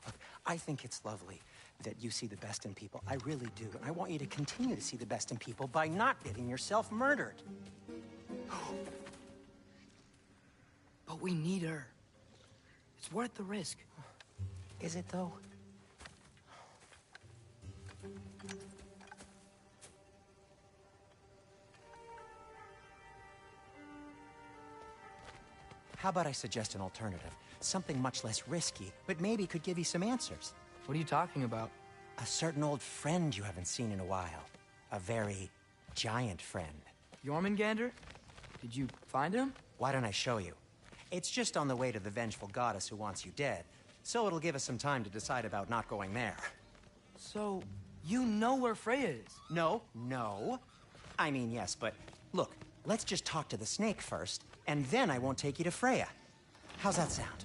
Look, I think it's lovely that you see the best in people. I really do. And I want you to continue to see the best in people by not getting yourself murdered. But we need her. It's worth the risk. Is it, though? How about I suggest an alternative? Something much less risky, but maybe could give you some answers. What are you talking about? A certain old friend you haven't seen in a while. A very giant friend. Jormungandr? Did you find him? Why don't I show you? It's just on the way to the vengeful goddess who wants you dead, so it'll give us some time to decide about not going there. So, you know where Freya is? No. I mean, yes, but look, let's just talk to the snake first, and then I won't take you to Freya. How's that sound?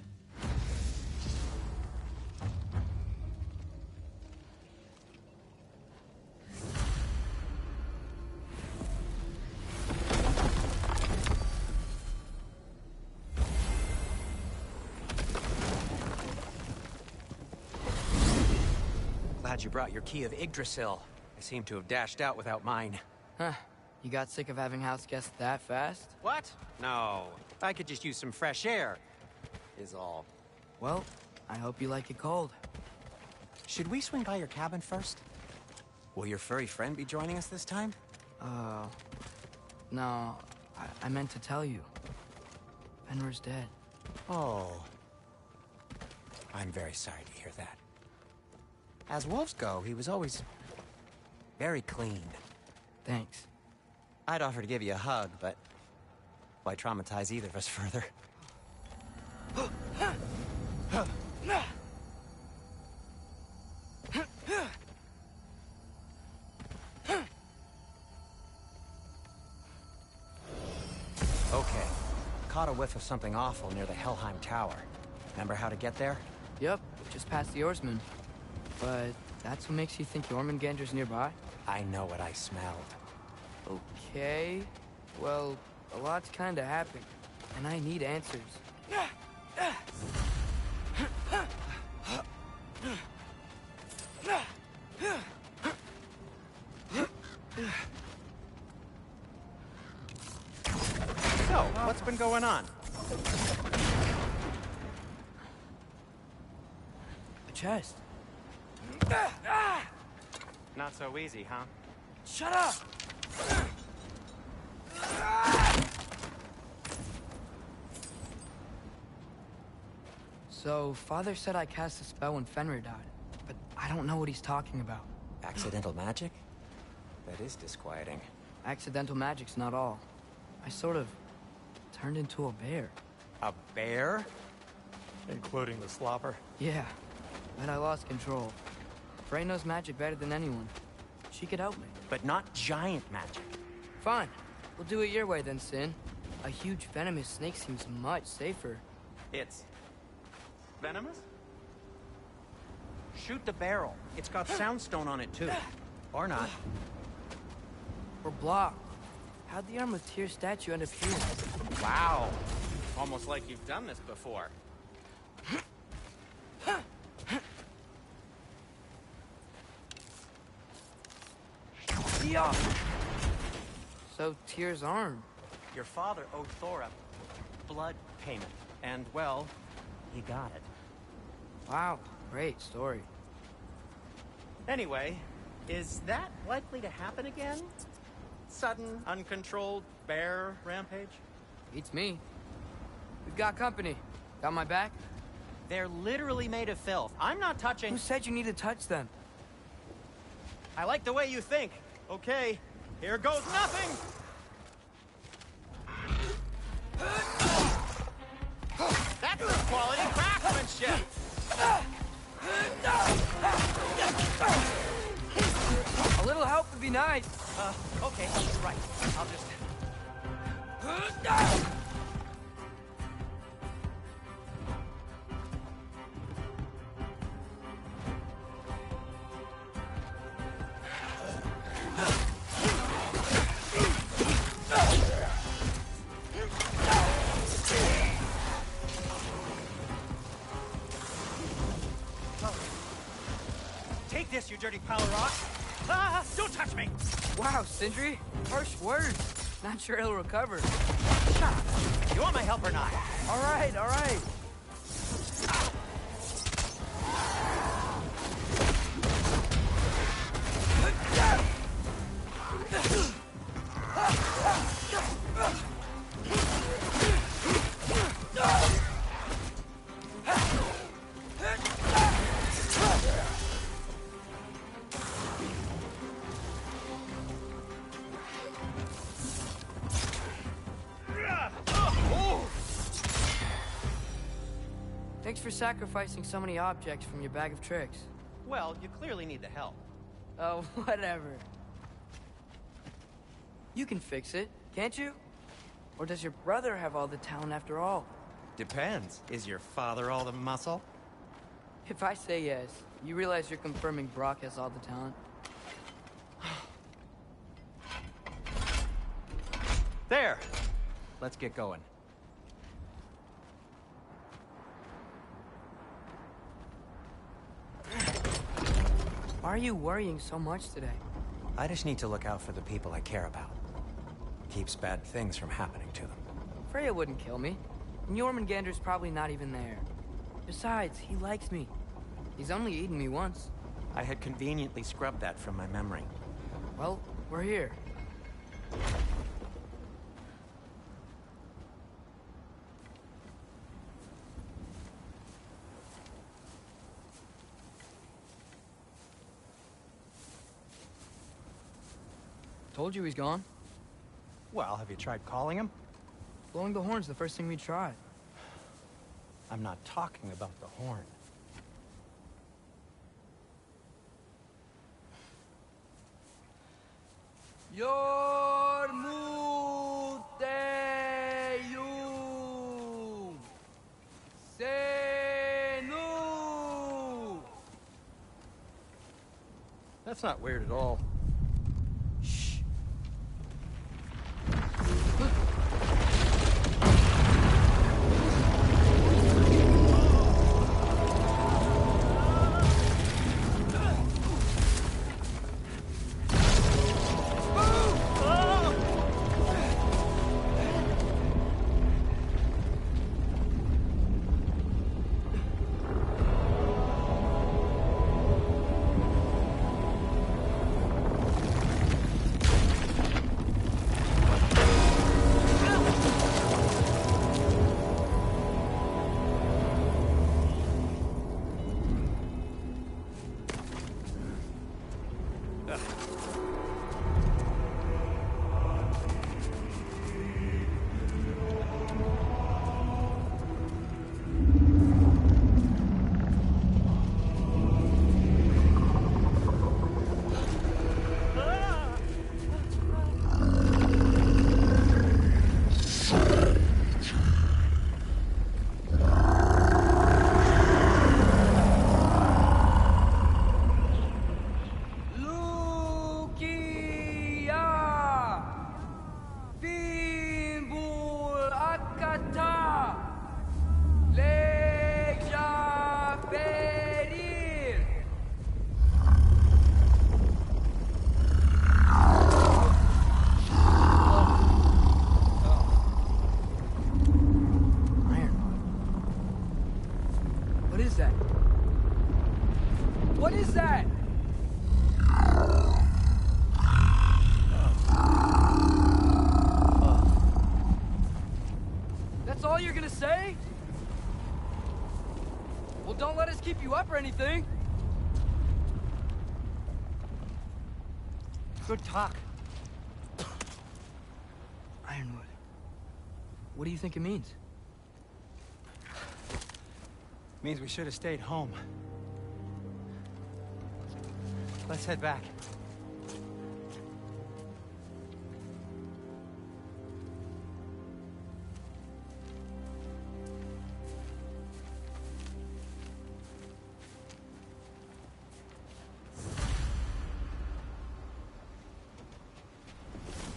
Glad you brought your key of Yggdrasil. I seem to have dashed out without mine. Huh. You got sick of having house guests that fast? What? No. I could just use some fresh air, is all. Well, I hope you like it cold. Should we swing by your cabin first? Will your furry friend be joining us this time? No. I meant to tell you. Fenrir's dead. Oh. I'm very sorry to hear that. As wolves go, he was always very clean. Thanks. I'd offer to give you a hug, but why traumatize either of us further? Okay. Caught a whiff of something awful near the Helheim Tower. Remember how to get there? Yep, just past the oarsman. But that's what makes you think Jormungandr's nearby? I know what I smelled. Okay. Well, a lot's kinda happened, and I need answers. So, what's been going on? A chest. Not so easy, huh? Shut up! So, Father said I cast a spell when Fenrir died, but I don't know what he's talking about. Accidental magic? That is disquieting. Accidental magic's not all. I sort of turned into a bear. A bear? Including the slobber? Yeah, but I lost control. Frey knows magic better than anyone. She could help me. But not giant magic. Fine. We'll do it your way then, Sin. A huge venomous snake seems much safer. It's venomous? Shoot the barrel. It's got soundstone on it, too. Or not. We're blocked. How'd the Arm of Tyr statue end up here? Wow. Almost like you've done this before. Yeah. So, Tyr's arm. Your father owed Thor a blood payment. And, well, he got it. Wow, great story. Anyway, is that likely to happen again? Sudden, uncontrolled bear rampage? Beats me. We've got company. Got my back? They're literally made of filth. I'm not touching... Who said you need to touch them? I like the way you think. Okay, here goes nothing! That's some quality craftsmanship! A little help would be nice. Okay, right. I'll just... you dirty power rock! Ah! Don't touch me! Wow, Sindri. Harsh words. Not sure he'll recover. Shut up! You want my help or not? All right, all right. Thanks for sacrificing so many objects from your bag of tricks. Well, you clearly need the help. Oh, whatever. You can fix it, can't you? Or does your brother have all the talent after all? Depends. Is your father all the muscle? If I say yes, you realize you're confirming Brock has all the talent? There! Let's get going. Why are you worrying so much today? I just need to look out for the people I care about. Keeps bad things from happening to them. Freya wouldn't kill me. And Jormungandr's probably not even there. Besides, he likes me. He's only eaten me once. I had conveniently scrubbed that from my memory. Well, we're here. Told you he's gone. Well, have you tried calling him? Blowing the horn's the first thing we tried. I'm not talking about the horn. Yormuteyum Senu. That's not weird at all. Shh. What is that? That's all you're gonna say? Well, don't let us keep you up or anything. Good talk. Ironwood. What do you think it means? Means we should have stayed home. Let's head back.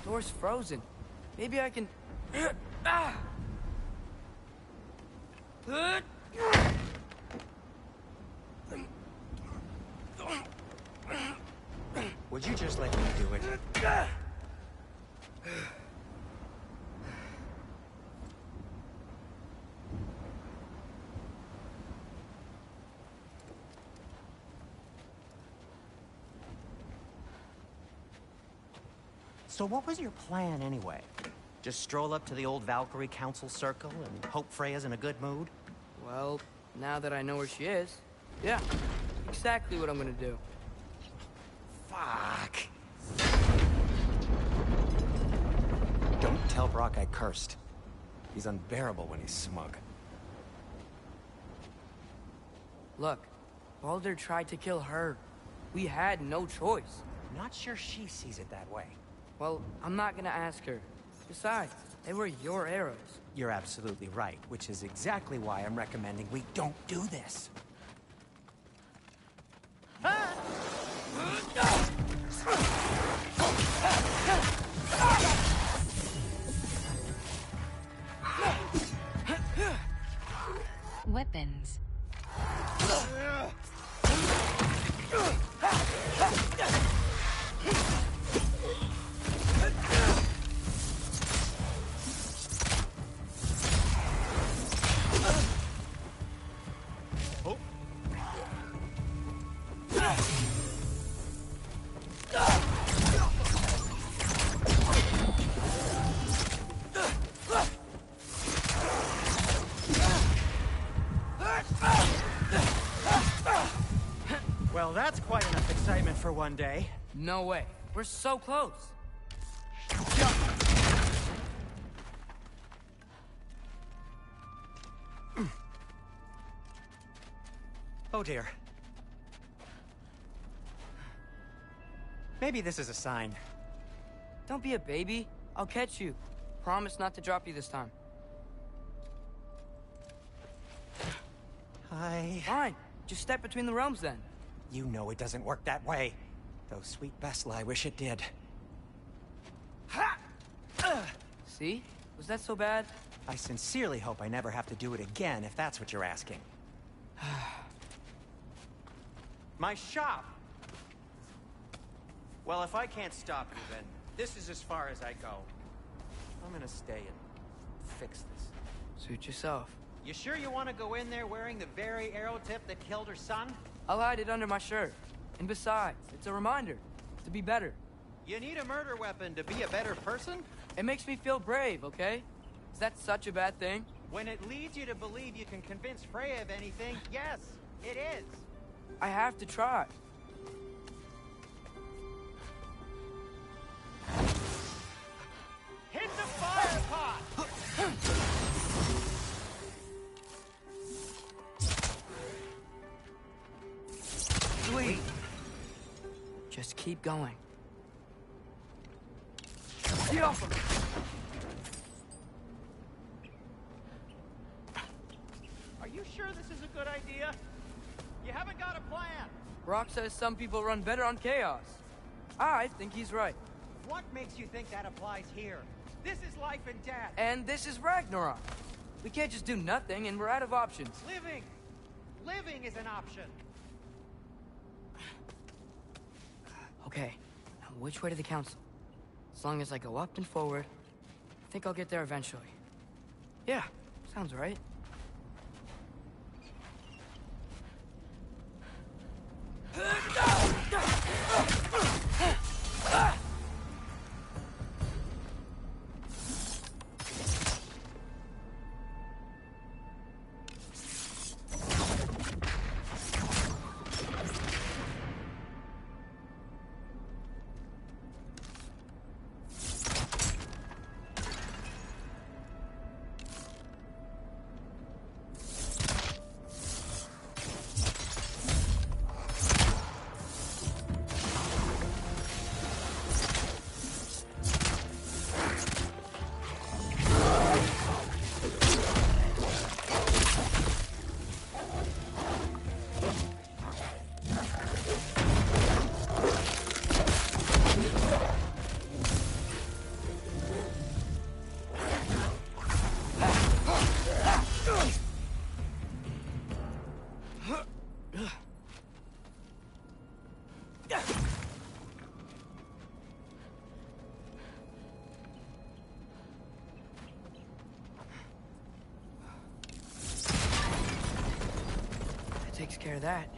Door's frozen. Maybe I can... Ah! Would you just let me do it? So what was your plan anyway? Just stroll up to the old Valkyrie Council Circle and hope Freya's in a good mood? Well, now that I know where she is, yeah, exactly what I'm gonna do. Fuck. Don't tell Brock I cursed. He's unbearable when he's smug. Look, Baldur tried to kill her. We had no choice. Not sure she sees it that way. Well, I'm not gonna ask her. Besides, they were your arrows. You're absolutely right, which is exactly why I'm recommending we don't do this. Weapons. Well, that's quite enough excitement for one day. No way. We're so close. Oh dear. Maybe this is a sign. Don't be a baby. I'll catch you. Promise not to drop you this time. Fine. Just step between the realms then. You know it doesn't work that way. Though sweet Bessel, I wish it did. See? Was that so bad? I sincerely hope I never have to do it again, if that's what you're asking. My shop! Well, if I can't stop you, then this is as far as I go. I'm gonna stay and fix this. Suit yourself. You sure you want to go in there wearing the very arrow tip that killed her son? I'll hide it under my shirt. And besides, it's a reminder to be better. You need a murder weapon to be a better person? It makes me feel brave, okay? Is that such a bad thing? When it leads you to believe you can convince Freya of anything, yes, it is. I have to try. Hit the fire pot! Sweet. Just keep going. Get off of me! Are you sure this is a good idea? You haven't got a plan. Brock says some people run better on chaos. I think he's right. What makes you think that applies here? This is life and death. And this is Ragnarok. We can't just do nothing, and we're out of options. Living! Living is an option. Okay, now which way to the council? As long as I go up and forward, I think I'll get there eventually. Yeah, sounds right. care of that.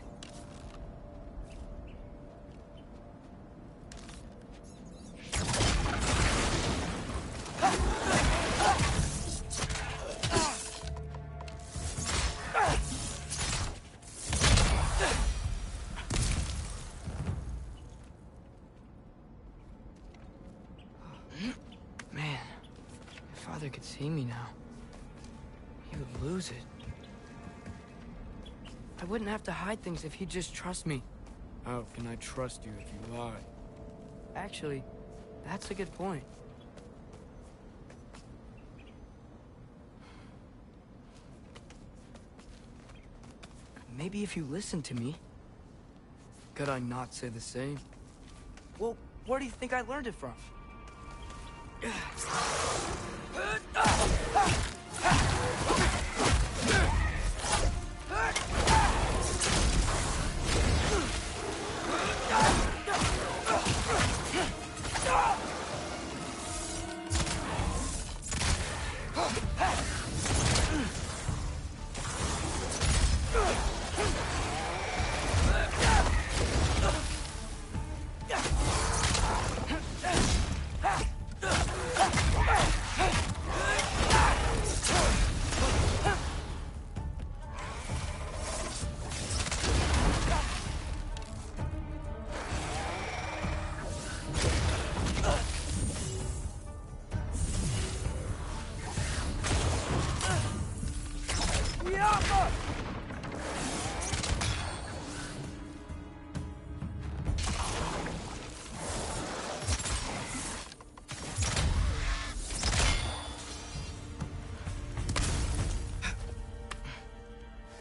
Man, if Father could see me now, he would lose it. I wouldn't have to hide things if he'd just trust me. How can I trust you if you lie? Actually, that's a good point. Maybe if you listen to me. Could I not say the same? Well, where do you think I learned it from?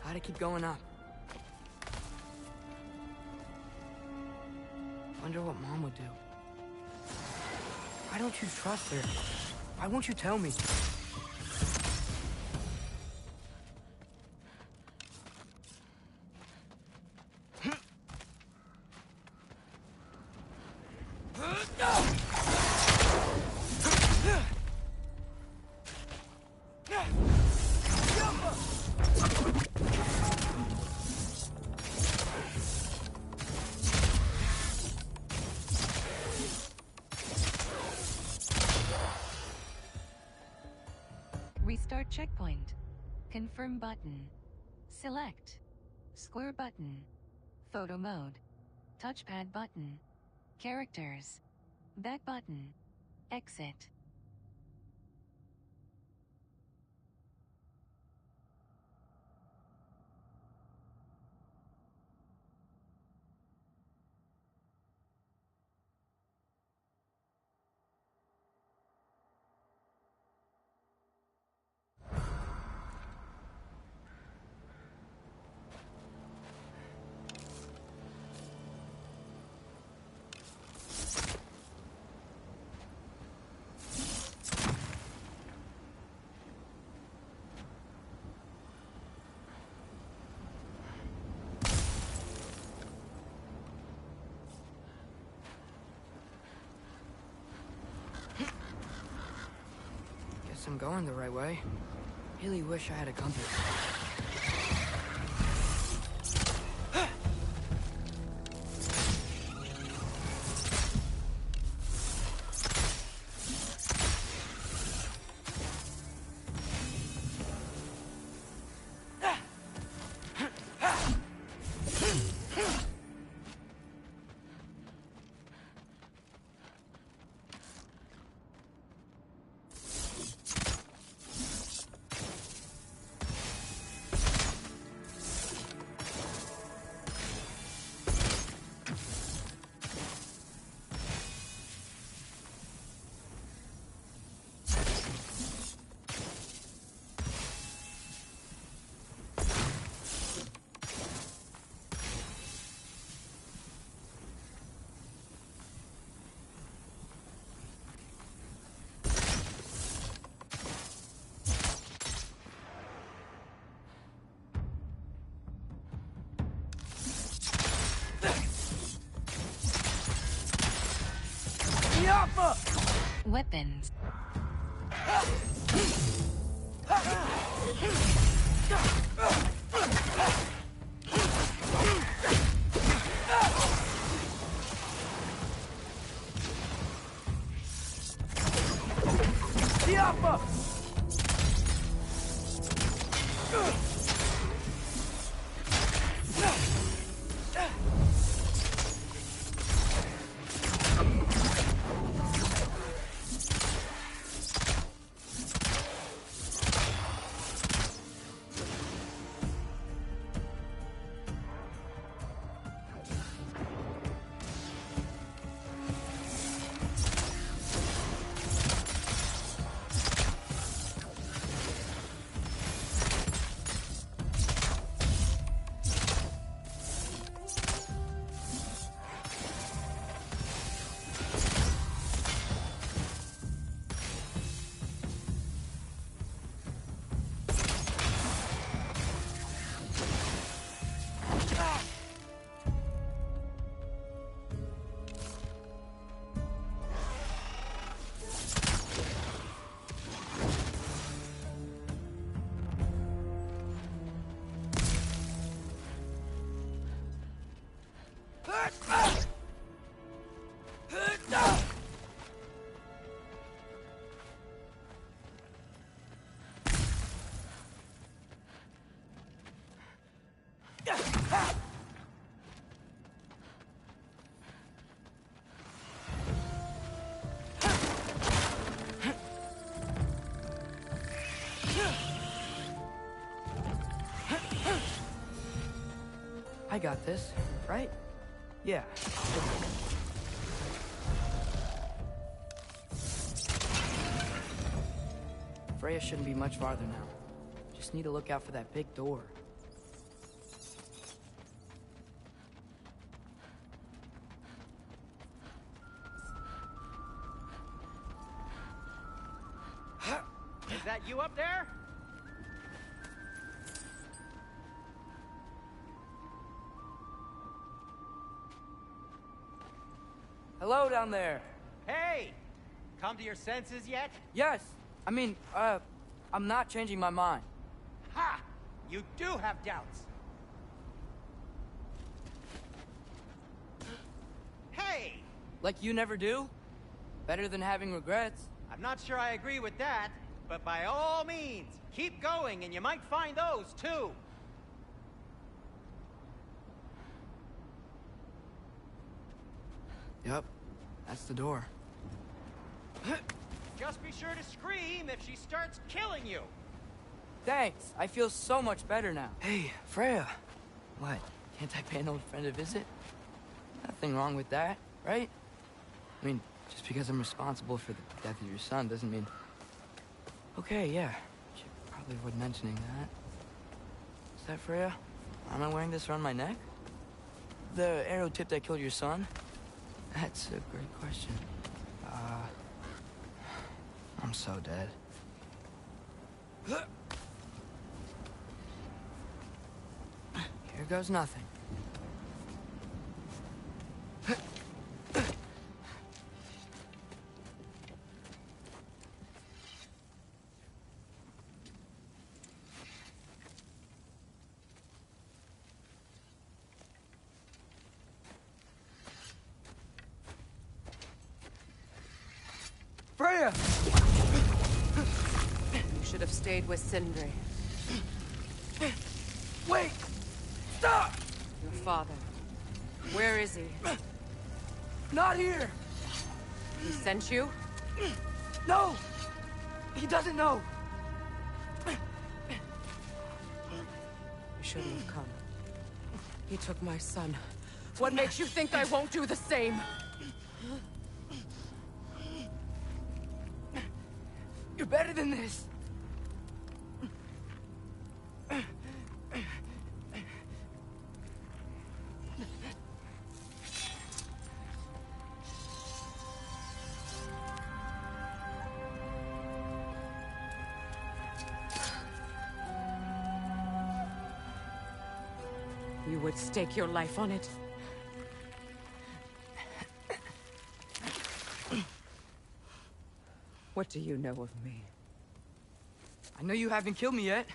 Gotta keep going up. Wonder what Mom would do. Why don't you trust her? Why won't you tell me? Restart checkpoint. Confirm button. Select. Square button. Photo mode. Touchpad button. Characters. Back button. Exit. Guess I'm going the right way. Really wish I had a compass. Weapons. Tiapa! I got this, right? Yeah. Freya shouldn't be much farther now. Just need to look out for that big door. Is that you up there? Hello down there. Hey! Come to your senses yet? Yes. I mean, I'm not changing my mind. Ha! You do have doubts. Hey! Like you never do? Better than having regrets. I'm not sure I agree with that, but by all means, keep going and you might find those too. Yep, that's the door. Just be sure to scream if she starts killing you. Thanks, I feel so much better now. Hey, Freya. What, can't I pay an old friend a visit? Nothing wrong with that, right? I mean, just because I'm responsible for the death of your son doesn't mean... Okay, yeah, should probably avoid mentioning that. Is that Freya? Am I wearing this around my neck? The arrow tip that killed your son? That's a great question. I'm so dead. Here goes nothing. Freya! You should have stayed with Sindri. Wait! Stop! Your father. Where is he? Not here! He sent you? No! He doesn't know! You shouldn't have come. He took my son. What makes you think I won't do the same? You're better than this! You would stake your life on it? What do you know of me? I know you haven't killed me yet.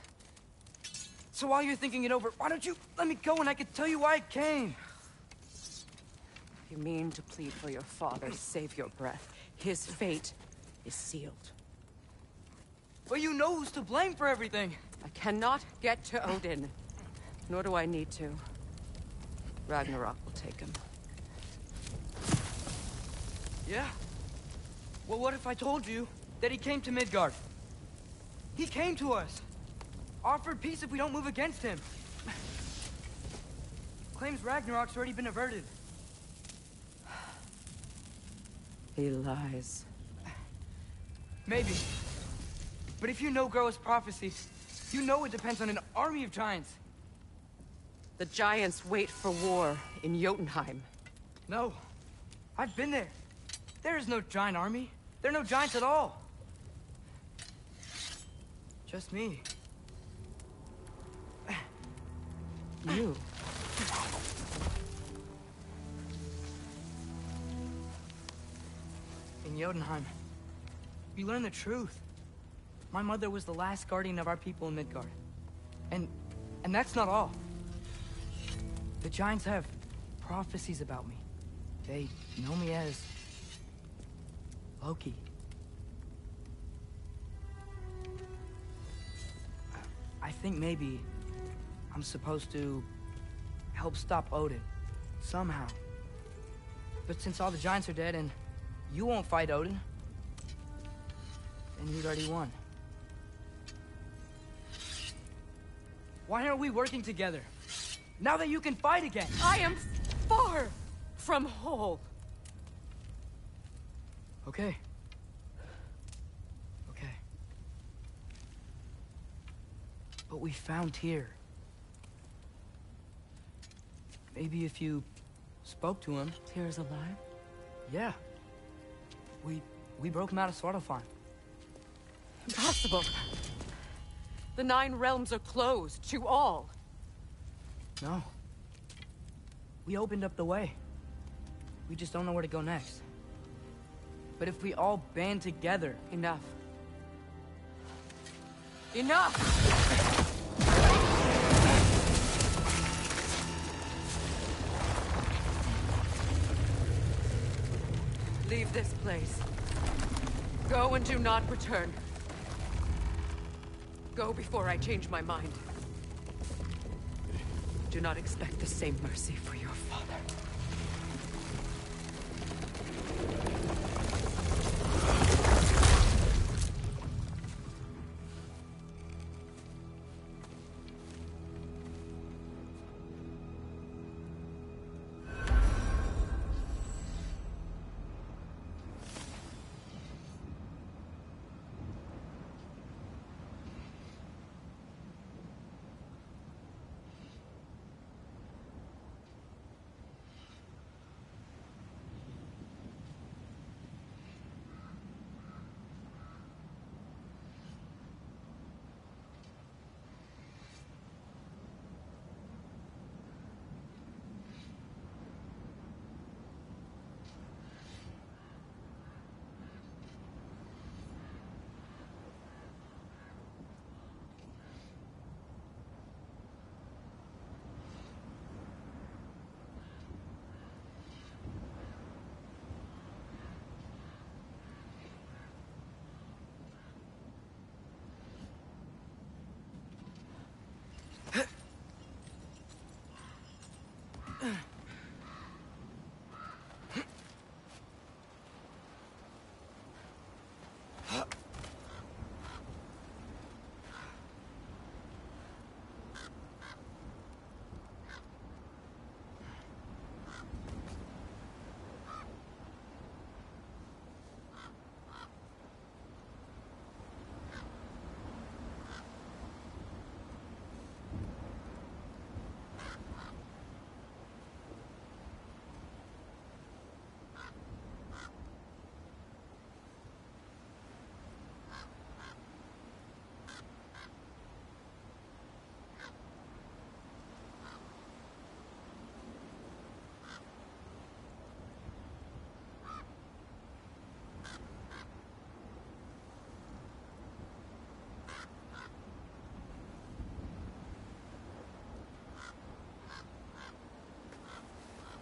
So while you're thinking it over, why don't you let me go and I can tell you why I came? You mean to plead for your father, save your breath. His fate is sealed. But you know who's to blame for everything. I cannot get to Odin. Nor do I need to. Ragnarok will take him. Yeah? Well, what if I told you that he came to Midgard? He came to us. Offered peace if we don't move against him. Claims Ragnarok's already been averted. He lies. Maybe. But if you know Groa's prophecy, you know it depends on an army of giants. The giants wait for war in Jotunheim. No. I've been there. There is no giant army. There are no giants at all. Just me. You. In Jotunheim, you learn the truth. My mother was the last guardian of our people in Midgard. And that's not all. The giants have prophecies about me. They know me as Loki. I think maybe I'm supposed to help stop Odin, somehow. But since all the giants are dead and you won't fight Odin, then he's already won. Why aren't we working together? Now that you can fight again! I am far from whole. Okay. Okay. But we found Tyr. Maybe if you spoke to him... Tyr's alive? Yeah. We broke him out of Svartalfheim. Impossible. The 9 realms are closed to all. No. We opened up the way. We just don't know where to go next. But if we all band together... Enough. Enough! Leave this place. Go and do not return. Go before I change my mind. Do not expect the same mercy for your father.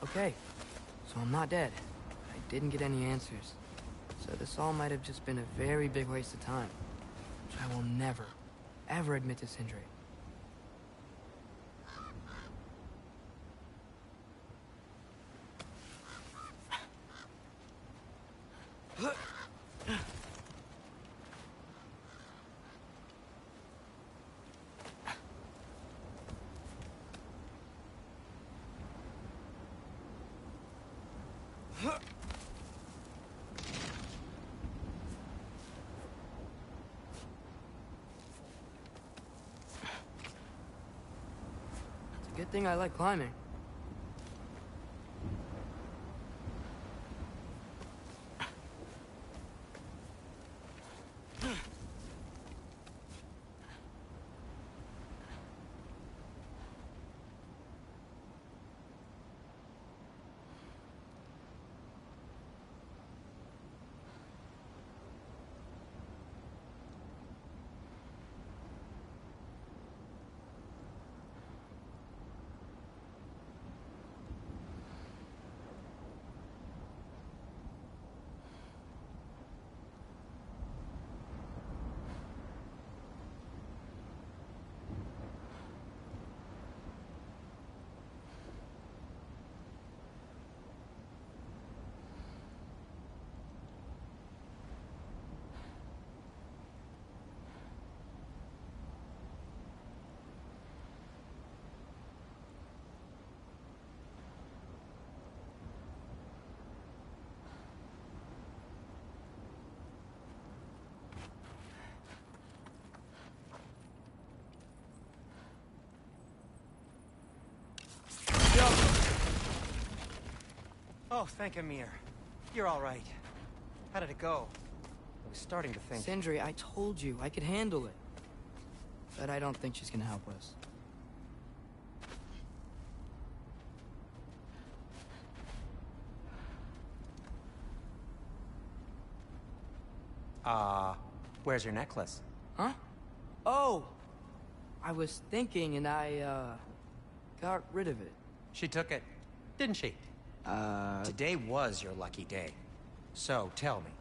Okay, so I'm not dead. I didn't get any answers. So this all might have just been a very big waste of time. which I will never, ever admit to Sindri. Good thing I like climbing. Oh, thank Amir. You're all right. How did it go? I was starting to think... Sindri, I told you I could handle it. But I don't think she's gonna help us. Where's your necklace? Huh? Oh! I was thinking and I, got rid of it. She took it, didn't she? Today was your lucky day. So, tell me,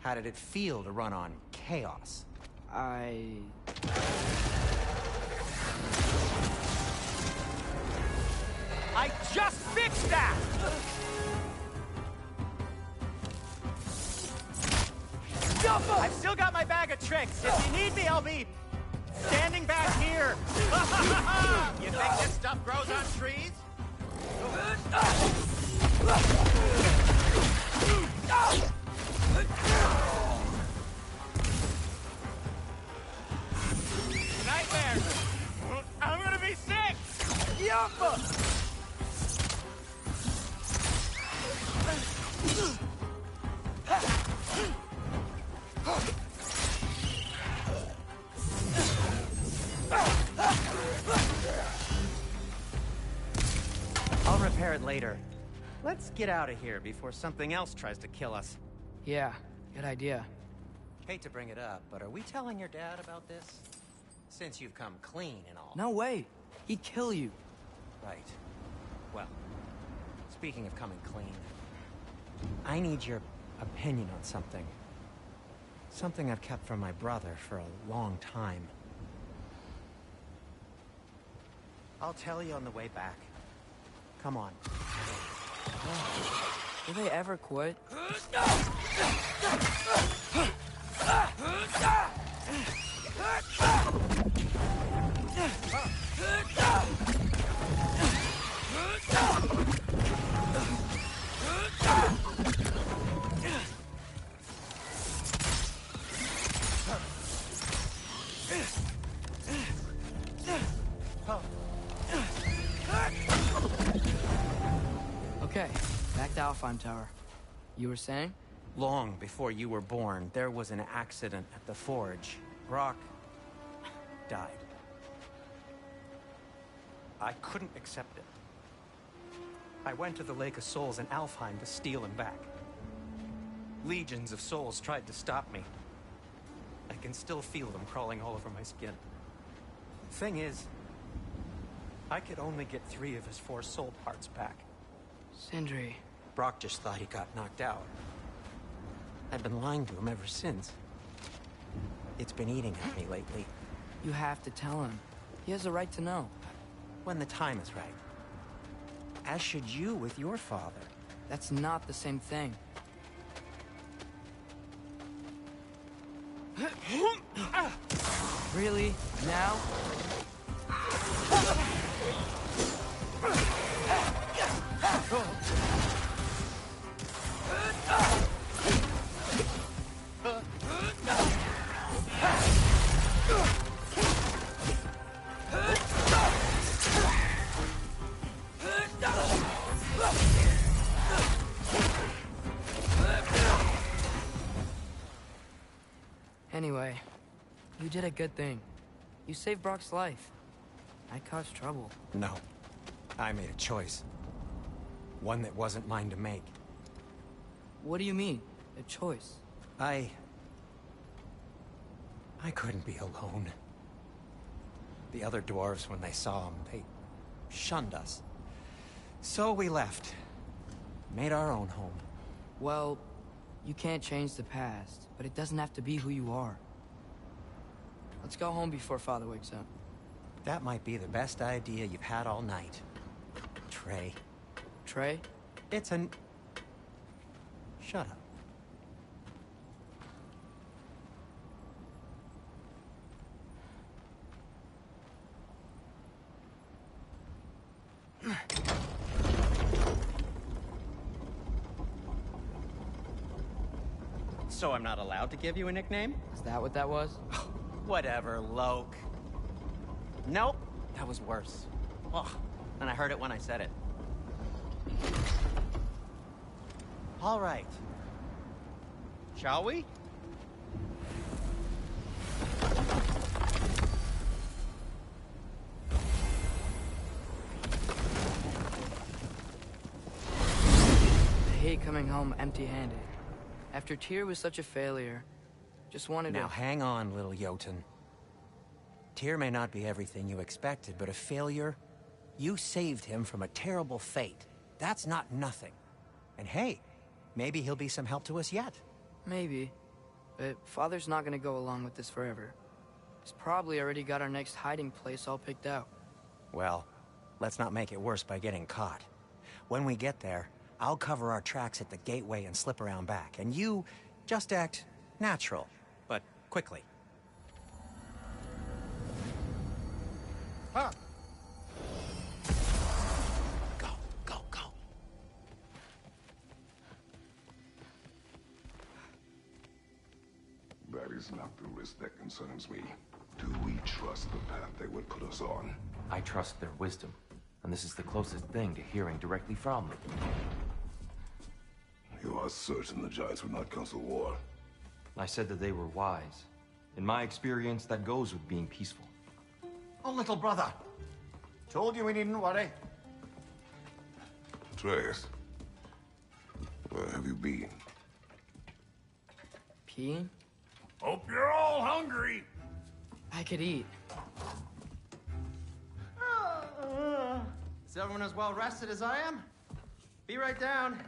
how did it feel to run on chaos? I just fixed that! I've still got my bag of tricks. If you need me, I'll be standing back here. You think this stuff grows on trees? Nightmare! I'm gonna be sick! I'll repair it later. Let's get out of here before something else tries to kill us. Yeah, good idea. Hate to bring it up, but are we telling your dad about this? Since you've come clean and all. No way. He'd kill you. Right. Well, speaking of coming clean, I need your opinion on something. Something I've kept from my brother for a long time. I'll tell you on the way back. Come on. Do they ever quit? Okay, back to Alfheim Tower. You were saying? Long before you were born, there was an accident at the forge. Brock died. I couldn't accept it. I went to the Lake of Souls in Alfheim to steal him back. Legions of souls tried to stop me. I can still feel them crawling all over my skin. Thing is, I could only get 3 of his 4 soul parts back. Sindri. Brock just thought he got knocked out. I've been lying to him ever since. It's been eating at me lately. You have to tell him. He has a right to know. When the time is right. As should you with your father. That's not the same thing. Really? Now? Anyway, you did a good thing. You saved Brock's life. I caused trouble. No. I made a choice. One that wasn't mine to make. What do you mean? A choice? I couldn't be alone. The other dwarves, when they saw him, they shunned us. So we left. Made our own home. Well, you can't change the past, but it doesn't have to be who you are. Let's go home before Father wakes up. That might be the best idea you've had all night. Trey. Trey? It's an... Shut up. So I'm not allowed to give you a nickname? Is that what that was? Whatever, Loke. Nope, that was worse. Ugh, and I heard it when I said it. All right. Shall we? I hate coming home empty-handed. After Tyr was such a failure, just wanted to... Now hang on, little Jotun. Tyr may not be everything you expected, but a failure? You saved him from a terrible fate. That's not nothing. And hey, maybe he'll be some help to us yet. Maybe. But Father's not gonna go along with this forever. He's probably already got our next hiding place all picked out. Well, let's not make it worse by getting caught. When we get there, I'll cover our tracks at the gateway and slip around back. And you just act natural, but quickly. Huh. Go, go, go. That is not the risk that concerns me. Do we trust the path they would put us on? I trust their wisdom, and this is the closest thing to hearing directly from them. You are certain the Giants would not counsel war? I said that they were wise. In my experience, that goes with being peaceful. Oh, little brother. Told you we needn't worry. Atreus, where have you been? Peeing? Hope you're all hungry. I could eat. Is everyone as well rested as I am? Be right down.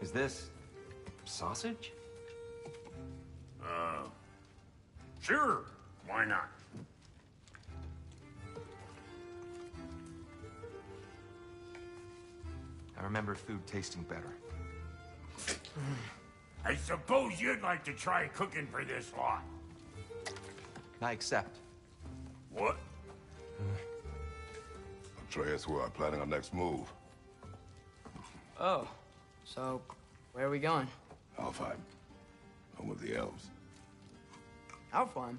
Is this sausage? Sure. Why not? I remember food tasting better. I suppose you'd like to try cooking for this lot. I accept. What? Atreus, we are planning our next move. Oh, so where are we going? Alfheim. Home of the elves. Alfheim?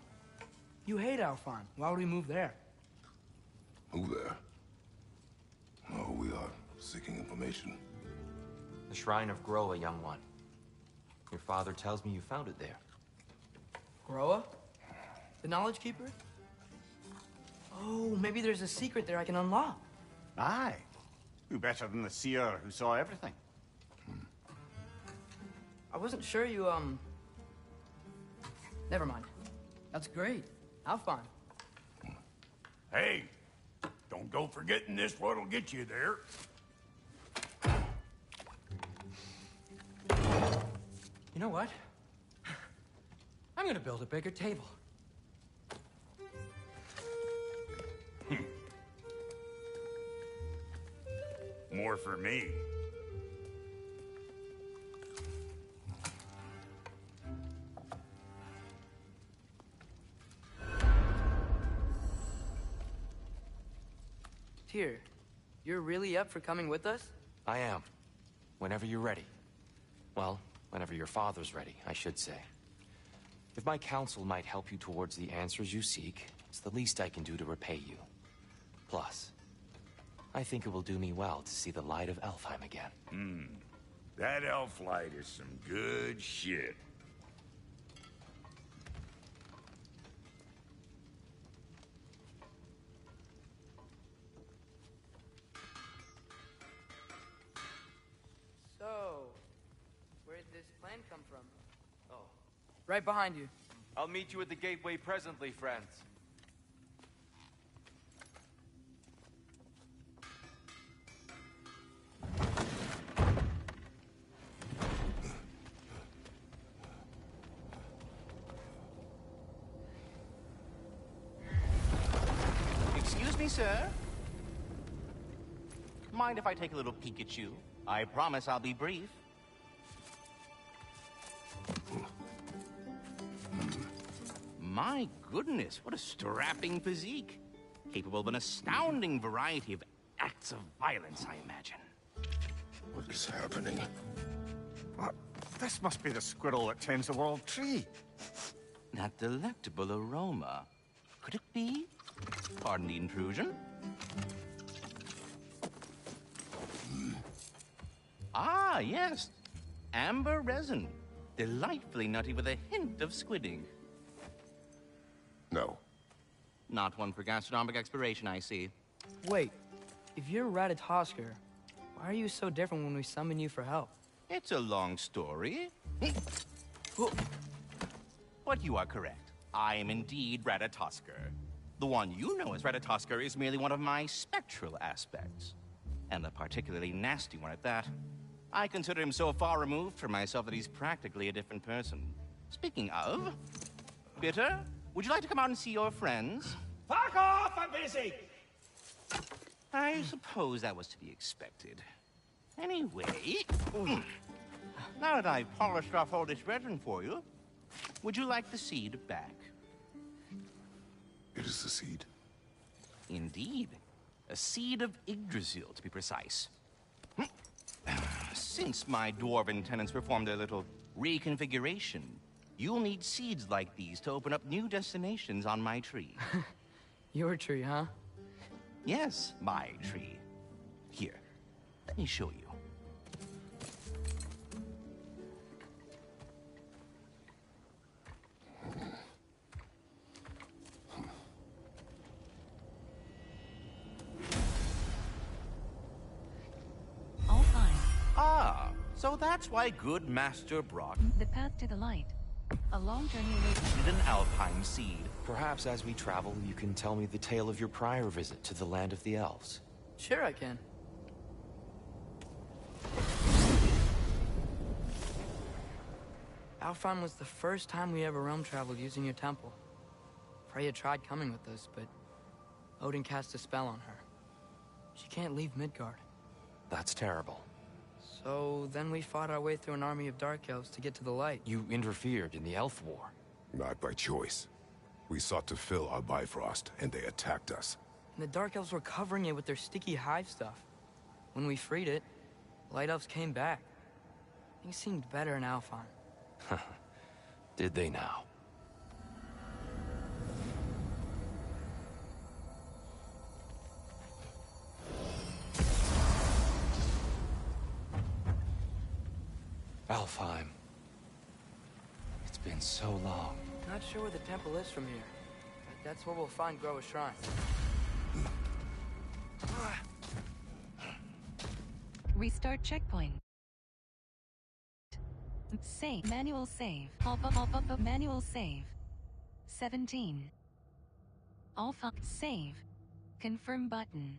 You hate Alfheim. Why would we move there? Who there? Oh, we are seeking information. The Shrine of Groa, young one. Your father tells me you found it there. Groa? The Knowledge Keeper? Oh, maybe there's a secret there I can unlock. Aye. Who better than the seer who saw everything? I wasn't sure you, Never mind. That's great. Alfheim. Hey, Don't go forgetting this what'll get you there. You know what? I'm gonna build a bigger table. More for me. Tyr, you're really up for coming with us? I am. Whenever you're ready. Well, whenever your father's ready, I should say. If my counsel might help you towards the answers you seek, it's the least I can do to repay you. Plus, I think it will do me well to see the light of Elfheim again. That elf light is some good shit. So, where'd this plan come from? Oh, right behind you. I'll meet you at the gateway presently, friends. Excuse me, sir? Mind if I take a little peek at you? I promise I'll be brief. My goodness, what a strapping physique. Capable of an astounding variety of acts of violence, I imagine. What is happening? What? This must be the squirrel that tends the world tree. That delectable aroma. Could it be? Pardon the intrusion. Ah, yes. Amber resin. Delightfully nutty with a hint of squidding. No. Not one for gastronomic exploration, I see. Wait, if you're Ratatoskr, why are you so different when we summon you for help? It's a long story. But you are correct. I am indeed Ratatoskr. The one you know as Ratatoskr is merely one of my spectral aspects. And a particularly nasty one at that. I consider him so far removed from myself that he's practically a different person. Speaking of... Bitter, would you like to come out and see your friends? Fuck off! I'm busy! I suppose that was to be expected. Anyway... Now that I've polished off all this resin for you, would you like the seed back? It is the seed. Indeed. A seed of Yggdrasil, to be precise. Since my dwarven tenants performed their little reconfiguration, you'll need seeds like these to open up new destinations on my tree. Your tree, huh? Yes, my tree. Here, let me show you. All fine. Ah, so that's why good Master brought The path to the light. A long journey awaits. an alpine seed. Perhaps as we travel, you can tell me the tale of your prior visit to the land of the elves. Sure I can. Alfheim was the first time we ever realm traveled using your temple. Freya tried coming with us, but Odin cast a spell on her. She can't leave Midgard. That's terrible. So then we fought our way through an army of dark elves to get to the light. You interfered in the Elf War. Not by choice. We sought to fill our Bifrost, and they attacked us. And the dark elves were covering it with their sticky hive stuff. When we freed it, light elves came back. Things seemed better in Alfheim. Did they now? Alfheim. It's been so long. Not sure where the temple is from here, but that's where we'll find Groa's shrine. Restart checkpoint. Save. Manual save. Manual save. 17. All save. Confirm button.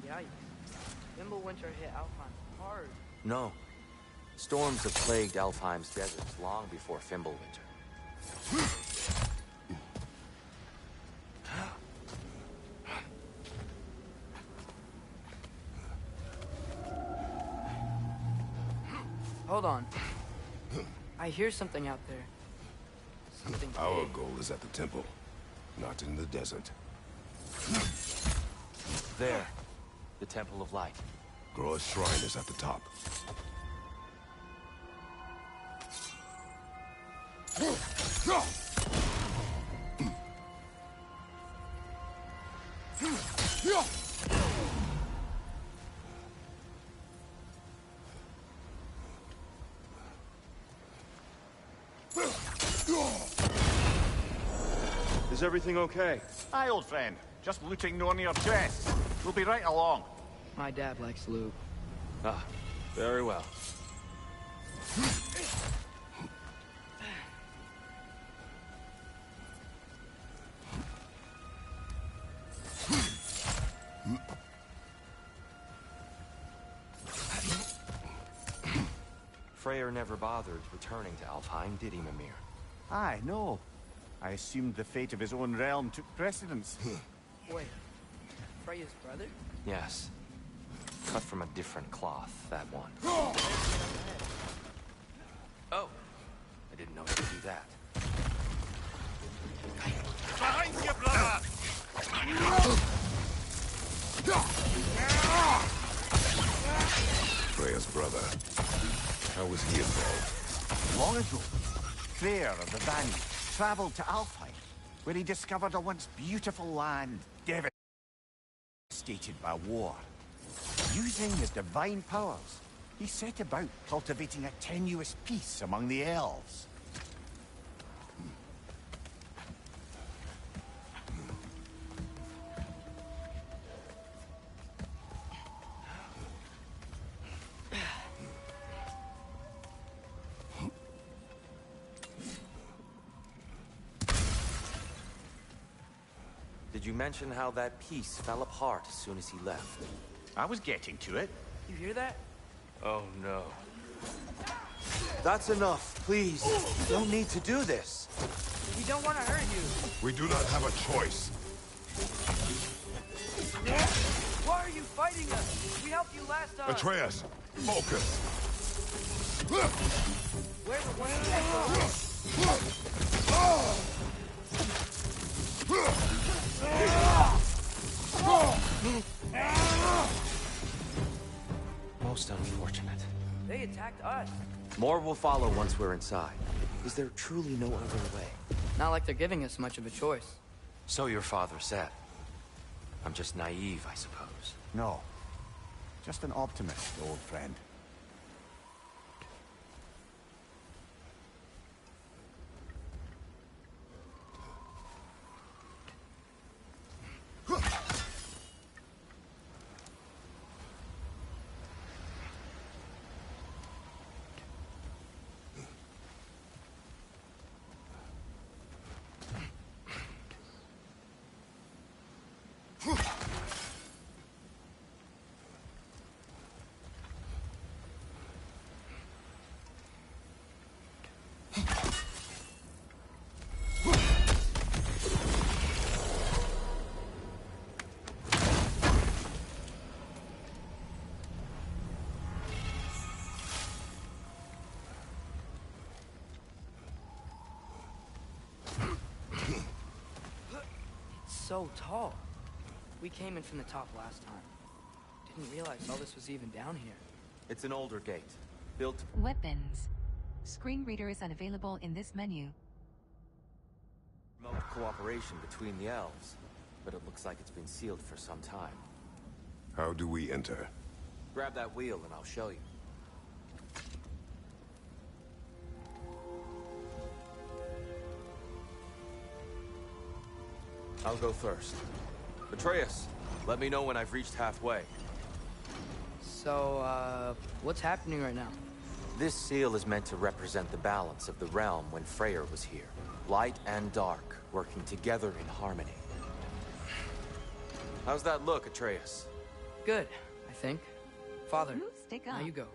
Yikes. Winter hit Alfheim hard. No. Storms have plagued Alfheim's deserts long before Fimbulwinter. Hold on. I hear something out there. Something Our big. goal is at the temple, not in the desert. There. The Temple of Light. Groa's shrine is at the top. Is everything okay? Aye, old friend. Just looting no near chests. We'll be right along. My dad likes loot. Ah, very well. Freyr never bothered returning to Alfheim, did he, Mimir? Aye, no. I assumed the fate of his own realm took precedence. Wait. Freya's brother? Yes. Cut from a different cloth, that one. Oh! I didn't know you could do that. Behind you, brother! Freya's brother. How was he involved? Long ago, Freyr of the Vanny traveled to Alfheim, where he discovered a once beautiful land devastated by war. Using his divine powers, he set about cultivating a tenuous peace among the elves. Did you mention how that peace fell apart as soon as he left? I was getting to it. You hear that? Oh, no. That's enough, please. You don't need to do this. We don't want to hurt you. We do not have a choice. Why are you fighting us? We helped you last time. Atreus, focus. Where's the one? Most unfortunate. They attacked us. More will follow once we're inside. Is there truly no other way? Not like they're giving us much of a choice. So your father said. I'm just naive, I suppose. No. Just an optimist, old friend. So tall. We came in from the top last time. Didn't realize all this was even down here. It's an older gate. Built... Weapons. Screen reader is unavailable in this menu. Remote cooperation between the elves. But it looks like it's been sealed for some time. How do we enter? Grab that wheel and I'll show you. I'll go first. Atreus, let me know when I've reached halfway. So, what's happening right now? This seal is meant to represent the balance of the realm when Freyr was here. Light and dark, working together in harmony. How's that look, Atreus? Good, I think. Father, Stick now up. you go.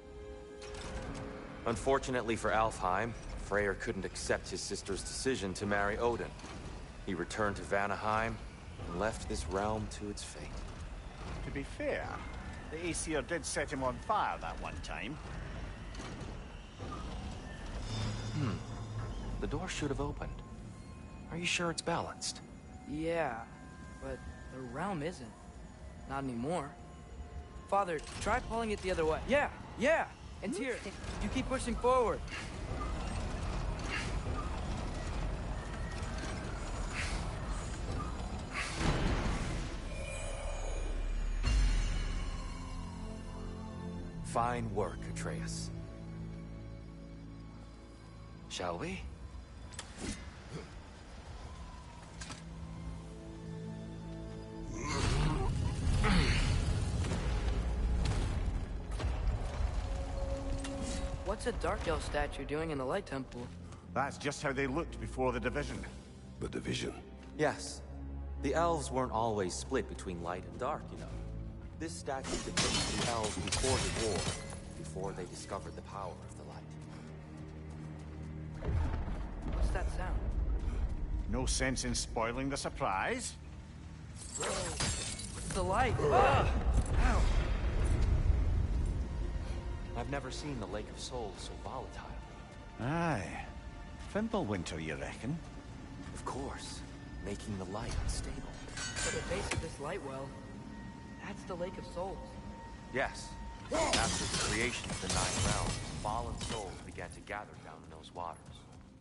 Unfortunately for Alfheim, Freyr couldn't accept his sister's decision to marry Odin. He returned to Vanaheim and left this realm to its fate. To be fair, the Aesir did set him on fire that one time. The door should have opened. Are you sure it's balanced? Yeah, but the realm isn't. Not anymore. Father, try pulling it the other way. Yeah! And here, you keep pushing forward. Fine work, Atreus. Shall we? What's a Dark Elf statue doing in the Light Temple? That's just how they looked before the division. The division? Yes. The elves weren't always split between light and dark, you know. This statue depicts the elves before the war, before they discovered the power of the light. What's that sound? No sense in spoiling the surprise. What's the light? Ah! Ow! I've never seen the Lake of Souls so volatile. Aye. Fimbulwinter, you reckon? Of course. Making the light unstable. But the base of this light well, that's the Lake of Souls. Yes. After the creation of the Nine Realms, fallen souls began to gather down in those waters.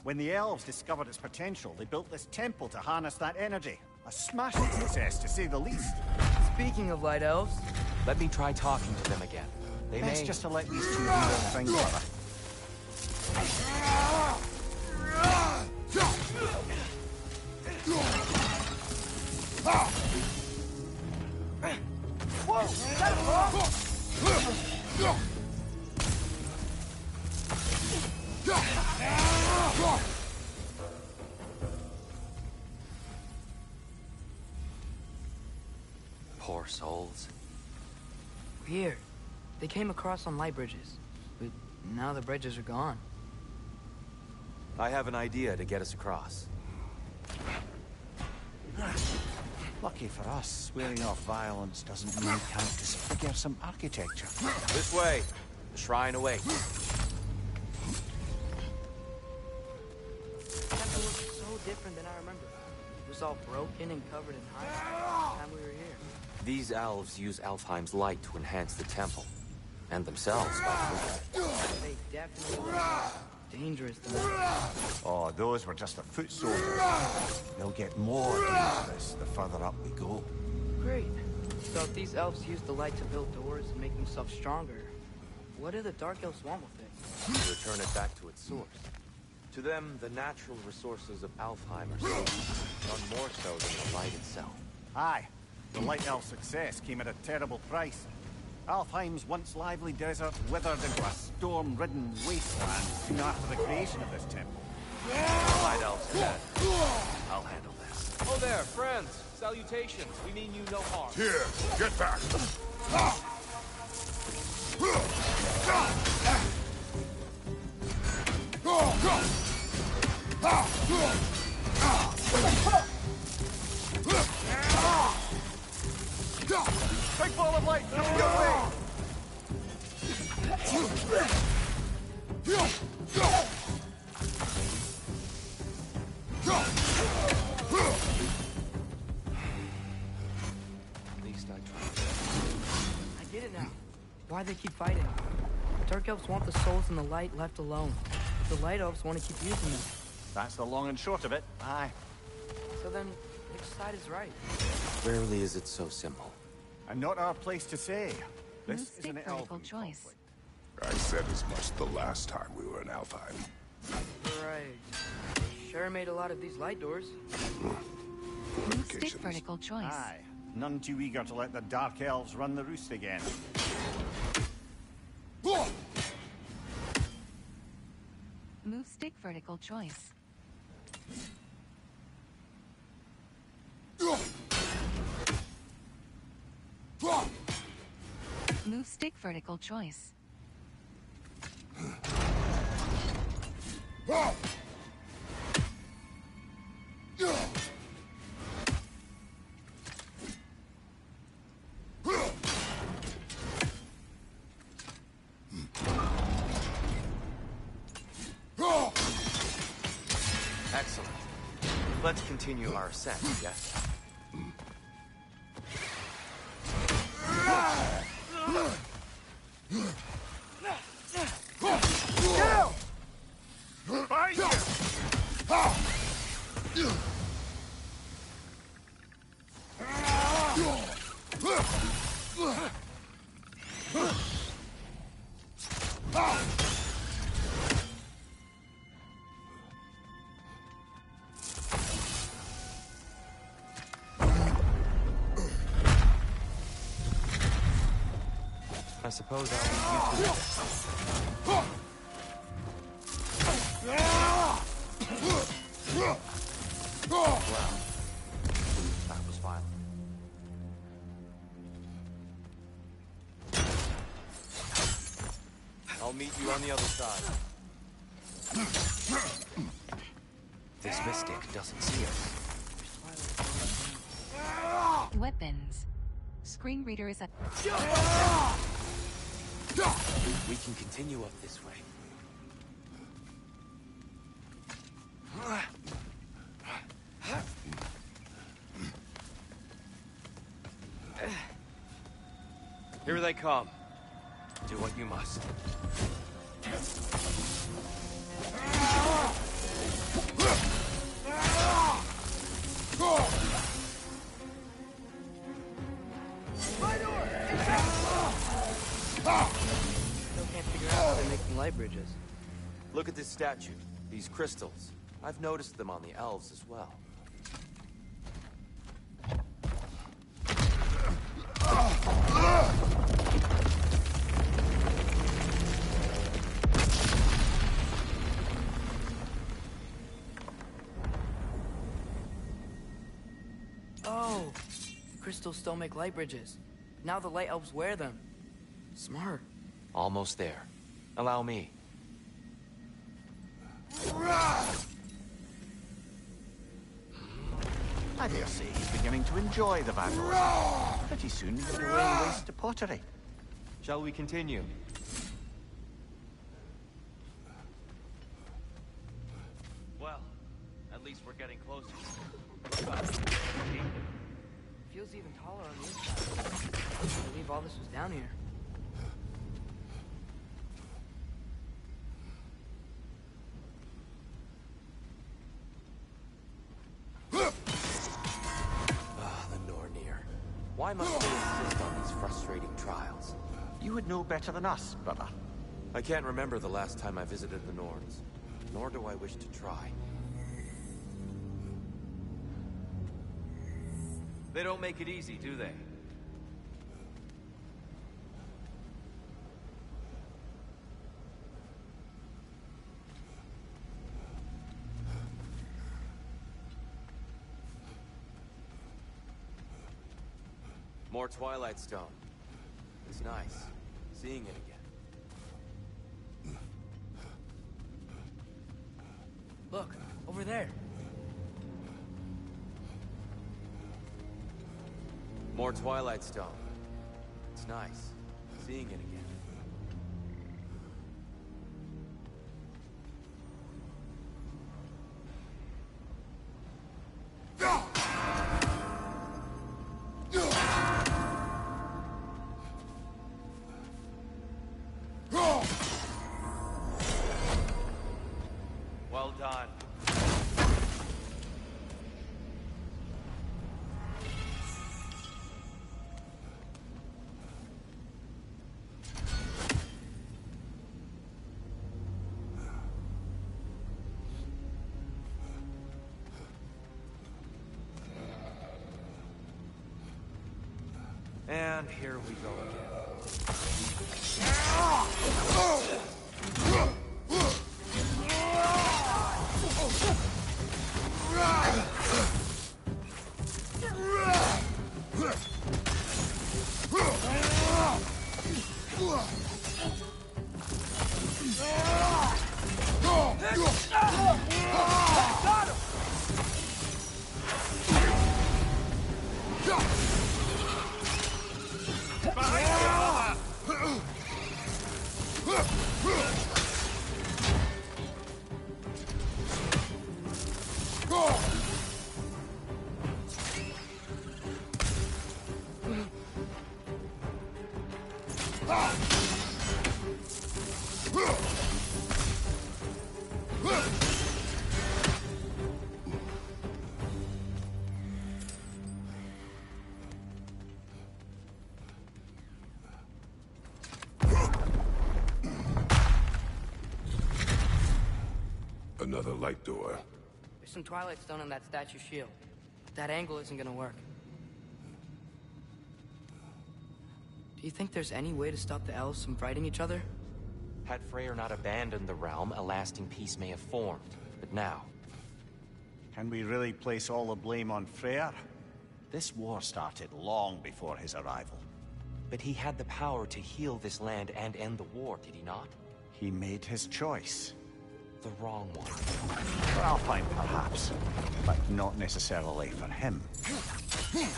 When the elves discovered its potential, they built this temple to harness that energy. A smashing success, to say the least. Speaking of light elves... Let me try talking to them again. They Best may... just to let these two do their thing, brother. Whoa! Is that a bomb? Poor souls. Weird. They came across on light bridges, but now the bridges are gone. I have an idea to get us across. Lucky for us, swearing off violence doesn't mean we can't disfigure some architecture. This way. The shrine awaits. That looks so different than I remember. It was all broken and covered in ice the time we were here. These elves use Alfheim's light to enhance the temple. And themselves by moving it. They definitely are dangerous than Oh, those were just the foot soldiers. They'll get more dangerous the further up we go. Great. So if these elves use the light to build doors and make themselves stronger, what do the Dark Elves want with it? To return it back to its source. To them, the natural resources of Alfheim are sacred, none more so than the light itself. Aye. The Light Elf success came at a terrible price. Alfheim's once lively desert withered into a storm-ridden wasteland soon after the creation of this temple. Light Elves are dead. I'll handle this. Oh there, friends. Salutations. We mean you no harm. Here, get back. Big ball of light coming your way! At least I tried. I get it now. Why they keep fighting. The Dark Elves want the souls and the light left alone. The Light Elves want to keep using them. That's the long and short of it. Aye. So then, which side is right? Rarely is it so simple. And not our place to say. This is an Vertical choice. I said as much the last time we were in Alfheim. Right. Sure made a lot of these light doors. Stick vertical choice. Aye. None too eager to let the Dark Elves run the roost again. Move stick vertical choice. Move stick vertical choice. Excellent. Let's continue our ascent, yes? I suppose I'll leave you to this. Well, that was violent. I'll meet you on the other side. This mystic doesn't see us. Weapons. Screen reader is at... We can continue up this way. Here they come. Do what you must. Still can't figure out how they're making light bridges. Look at this statue. These crystals. I've noticed them on the elves as well. Oh, crystals still make light bridges. Now the light elves wear them. Smart. Almost there. Allow me. I dare say he's beginning to enjoy the vandalism. Pretty soon he'll be laying waste to pottery. Shall we continue? Well, at least we're getting closer. Feels even taller on the inside. I can't believe all this was down here. The Nornir. Why must they insist on these frustrating trials? You would know better than us, brother. I can't remember the last time I visited the Norns, nor do I wish to try. They don't make it easy, do they? More Twilight Stone. It's nice, seeing it again. Look, over there. More Twilight Stone. It's nice, seeing it again. Well done. And here we go again. Another light door. There's some Twilight Stone on that statue shield. That angle isn't gonna work. Do you think there's any way to stop the elves from fighting each other? Had Freyr not abandoned the realm, a lasting peace may have formed. But now... Can we really place all the blame on Freyr? This war started long before his arrival. But he had the power to heal this land and end the war, did he not? He made his choice. The wrong one. For Alpine, perhaps, but not necessarily for him.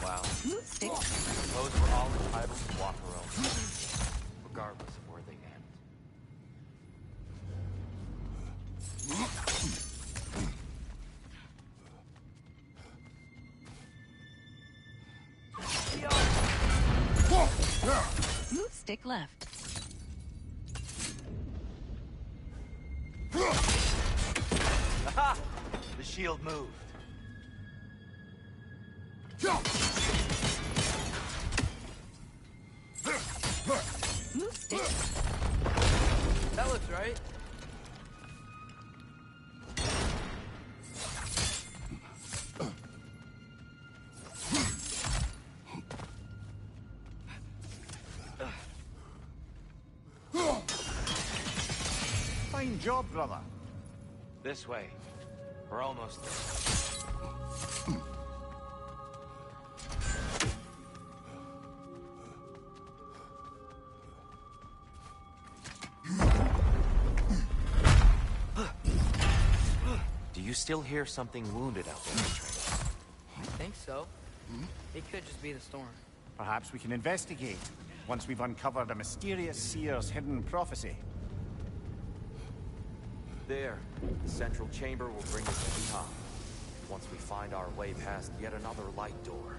Wow. Suppose we're all entitled to walk our own path, regardless of where they end. Stick left. Aha! The shield moved. Stick. That looks right. Fine job, brother. This way. We're almost there. Do you still hear something wounded out there, Atreus? I think so. It could just be the storm. Perhaps we can investigate, once we've uncovered a mysterious seer's hidden prophecy. There. The central chamber will bring us to the top. Once we find our way past yet another light door.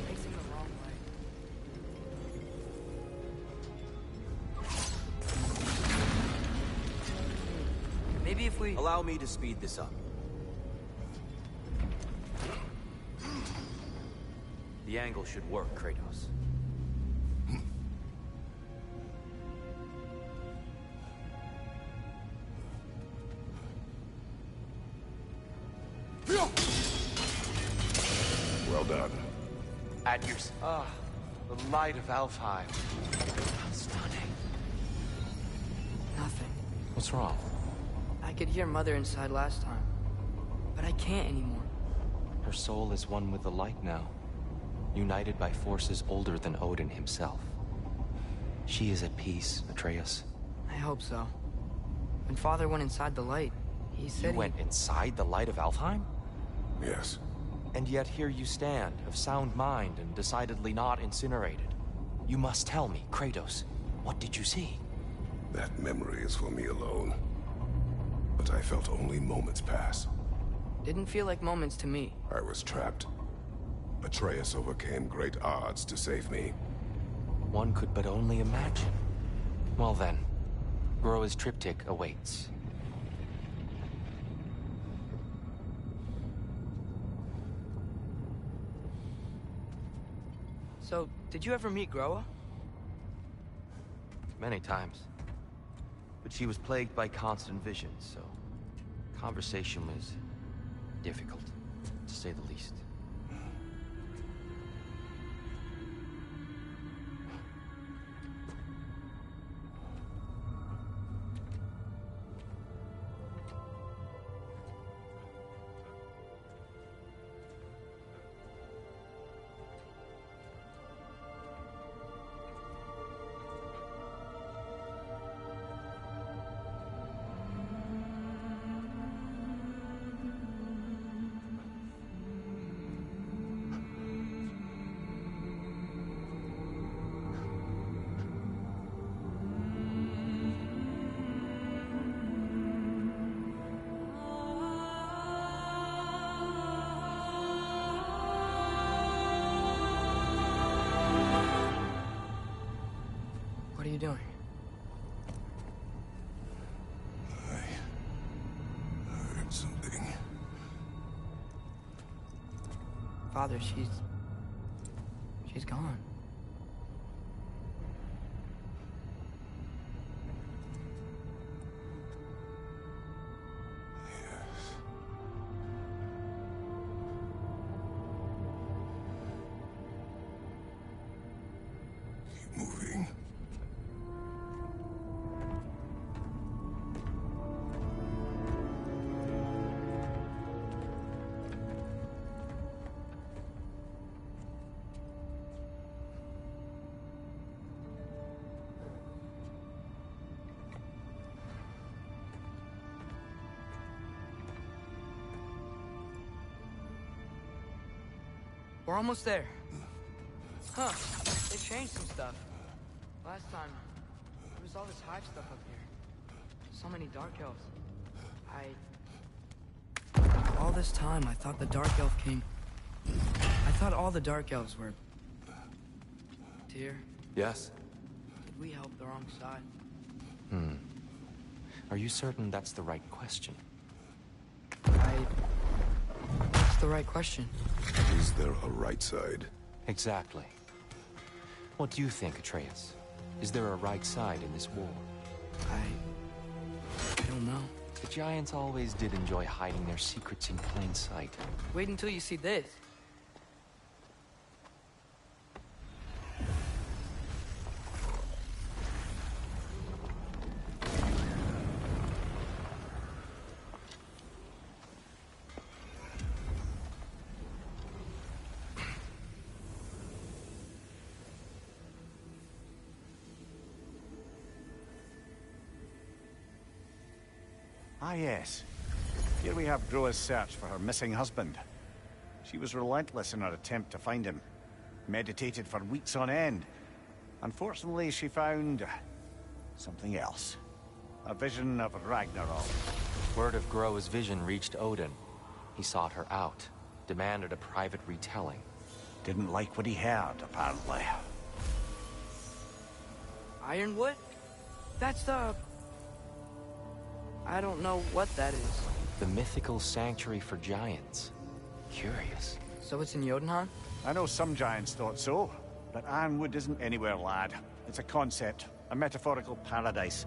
Facing the wrong way. Maybe if we... Allow me to speed this up. The angle should work, Kratos. Well done. At your... the light of Alfheim. Stunning. Nothing. What's wrong? I could hear Mother inside last time. But I can't anymore. Her soul is one with the light now. United by forces older than Odin himself. She is at peace, Atreus. I hope so. When Father went inside the light, he said You went inside the light of Alfheim? Yes. And yet here you stand, of sound mind and decidedly not incinerated. You must tell me, Kratos, what did you see? That memory is for me alone. But I felt only moments pass. Didn't feel like moments to me. I was trapped. Atreus overcame great odds to save me. One could but only imagine. Well then, Groa's triptych awaits. So, did you ever meet Groa? Many times. But she was plagued by constant visions, so conversation was difficult, to say the least. What are you doing? I heard something. Father, she's gone. Moving. We're almost there. Huh. They changed some stuff. Last time, there was all this hive stuff up here. So many Dark Elves. All this time, I thought the Dark Elf came... I thought all the Dark Elves were... Tyr, Yes? did we help the wrong side? Are you certain that's the right question? What's the right question? Is there a right side? Exactly. What do you think, Atreus? Is there a right side in this war? I don't know. The Giants always did enjoy hiding their secrets in plain sight. Wait until you see this. Ah, yes. Here we have Groa's search for her missing husband. She was relentless in her attempt to find him. Meditated for weeks on end. Unfortunately, she found... something else. A vision of Ragnarok. Word of Groa's vision reached Odin. He sought her out, demanded a private retelling. Didn't like what he heard, apparently. Ironwood? That's the... I don't know what that is. The mythical sanctuary for giants. Curious. So it's in Jotunheim? I know some giants thought so, but Ironwood isn't anywhere, lad. It's a concept, a metaphorical paradise.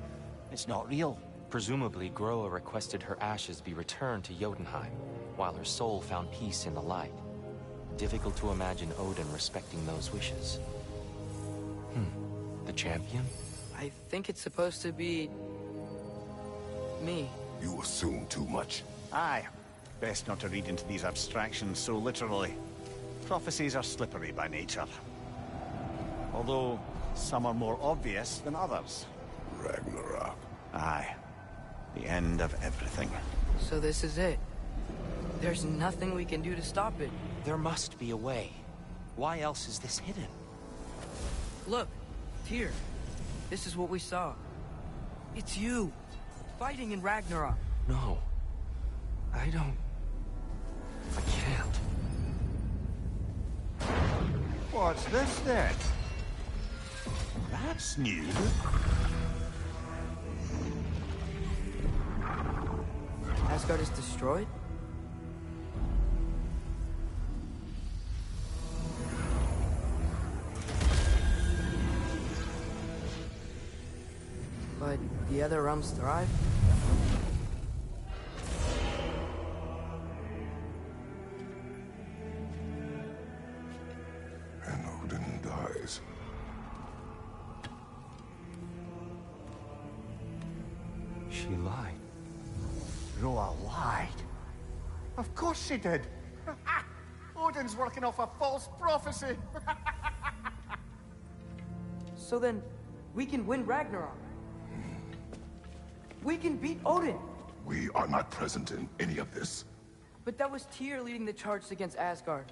It's not real. Presumably, Groa requested her ashes be returned to Jotunheim, while her soul found peace in the light. Difficult to imagine Odin respecting those wishes. The champion? I think it's supposed to be... me. You assume too much. Aye. Best not to read into these abstractions so literally. Prophecies are slippery by nature. Although, some are more obvious than others. Ragnarok. Aye. The end of everything. So this is it. There's nothing we can do to stop it. There must be a way. Why else is this hidden? Look, Tyr. This is what we saw. It's you, fighting in Ragnarok. No. I don't... I can't. What's this then? That's new. Asgard is destroyed? But the other realms thrive? And Odin dies. She lied. Groa lied. Of course she did. Odin's working off a false prophecy. So then, we can win Ragnarok. We can beat Odin. We are not present in any of this. But that was Tyr leading the charge against Asgard.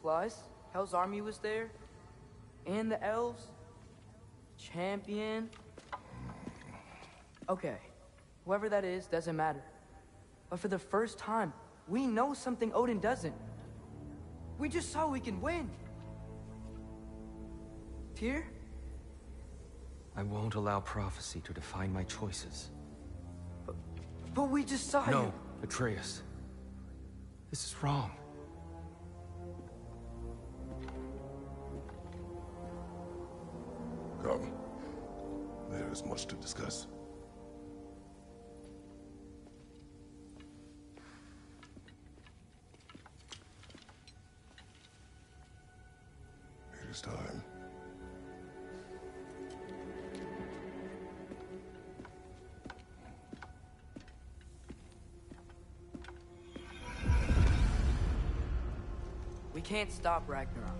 Plus, Hell's army was there. And the elves. Champion. Okay. Whoever that is doesn't matter. But for the first time, we know something Odin doesn't. We just saw we can win. Tyr? I won't allow prophecy to define my choices. But we just saw you. No, Atreus. This is wrong. Come. There is much to discuss. It is time. We can't stop Ragnarok.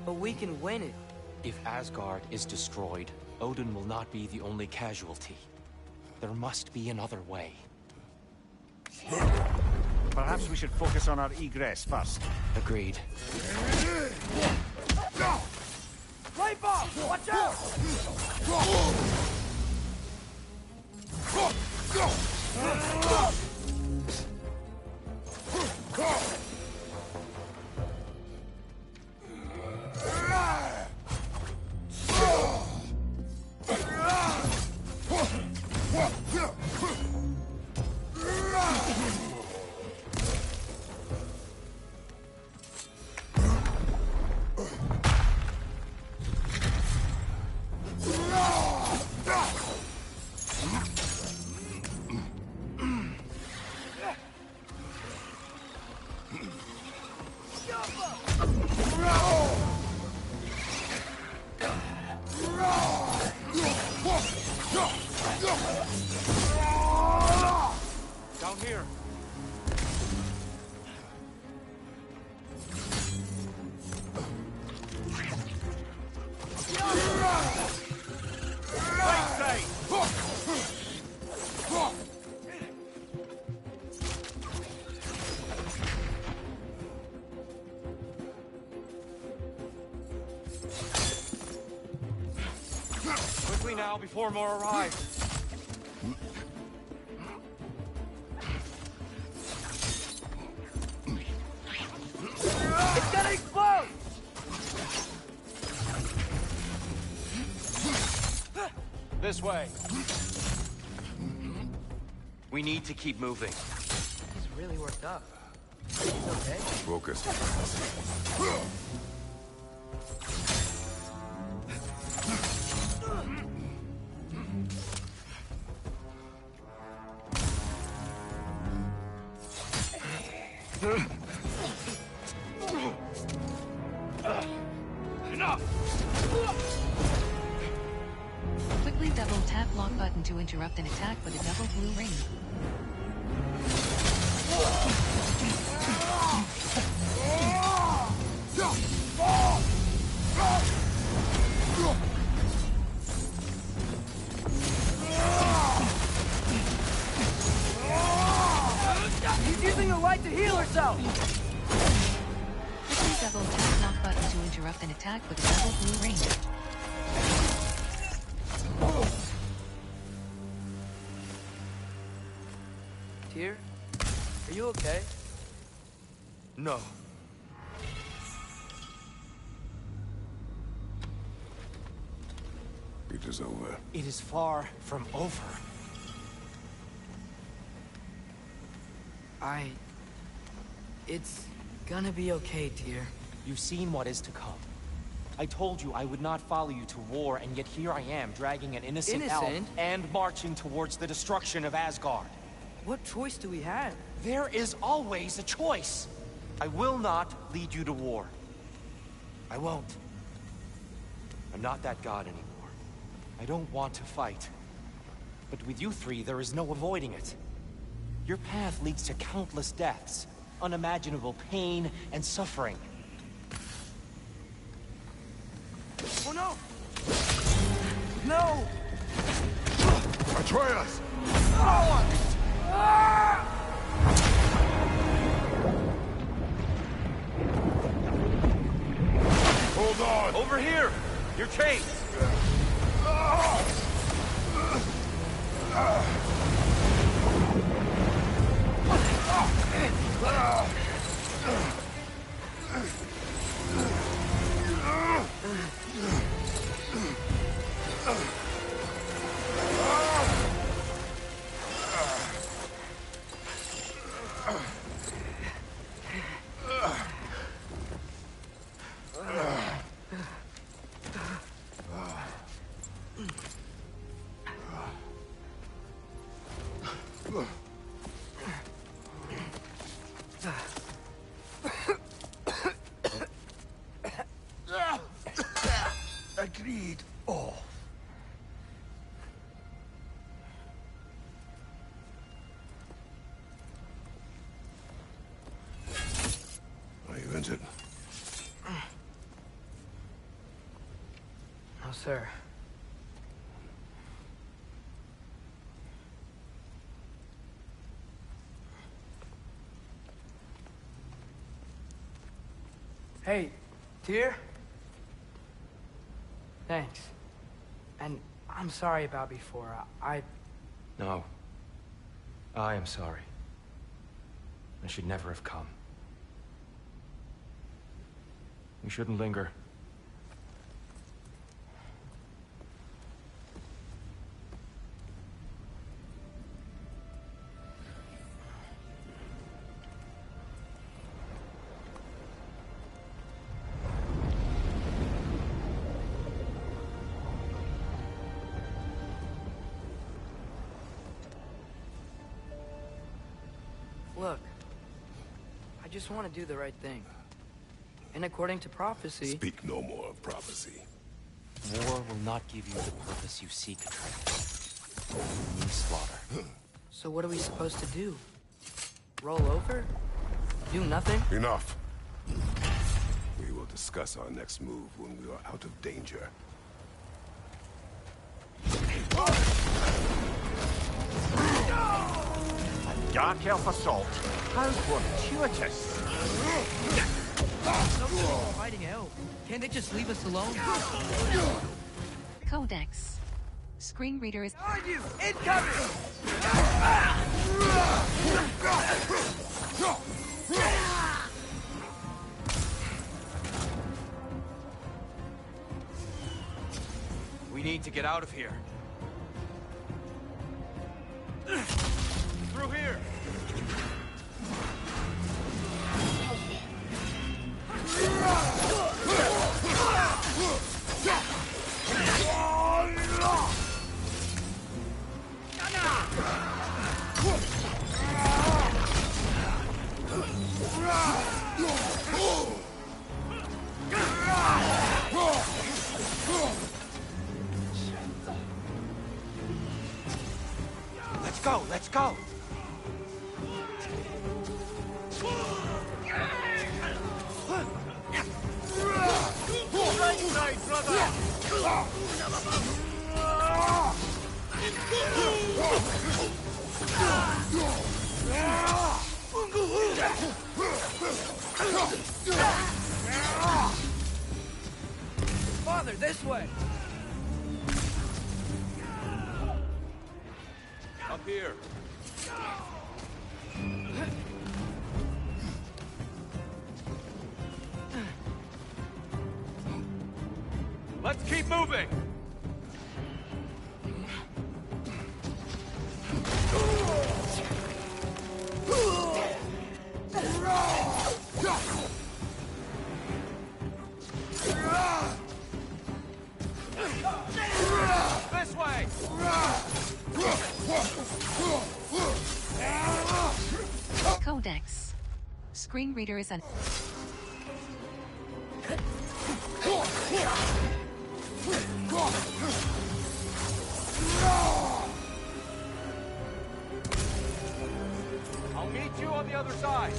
But we can win it. If Asgard is destroyed, Odin will not be the only casualty. There must be another way. Perhaps we should focus on our egress first. Agreed. Light bomb! Watch out! Down here. Quickly now, before more arrive. It's gonna explode! This way. We need to keep moving. He's really worked up. He's okay? Focus. Enough! Quickly double tap lock button to interrupt an attack with a double blue ring. He's using the light to heal herself! Quickly double tap lock button to interrupt an attack with a double blue ring. Tyr, are you okay? No. It is over. It is far from over. It's gonna be okay, Tyr. You've seen what is to come. I told you I would not follow you to war, and yet here I am, dragging an innocent elf and marching towards the destruction of Asgard. What choice do we have? There is always a choice. I will not lead you to war. I won't. I'm not that god anymore. I don't want to fight. But with you three, there is no avoiding it. Your path leads to countless deaths, unimaginable pain and suffering. Oh no! No! Atreus! Hold on! Over here! Your chains! Agreed. Oh. Are you injured? No, sir. Hey, dear? Thanks. And I'm sorry about before. No. I am sorry. I should never have come. We shouldn't linger. Look, I just want to do the right thing. And according to prophecy... Speak no more of prophecy. War will not give you the purpose you seek, Atreus. Only slaughter. So what are we supposed to do? Roll over? Do nothing? Enough. We will discuss our next move when we are out of danger. Dark elf assault. How fortuitous. Someone's fighting elf. Can't they just leave us alone? Codex. Screen reader is On you! Incoming! We need to get out of here. Through here! Let's go, let's go! Right side, brother! Father, this way! Up here. Let's keep moving! This way! Codex. Screen reader is an... I'll meet you on the other side.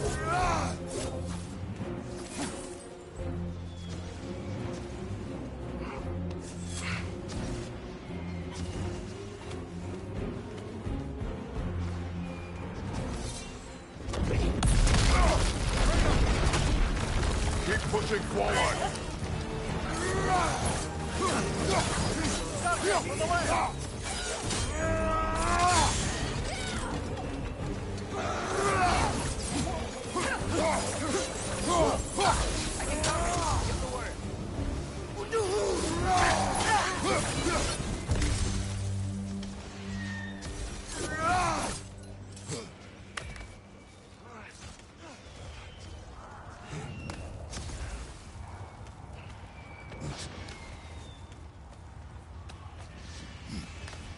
Keep pushing forward.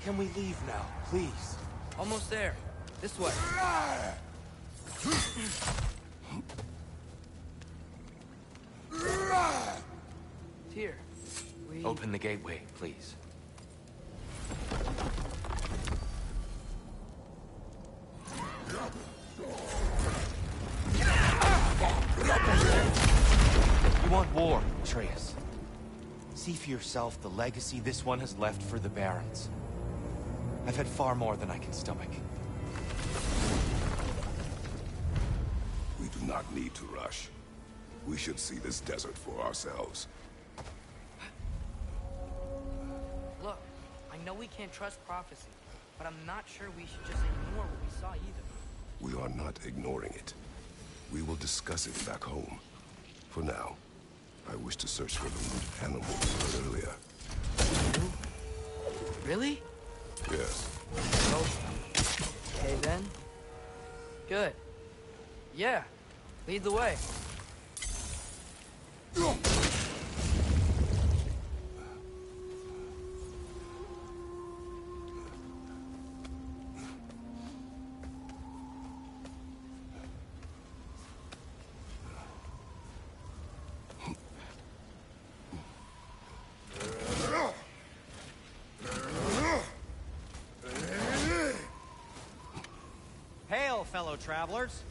Can we leave now, please? Almost there. This way. Here. Open the gateway, please. You want war, Atreus. See for yourself the legacy this one has left for the Barons. I've had far more than I can stomach. We do not need to rush. We should see this desert for ourselves. Look, I know we can't trust prophecy, but I'm not sure we should just ignore what we saw either. We are not ignoring it. We will discuss it back home. For now, I wish to search for the wounded animals heard earlier. Really? Yes. Oh. Okay then. Good. Yeah. Lead the way. Hail, fellow travelers.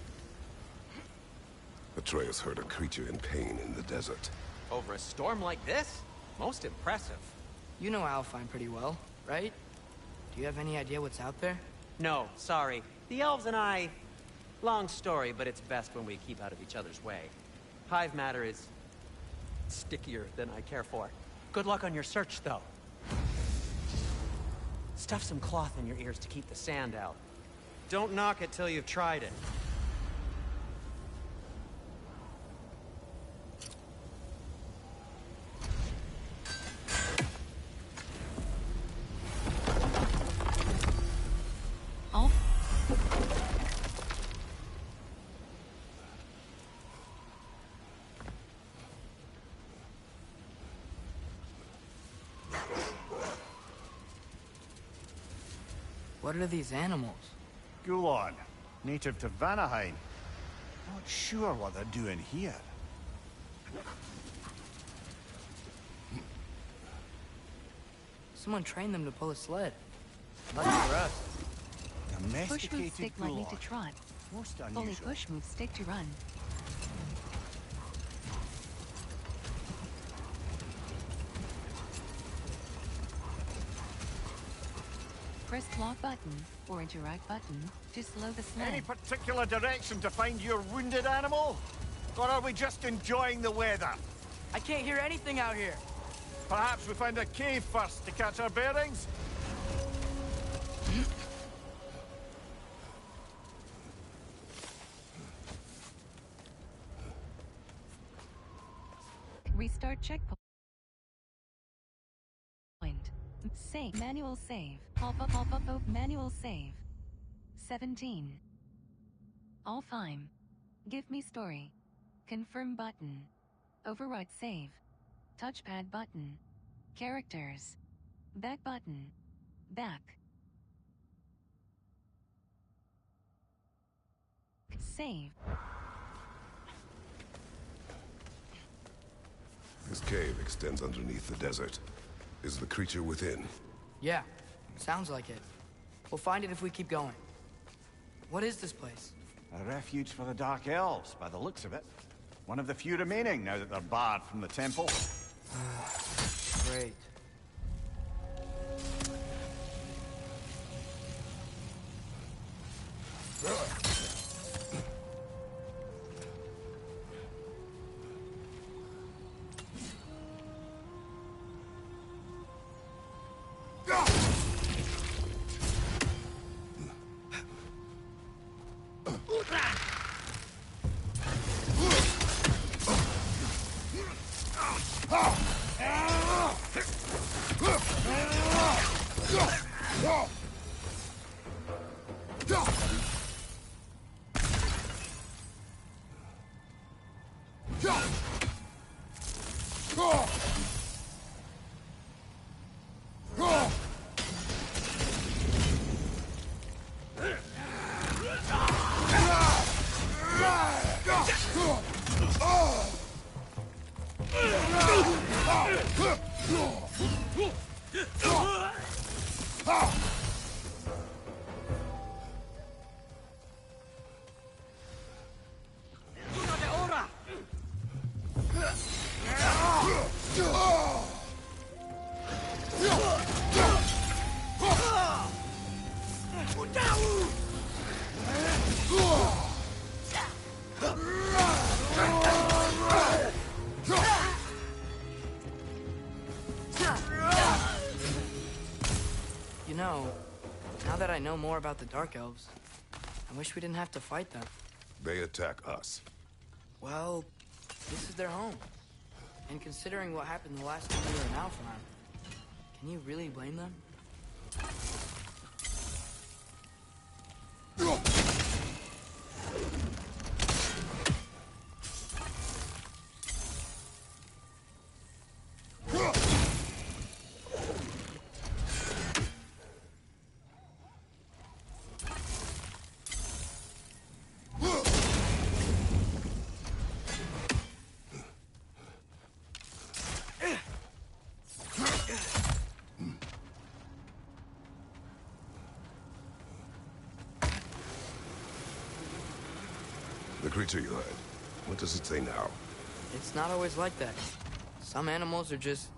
Atreus heard a creature in pain in the desert. Over a storm like this? Most impressive. You know Alfheim pretty well, right? Do you have any idea what's out there? No, sorry. The elves and I... Long story, but it's best when we keep out of each other's way. Hive matter is... stickier than I care for. Good luck on your search, though. Stuff some cloth in your ears to keep the sand out. Don't knock it till you've tried it. Oh. What are these animals? Gulon, native to Vanaheim. Not sure what they're doing here. Someone trained them to pull a sled. Lucky for us. Push move Domesticated stick likely to Gulon. trot. Most Only unusual. push move stick to run. Press block button or interact button to slow the sled. Any particular direction to find your wounded animal? Or are we just enjoying the weather? I can't hear anything out here. Perhaps we find a cave first to catch our bearings? Restart checkpoint. Save. Manual save. Pop up. Manual save. 17. Alfheim. Give me story. Confirm button. Override save. Touchpad button. Characters. Back button. Back. Save. This cave extends underneath the desert. Is the creature within? Yeah, sounds like it. We'll find it if we keep going. What is this place? A refuge for the Dark Elves, by the looks of it. One of the few remaining now that they're barred from the temple. Great. You know, now that I know more about the Dark Elves, I wish we didn't have to fight them. They attack us. Well, this is their home. And considering what happened the last time we were in Alfheim, can you really blame them? The creature you had, what does it say now? It's not always like that. Some animals are just...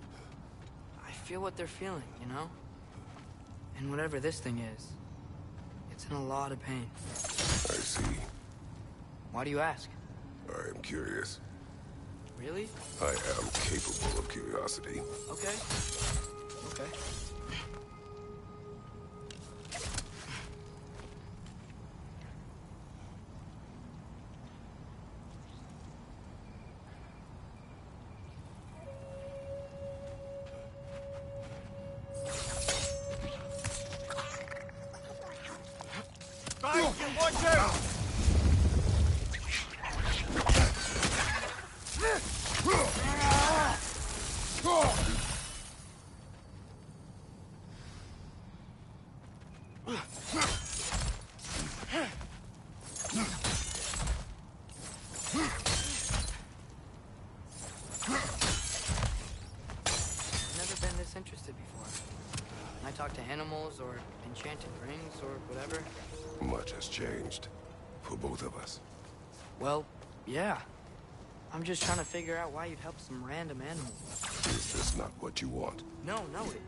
I feel what they're feeling, you know? And whatever this thing is, it's in a lot of pain. I see. Why do you ask? I am curious. Really? I am capable of curiosity. Okay. Okay. Watch out! Interested before. When I talk to animals or enchanted rings or whatever. Much has changed. For both of us. Well, yeah. I'm just trying to figure out why you'd help some random animal. Is this not what you want? No,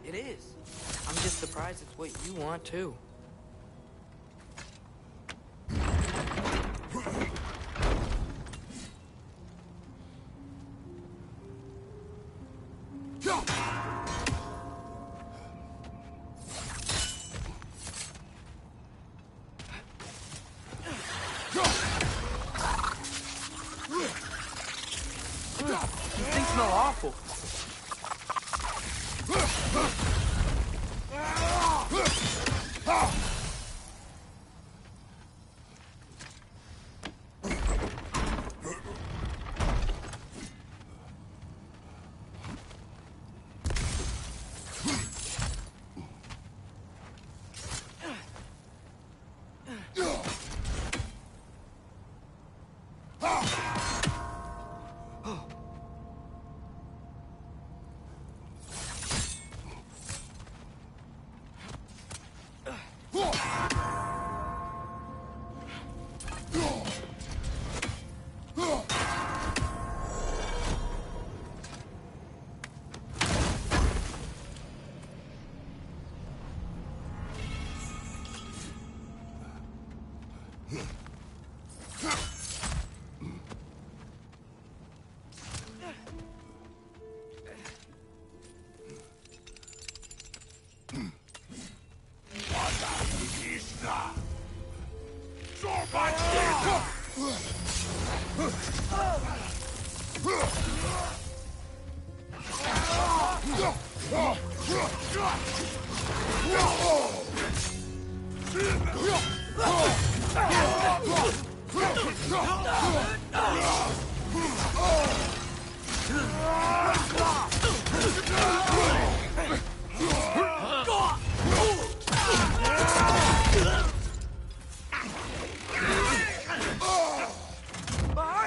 it is. I'm just surprised it's what you want, too. These things smell awful.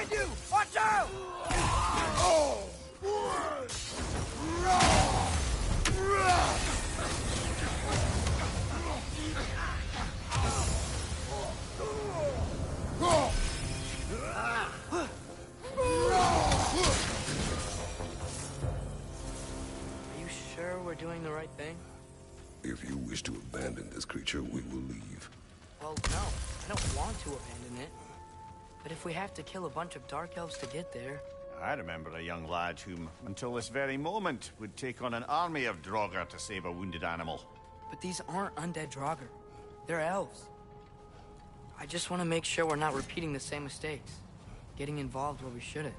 Behind you! Watch out! If you wish to abandon this creature, we will leave. Well, no. I don't want to abandon it. But if we have to kill a bunch of Dark Elves to get there... I remember a young lad whom, until this very moment, would take on an army of Draugr to save a wounded animal. But these aren't undead Draugr. They're elves. I just want to make sure we're not repeating the same mistakes. Getting involved where we shouldn't.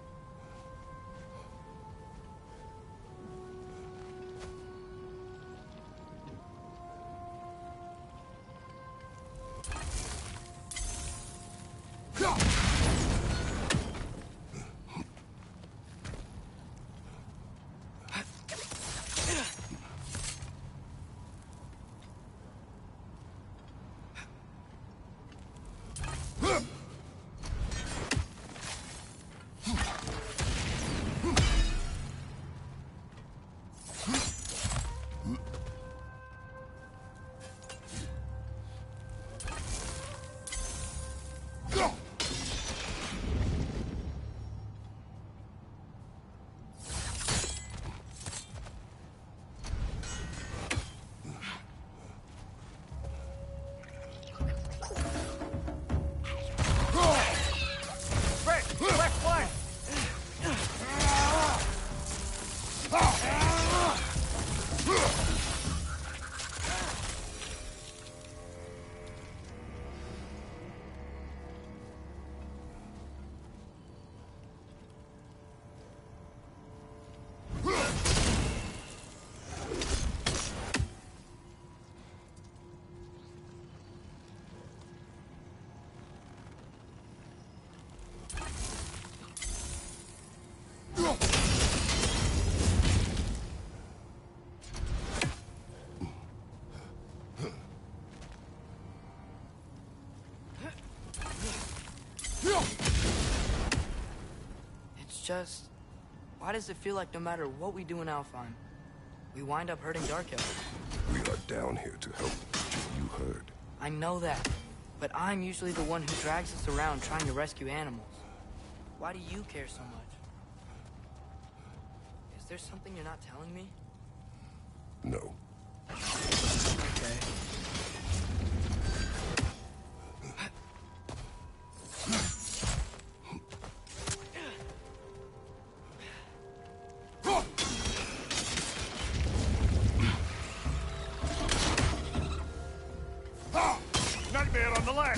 Just, why does it feel like no matter what we do in Alfheim, we wind up hurting Dark Elves? We are down here to help the creature you heard. I know that, but I'm usually the one who drags us around trying to rescue animals. Why do you care so much? Is there something you're not telling me? No. Okay. Nightmare on the left!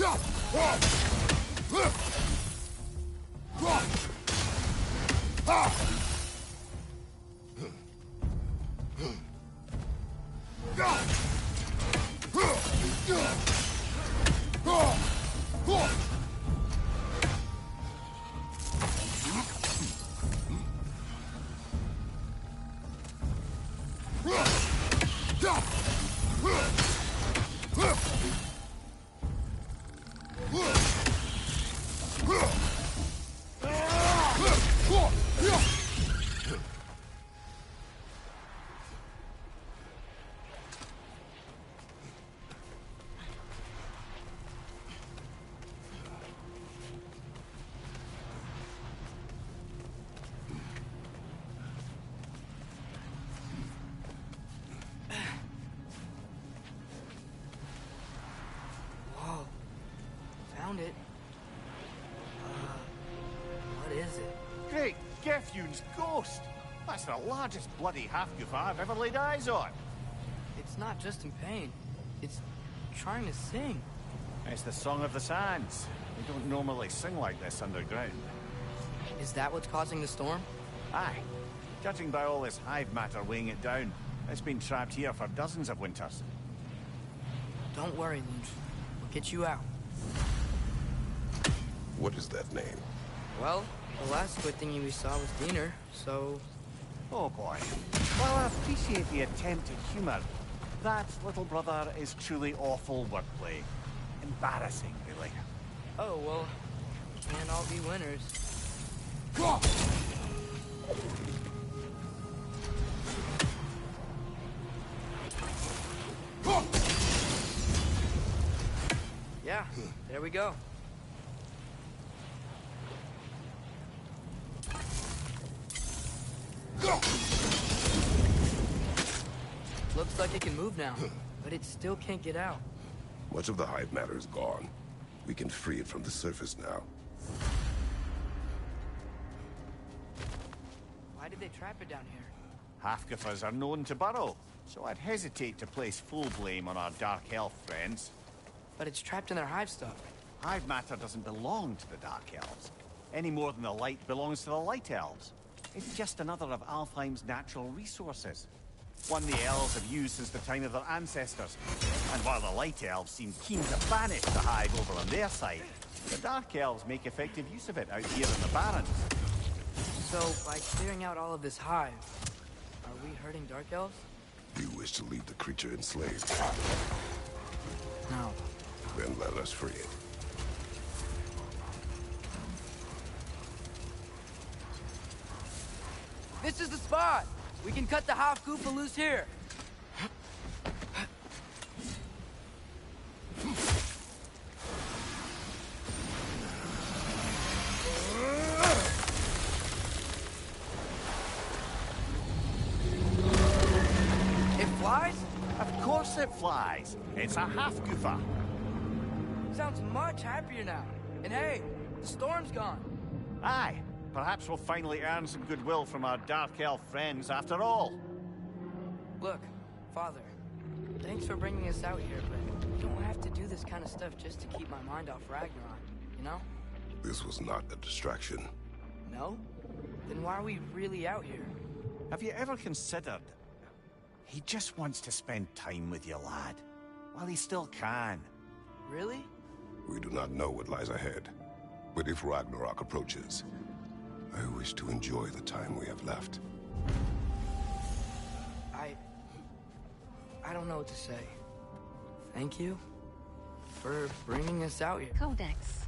It. What is it? Great Gefyun's ghost! That's the largest bloody half-goof I've ever laid eyes on. It's not just in pain. It's trying to sing. It's the Song of the Sands. They don't normally sing like this underground. Is that what's causing the storm? Aye. Judging by all this hive matter weighing it down, it's been trapped here for dozens of winters. Don't worry, Lynch. We'll get you out. What is that name? Well, the last good thing we saw was Diener, so... Oh boy. Well, I appreciate the attempt at humor. That, little brother, is truly awful wordplay. Embarrassing, really. Oh, well, can't all be winners. Yeah, there we go. Looks like like it can move now, but it still can't get out. Much of the hive matter is gone. We can free it from the surface now. Why did they trap it down here? Half-giffers are known to burrow, so I'd hesitate to place full blame on our Dark Elf friends. But it's trapped in their hive stuff. Hive matter doesn't belong to the Dark Elves, any more than the light belongs to the Light Elves. It's just another of Alfheim's natural resources. One the elves have used since the time of their ancestors. And while the Light Elves seem keen to banish the hive over on their side, the Dark Elves make effective use of it out here in the Barrens. So, by clearing out all of this hive, are we hurting Dark Elves? Do you wish to leave the creature enslaved? No. Then let us free it. This is the spot! We can cut the hive goofa loose here! It flies? Of course it flies. It's a half-goofa. Sounds much happier now. And hey, the storm's gone. Aye. Perhaps we'll finally earn some goodwill from our Dark Elf friends after all. Look, Father, thanks for bringing us out here, but you don't have to do this kind of stuff just to keep my mind off Ragnarok, you know? This was not a distraction. No? Then why are we really out here? Have you ever considered... He just wants to spend time with you, lad. While he still can. Really? We do not know what lies ahead. But if Ragnarok approaches, I wish to enjoy the time we have left. I don't know what to say. Thank you for bringing us out here. Codex.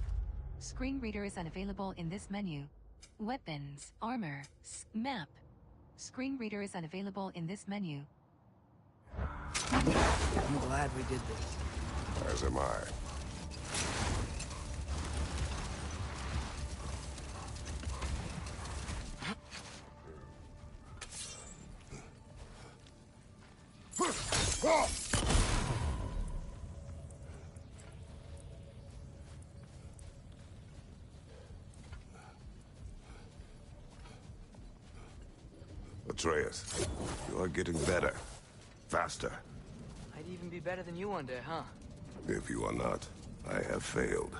Screen reader is unavailable in this menu. Weapons, armor, map. Screen reader is unavailable in this menu. I'm glad we did this. As am I. Atreus, you are getting better. Faster. I'd even be better than you one day, huh? If you are not, I have failed.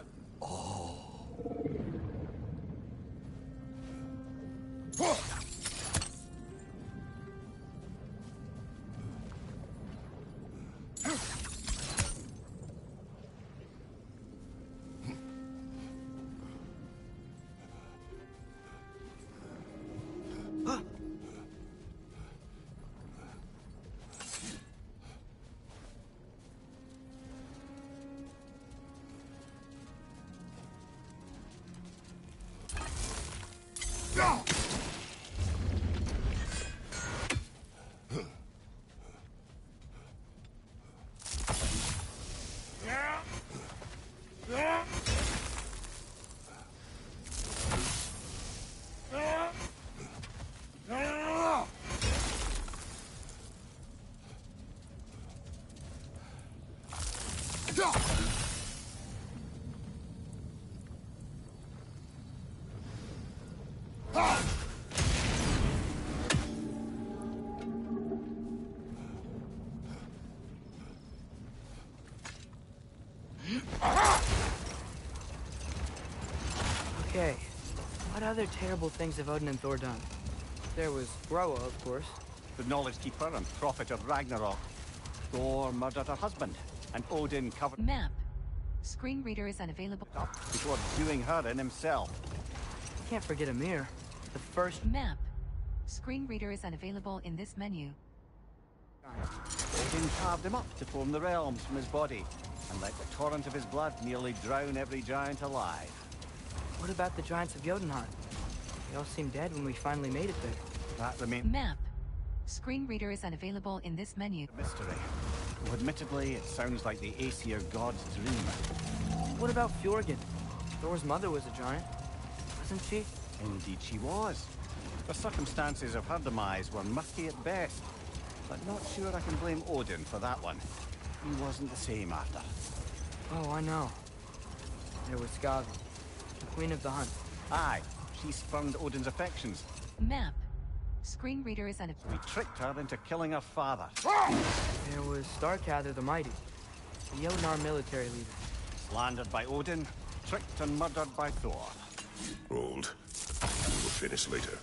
Okay, what other terrible things have Odin and Thor done? There was Groa, of course. The Knowledge Keeper and Prophet of Ragnarok. Thor murdered her husband, and Odin covered... Map. Screen reader is unavailable. Before doing her in himself. Can't forget Amir. The first... Map. Screen reader is unavailable in this menu. Odin carved him up to form the realms from his body, and let the torrent of his blood nearly drown every giant alive. What about the giants of Jotunheim? They all seemed dead when we finally made it there. That remains... Map. Screen reader is unavailable in this menu. Mystery. Well, admittedly, it sounds like the Aesir god's dream. What about Fjorgyn? Thor's mother was a giant, wasn't she? Indeed she was. The circumstances of her demise were murky at best. But not sure I can blame Odin for that one. He wasn't the same after. Oh, I know. There was Skavi, the queen of the hunt. Aye, she spurned Odin's affections. Map. Screen readers and... We tricked her into killing her father. There was Starkather the Mighty, the Jotnar military leader. Slandered by Odin, tricked and murdered by Thor. Hold. We'll finish later.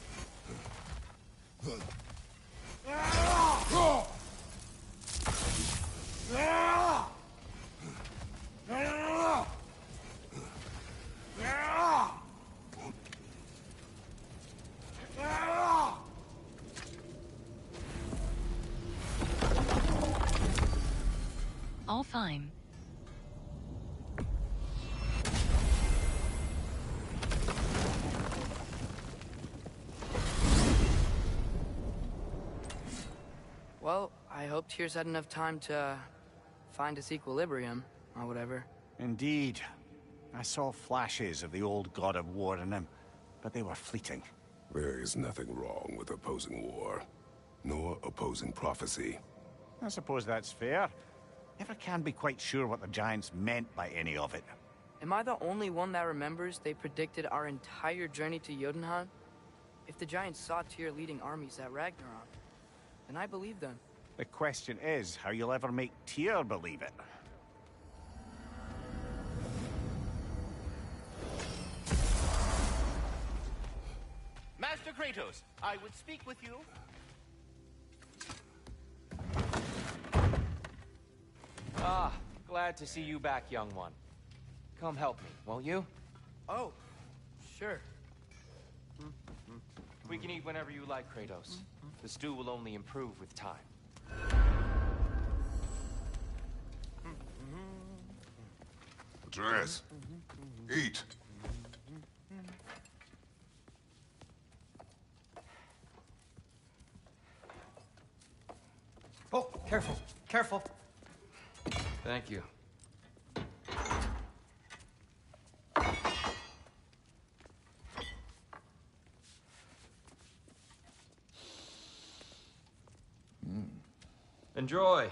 All fine. Well, I hope Tyr's had enough time to find his equilibrium, or whatever. Indeed. I saw flashes of the old god of war in him, but they were fleeting. There is nothing wrong with opposing war, nor opposing prophecy. I suppose that's fair. Never can be quite sure what the Giants meant by any of it. Am I the only one that remembers they predicted our entire journey to Jotunheim? If the Giants saw Tyr leading armies at Ragnarok, then I believe them. The question is how you'll ever make Tyr believe it. Master Kratos, I would speak with you. Ah, glad to see you back, young one. Come help me, won't you? Oh, sure. We can eat whenever you like, Kratos. The stew will only improve with time. Atreus, eat. Oh, careful, careful. Thank you. Enjoy.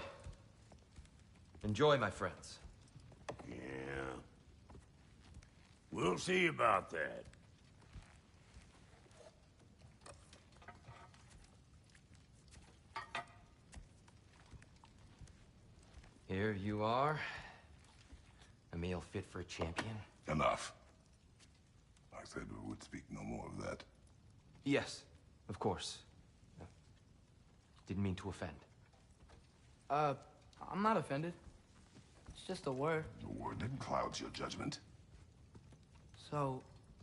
Enjoy, my friends. Yeah. We'll see about that. Here you are. A meal fit for a champion. Enough. I said we would speak no more of that. Yes, of course. Didn't mean to offend. I'm not offended. It's just a word. The word that clouds your judgment. So,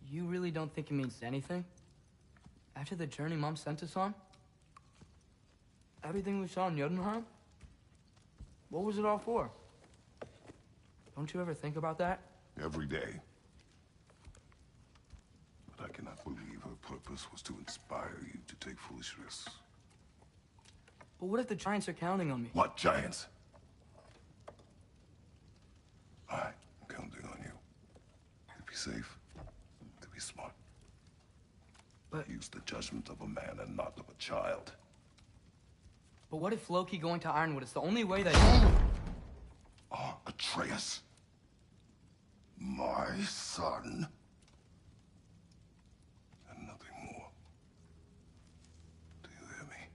you really don't think it means anything? After the journey Mom sent us on? Everything we saw in Jotunheim? What was it all for? Don't you ever think about that? Every day. But I cannot believe her purpose was to inspire you to take foolish risks. But what if the Giants are counting on me? What Giants? I'm counting on you. To be safe, to be smart. But... use the judgment of a man and not of a child. But what if Loki going to Ironwood is the only way that... Atreus? My son? And nothing more. Do you hear me?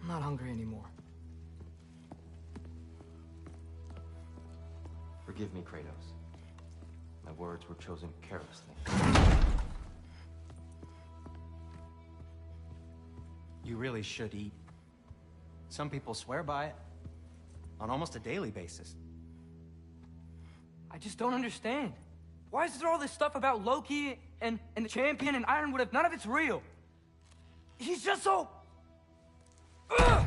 I'm not hungry anymore. Forgive me, Kratos. My words were chosen carelessly. You really should eat. Some people swear by it. On almost a daily basis. I just don't understand. Why is there all this stuff about Loki and the champion and Ironwood if none of it's real? He's just so... Ugh!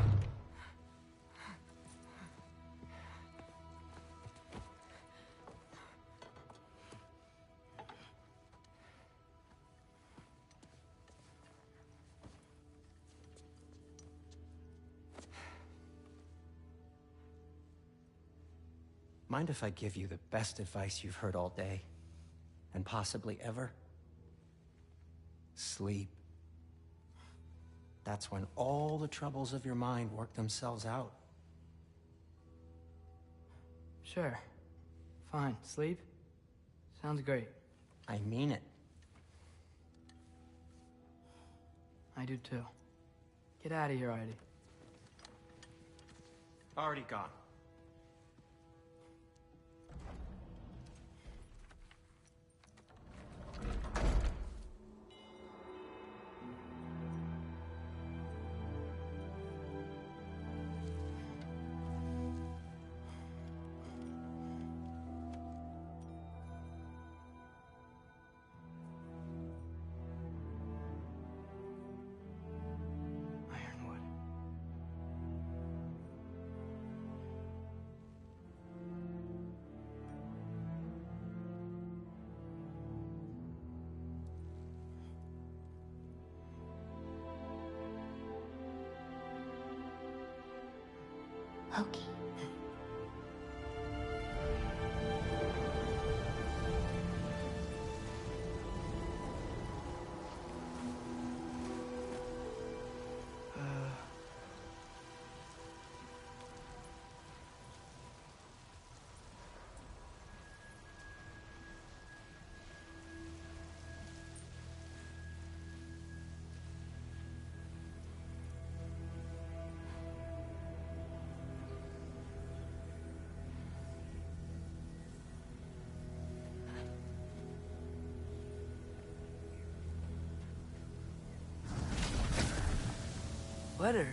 Mind if I give you the best advice you've heard all day? And possibly ever? Sleep. That's when all the troubles of your mind work themselves out. Sure. Fine. Sleep? Sounds great. I mean it. I do too. Get out of here already. Already gone. Ironwood. Loki. Letter.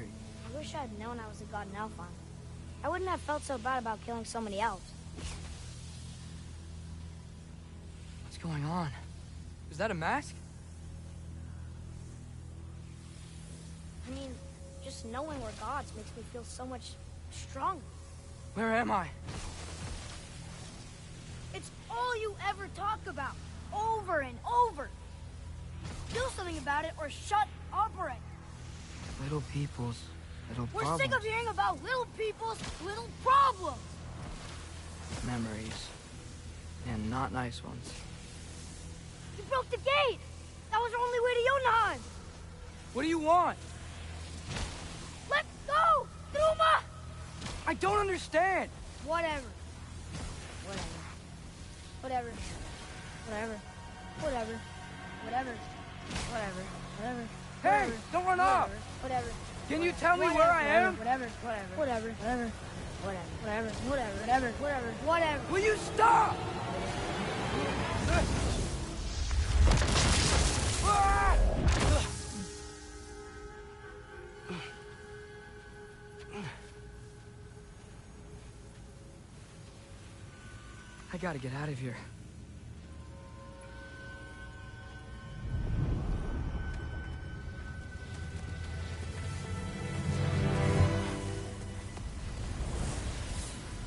I wish I'd known I was a god in Alphon. I wouldn't have felt so bad about killing so many elves. What's going on? Is that a mask? I mean, just knowing we're gods makes me feel so much stronger. Where am I? It's all you ever talk about, over and over. Do something about it or shut up already. Little people's little We're problems. sick of hearing about little people's little problems. Memories. And not nice ones. You broke the gate. That was our only way to Jotunheim. What do you want? Let's go, Duma! I don't understand. Whatever. Whatever. Whatever. Whatever. Whatever. Whatever. Whatever. Whatever. Hey, Whatever. don't run Whatever. off. Whatever. Can you tell me Whatever. where I am? Whatever. Whatever. Whatever. Whatever. Whatever. Whatever. Whatever. Whatever. Whatever. Will you stop? I gotta get out of here.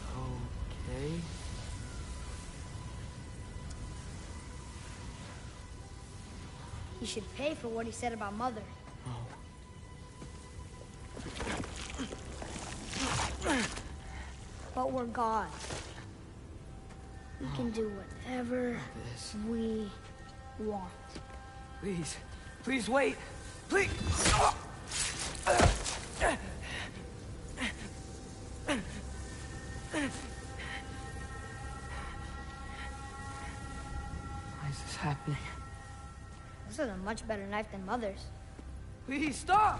Okay. He should pay for what he said about Mother. But we're gods. We can do whatever we want. Please. Please wait. Please. Why is this happening? This is a much better knife than Mother's. Please stop!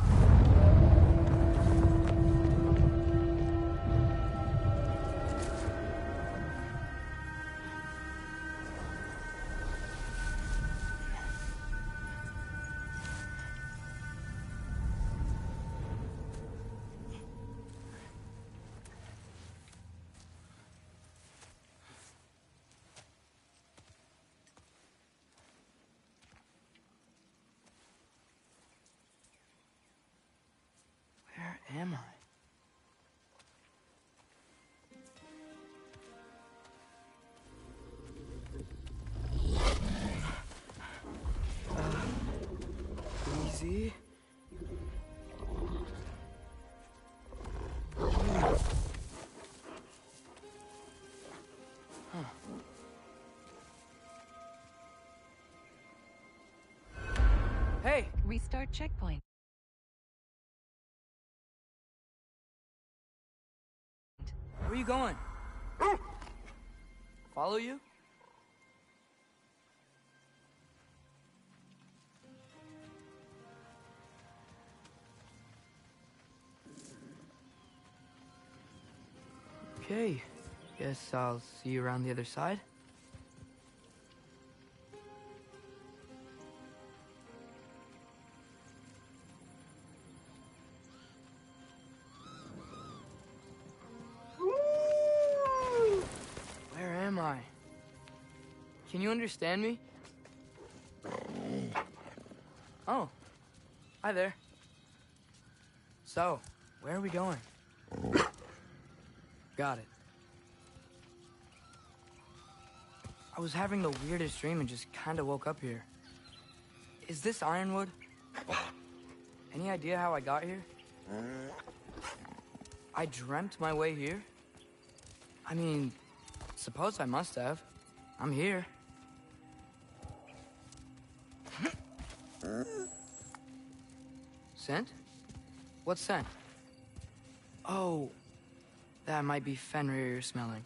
Where am I? Easy. Huh. Hey! Restart checkpoint. Where are you going? Follow you? Okay. Guess I'll see you around the other side. Where am I? Can you understand me? Oh. Hi there. So, where are we going? Got it. I was having the weirdest dream and just kinda woke up here. Is this Ironwood? Any idea how I got here? I dreamt my way here? I mean, suppose I must have. I'm here. Scent? What scent? Oh, that might be Fenrir you're smelling.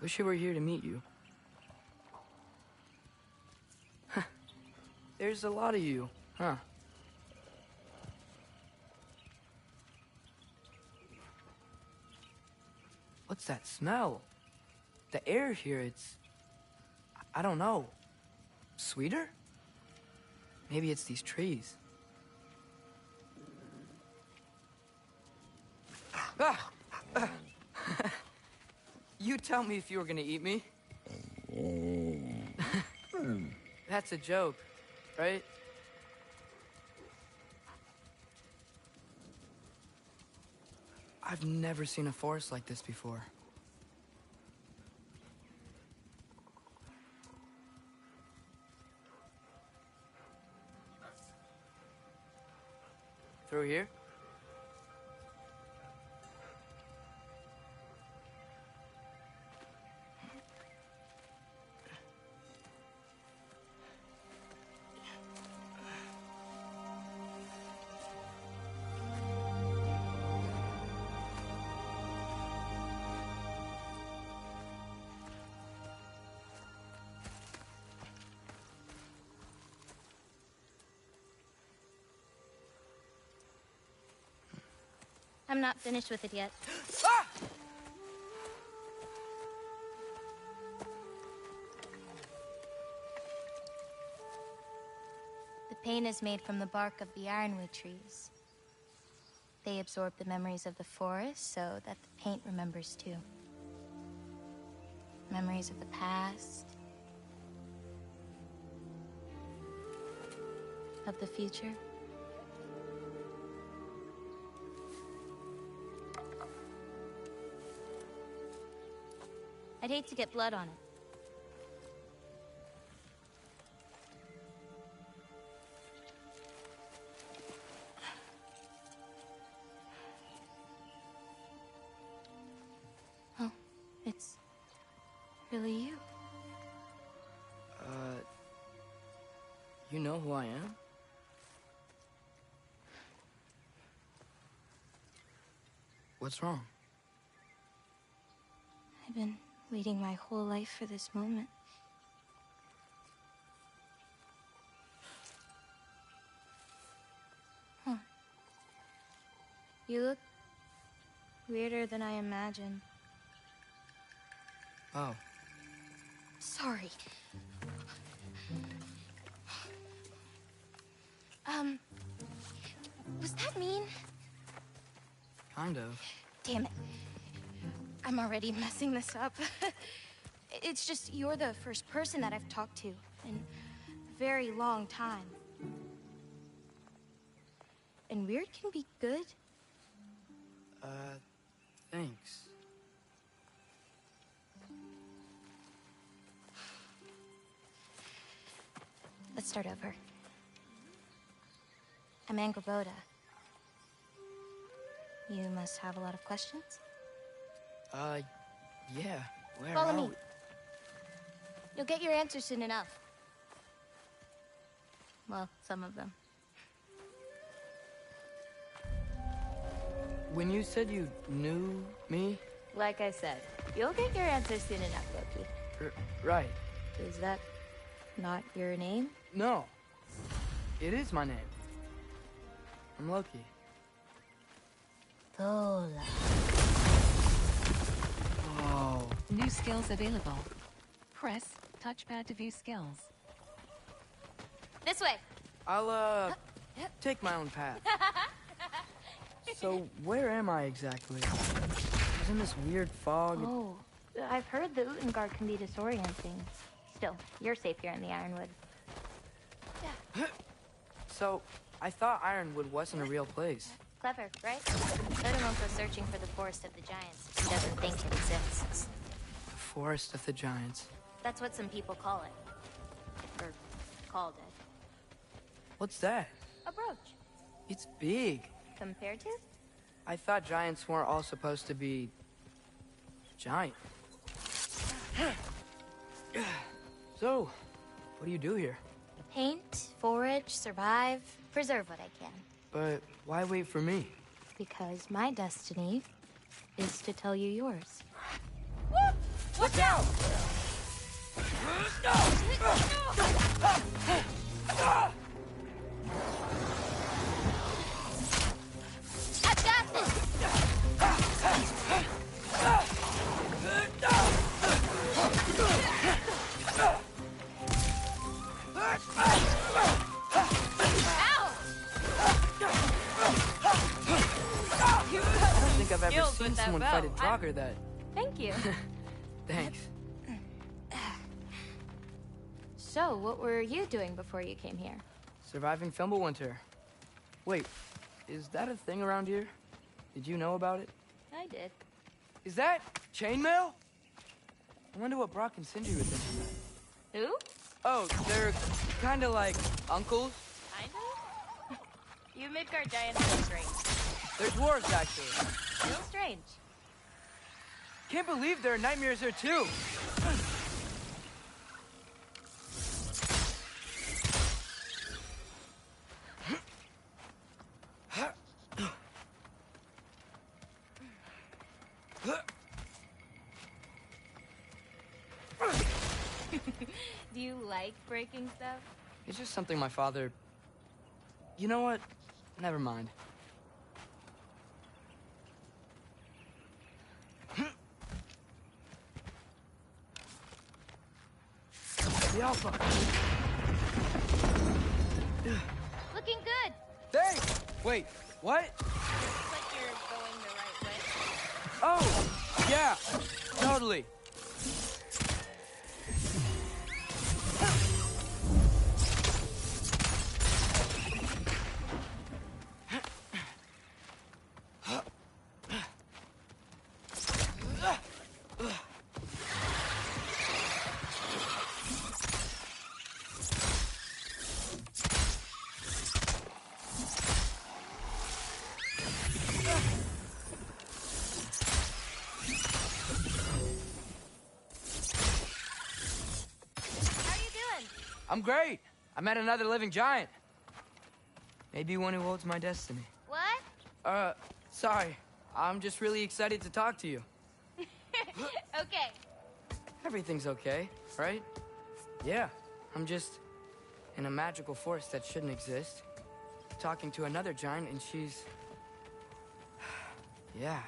Wish I were here to meet you. There's a lot of you, huh? What's that smell? The air here, I don't know. Sweeter? Maybe it's these trees. Ah! You tell me if you were gonna eat me. That's a joke, right? I've never seen a forest like this before. Through here? I'm not finished with it yet. Ah! The paint is made from the bark of the ironwood trees. They absorb the memories of the forest so that the paint remembers too. Memories of the past, of the future. I'd hate to get blood on it. Oh, it's really you. You know who I am? What's wrong? I've been waiting my whole life for this moment. Huh. You look weirder than I imagined. Oh. Sorry. Was that mean? Kind of. Damn it. I'm already messing this up. It's just you're the first person that I've talked to in a very long time. And weird can be good. Thanks. Let's start over. I'm Angraboda. You must have a lot of questions? Yeah. Where Follow are me. we? You'll get your answers soon enough. Well, some of them. When you said you knew me, Like I said, you'll get your answer soon enough, Loki. Right. Is that not your name? No. It is my name. I'm Loki. Tola. Oh. New skills available. Press touchpad to view skills. This way. I'll, take my own path. So, where am I exactly? I was in this weird fog. Oh, I've heard the Utengard can be disorienting. Still, you're safe here in the Ironwood. So, I thought Ironwood wasn't a real place. Clever, right? Odin won't go searching for the Forest of the Giants. He doesn't think it exists. The Forest of the Giants. That's what some people call it. Or called it. What's that? A brooch. It's big. Compared to? I thought giants weren't all supposed to be... giant. So, what do you do here? Paint, forage, survive, preserve what I can. But why wait for me? Because my destiny is to tell you yours. Watch out! I've got this! I don't think I've ever seen someone fight a Draugr that... Thank you. Thanks. So, what were you doing before you came here? Surviving Fimbulwinter. Wait, is that a thing around here? Did you know about it? I did. Is that chainmail? I wonder what Brock and Sindri would think of that. Who? Oh, they're kind of like uncles. Kind of? You Midgard giants are strange. They're dwarves, actually. Real strange. Can't believe there are nightmares here, too. Do you like breaking stuff? It's just something my father... You know what? Never mind. The Alpha. Looking good. Thanks! Wait, what? Looks like you're going the right way. Oh, yeah, totally. I'm great. I met another living giant. Maybe one who holds my destiny. What? Sorry. I'm just really excited to talk to you. Okay. Everything's okay, right? Yeah, I'm just in a magical forest that shouldn't exist. Talking to another giant and she's... yeah.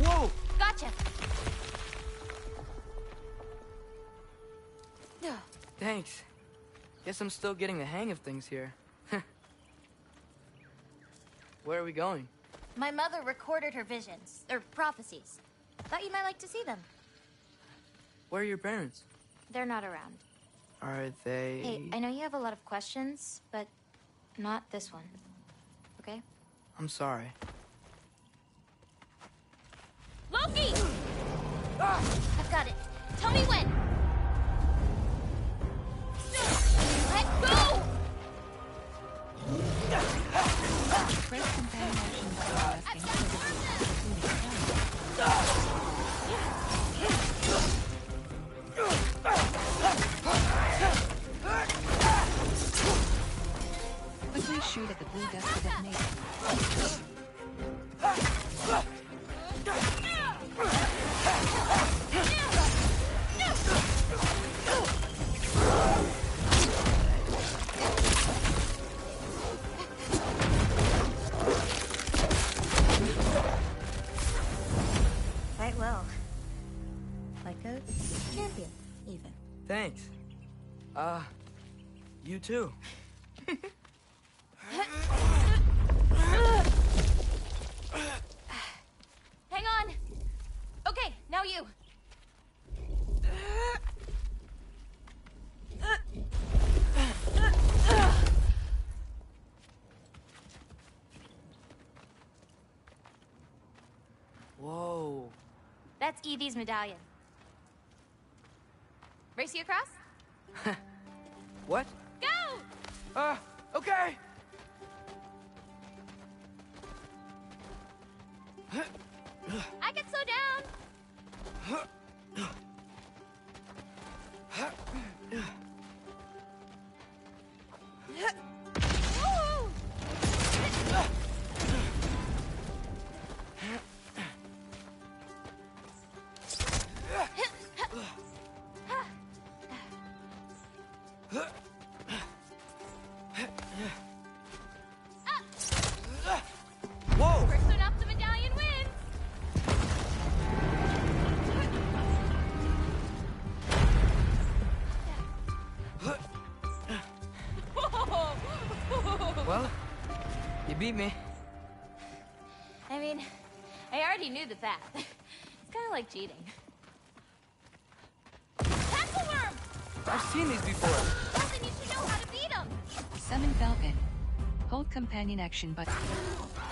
Whoa! Gotcha! Thanks. Guess I'm still getting the hang of things here. Where are we going? My mother recorded her visions, or prophecies. Thought you might like to see them. Where are your parents? They're not around. Are they... Hey, I know you have a lot of questions, but not this one. Okay? I'm sorry. Loki! I've got it. Tell me when. Let go! Press companionship while asking for the Champion, even. Thanks. You too. Hang on. Okay, now you. Whoa. That's Evie's medallion. Race you across? What? Go! Okay. I can slow down. Woo! Whoa! First one off the medallion wins. Well, you beat me. I mean, I already knew the path. It's kind of like cheating. Tackle worm! I've seen these before. Well, then you should know how to beat them. Summon Falcon. Hold companion action button.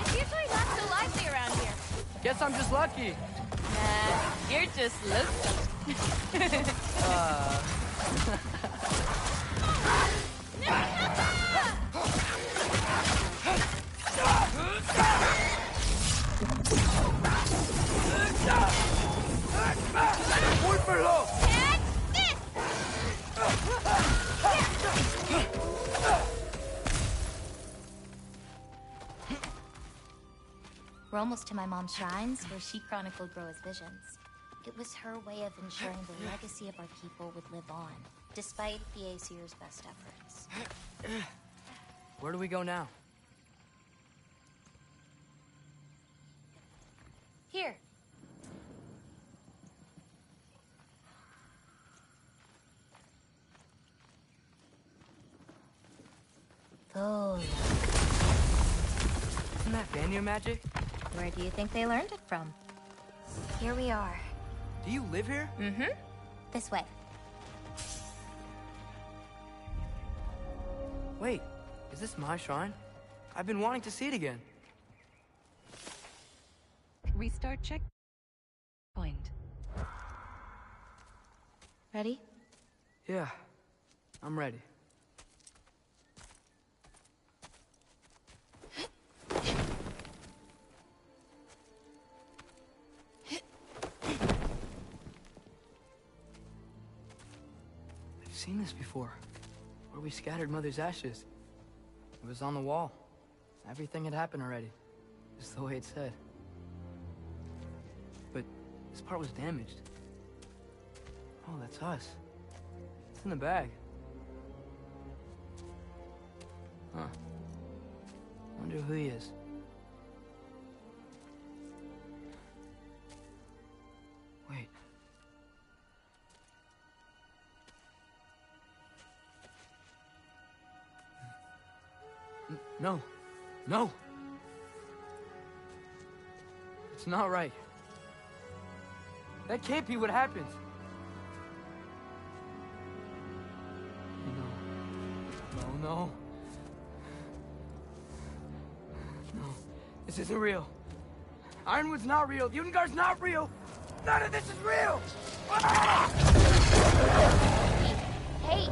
It's usually not so lively around here. Guess I'm just lucky. Nah, you're just lonesome. Muy below. And this! We're almost to my mom's shrines, where she chronicled Groa's visions. It was her way of ensuring the legacy of our people would live on, despite the Aesir's best efforts. Where do we go now? Here. Thola. Isn't that Vanir magic? Where do you think they learned it from? Here we are. Do you live here? Mm-hmm. This way. Wait, is this my shrine? I've been wanting to see it again. Restart checkpoint. Ready? Yeah, I'm ready. I've seen this before. Where we scattered Mother's ashes. It was on the wall. Everything had happened already. Just the way it said. But this part was damaged. Oh, that's us. It's in the bag. Huh. Wonder who he is. Wait. No. No! It's not right. That can't be what happened. No. No. This isn't real. Ironwood's not real. Ungar's not real. None of this is real! Hey!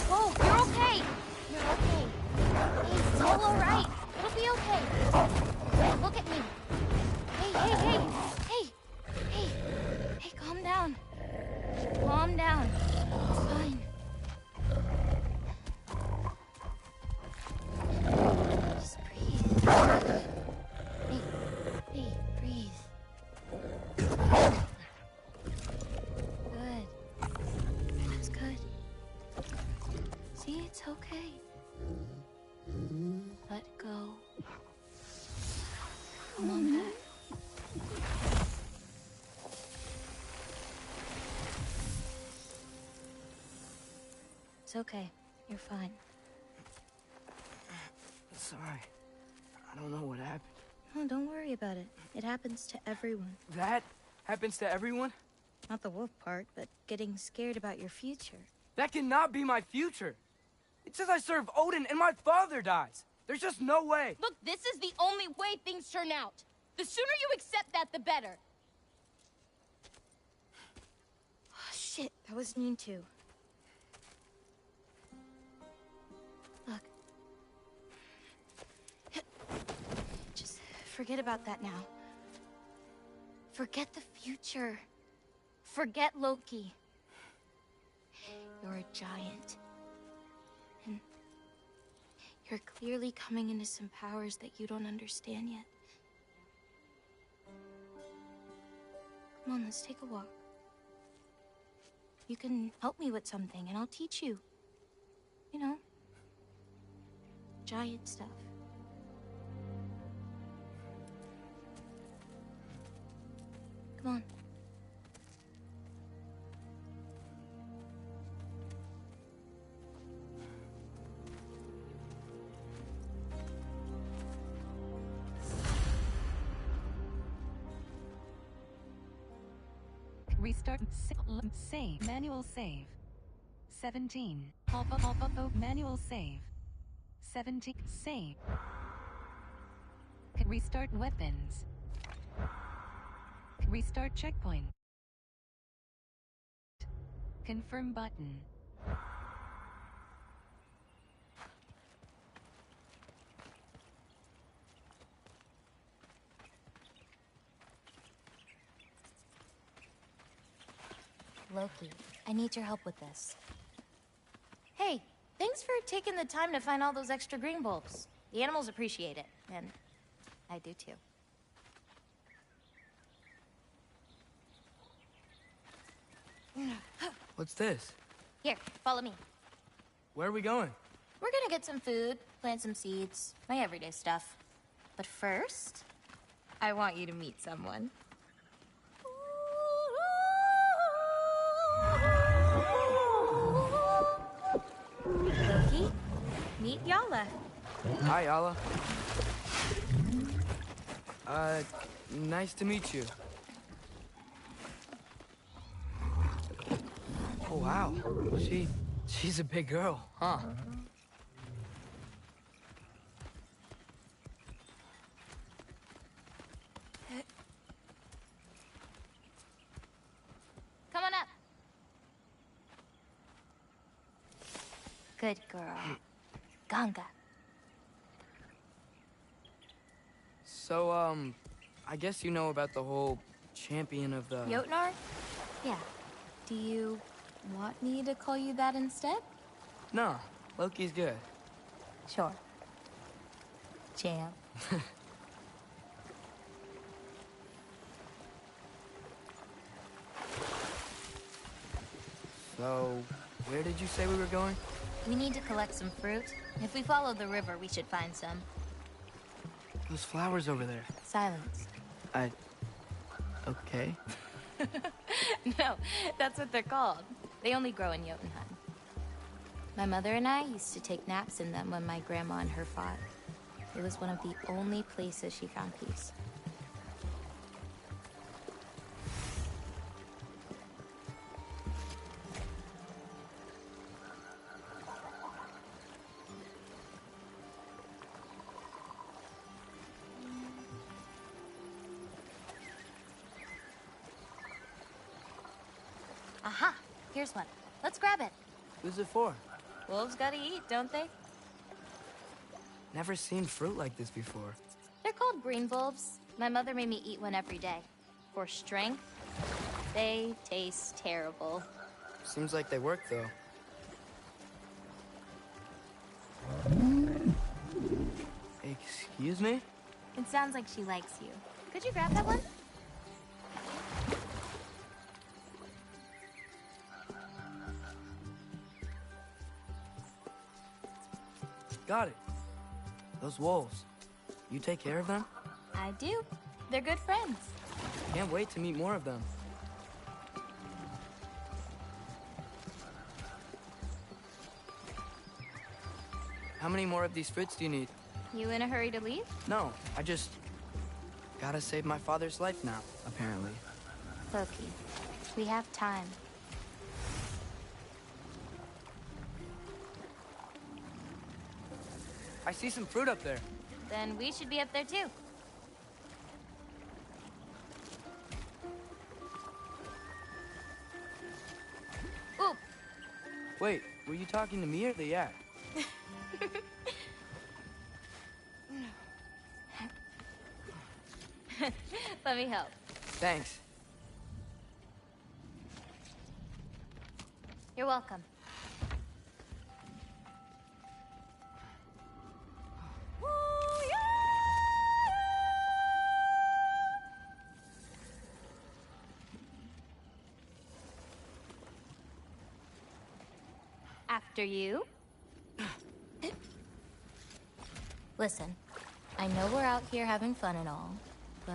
Whoa, you're okay! You're okay. Hey, it's all alright. It'll be okay. Look at me. Hey, calm down. Calm down. It's fine. Just breathe. Hey, breathe. Good. That's good. See, it's okay. Let go. Come on back. It's okay. You're fine. Sorry. I don't know what happened. No, don't worry about it. It happens to everyone. That happens to everyone? Not the wolf part, but getting scared about your future. That cannot be my future. It says I serve Odin and my father dies. There's just no way. Look, this is the only way things turn out. The sooner you accept that, the better. Oh, shit, that was mean too. Look. Just forget about that now. Forget the future. Forget Loki. You're a giant. And you're clearly coming into some powers that you don't understand yet. Come on, let's take a walk. You can help me with something, and I'll teach you. You know, giant stuff. Come on. Restart. Save. Manual save. 17. Manual save. 17. Save. Restart weapons. Restart checkpoint. Confirm button. Loki, I need your help with this. Hey, thanks for taking the time to find all those extra green bulbs. The animals appreciate it, and I do too. What's this? Here, follow me. Where are we going? We're gonna get some food, plant some seeds, my everyday stuff. But first, I want you to meet someone. Loki, meet Yala. Hi, Yala. Nice to meet you. Oh, wow. She's a big girl, huh? Come on up. Good girl. Ganga. So, I guess you know about the whole champion of the... Jotnar? Yeah. Do you want me to call you that instead? No, Loki's good. Sure. Champ. So, where did you say we were going? We need to collect some fruit. If we follow the river, we should find some. Those flowers over there. Silence. Okay. No, that's what they're called. They only grow in Jotunheim. My mother and I used to take naps in them when my grandma and her fought. It was one of the only places she found peace. Aha! Here's one. Let's grab it. Who's it for? Wolves gotta eat, don't they? Never seen fruit like this before. They're called green bulbs. My mother made me eat one every day. For strength, they taste terrible. Seems like they work, though. Excuse me? It sounds like she likes you. Could you grab that one? Got it. Those wolves. You take care of them? I do. They're good friends. Can't wait to meet more of them. many more of these fruits do you need? You in a hurry to leave? No, I just... gotta save my father's life now, apparently. Loki, we have time. I see some fruit up there. Then we should be up there too. Ooh. Wait, were you talking to me or the yak? Let me help. Thanks. You're welcome. After you. Listen, I know we're out here having fun and all, but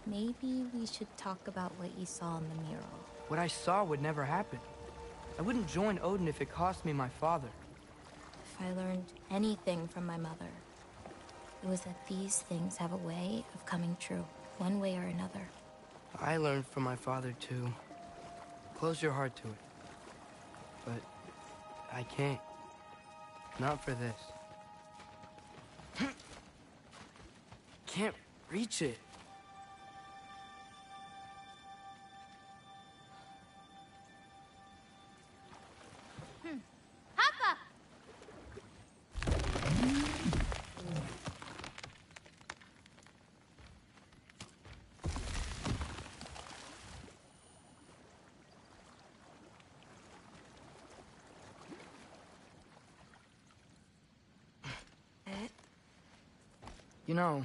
maybe we should talk about what you saw in the mural. What I saw would never happen. I wouldn't join Odin if it cost me my father. If I learned anything from my mother, it was that these things have a way of coming true, one way or another. I learned from my father, too. Close your heart to it. But I can't. Not for this. Can't reach it. Hoppa! You know,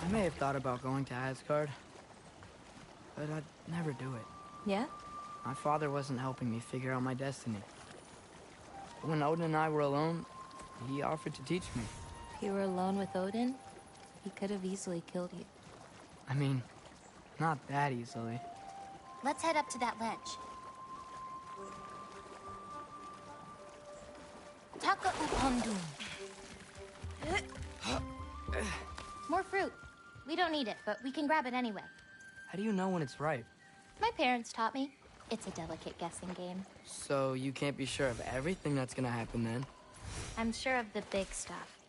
I may have thought about going to Asgard, but I'd never do it. Yeah? My father wasn't helping me figure out my destiny. But when Odin and I were alone, he offered to teach me. If you were alone with Odin, he could have easily killed you. I mean, not that easily. Let's head up to that ledge. Taka upondum. More fruit. We don't need it, but we can grab it anyway. How do you know when it's ripe? My parents taught me. It's a delicate guessing game. So you can't be sure of everything that's gonna happen then? I'm sure of the big stuff.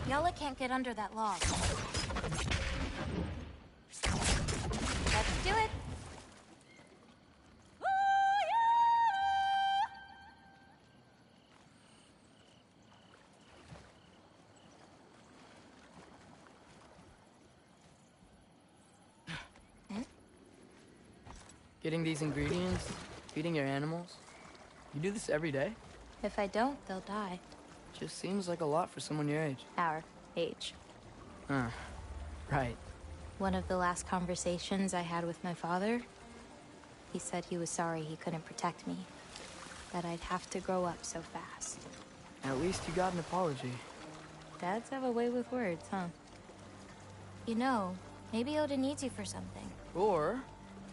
Yala can't get under that log. Let's do it. Getting these ingredients, feeding your animals. You do this every day? If I don't, they'll die. Just seems like a lot for someone your age. Our age. Right. One of the last conversations I had with my father, he said he was sorry he couldn't protect me. That I'd have to grow up so fast. At least you got an apology. Dads have a way with words, huh? You know, maybe Odin needs you for something. Or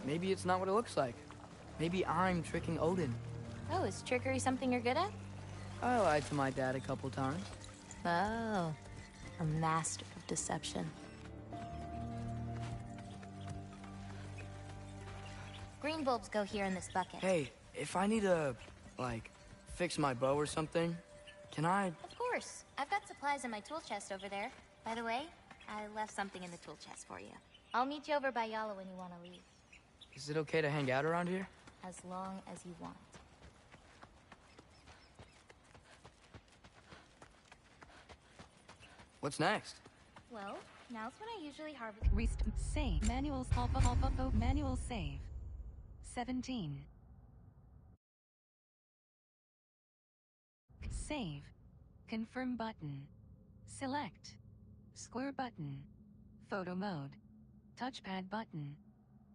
maybe it's not what it looks like. Maybe I'm tricking Odin. Oh, is trickery something you're good at? I lied to my dad a couple times. Oh, a master of deception. Green bulbs go here in this bucket. Hey, if I need to, like, fix my bow or something, can I? Of course. I've got supplies in my tool chest over there. By the way, I left something in the tool chest for you. I'll meet you over by Yala when you want to leave. Is it okay to hang out around here? As long as you want. What's next? Well, now's when I usually harvest. Save. Manual manual save. 17. Save. Confirm button. Select. Square button. Photo mode. Touchpad button.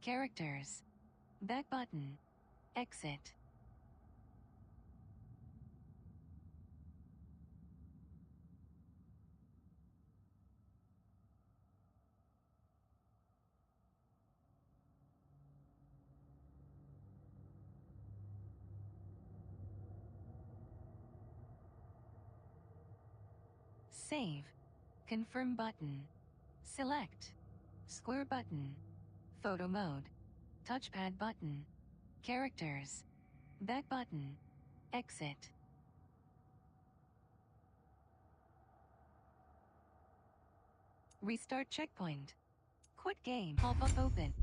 Characters. Back button. Exit. Save. Confirm button. Select. Square button. Photo mode. Touchpad button. Characters. Back button. Exit. Restart checkpoint. Quit game. Pop-up open.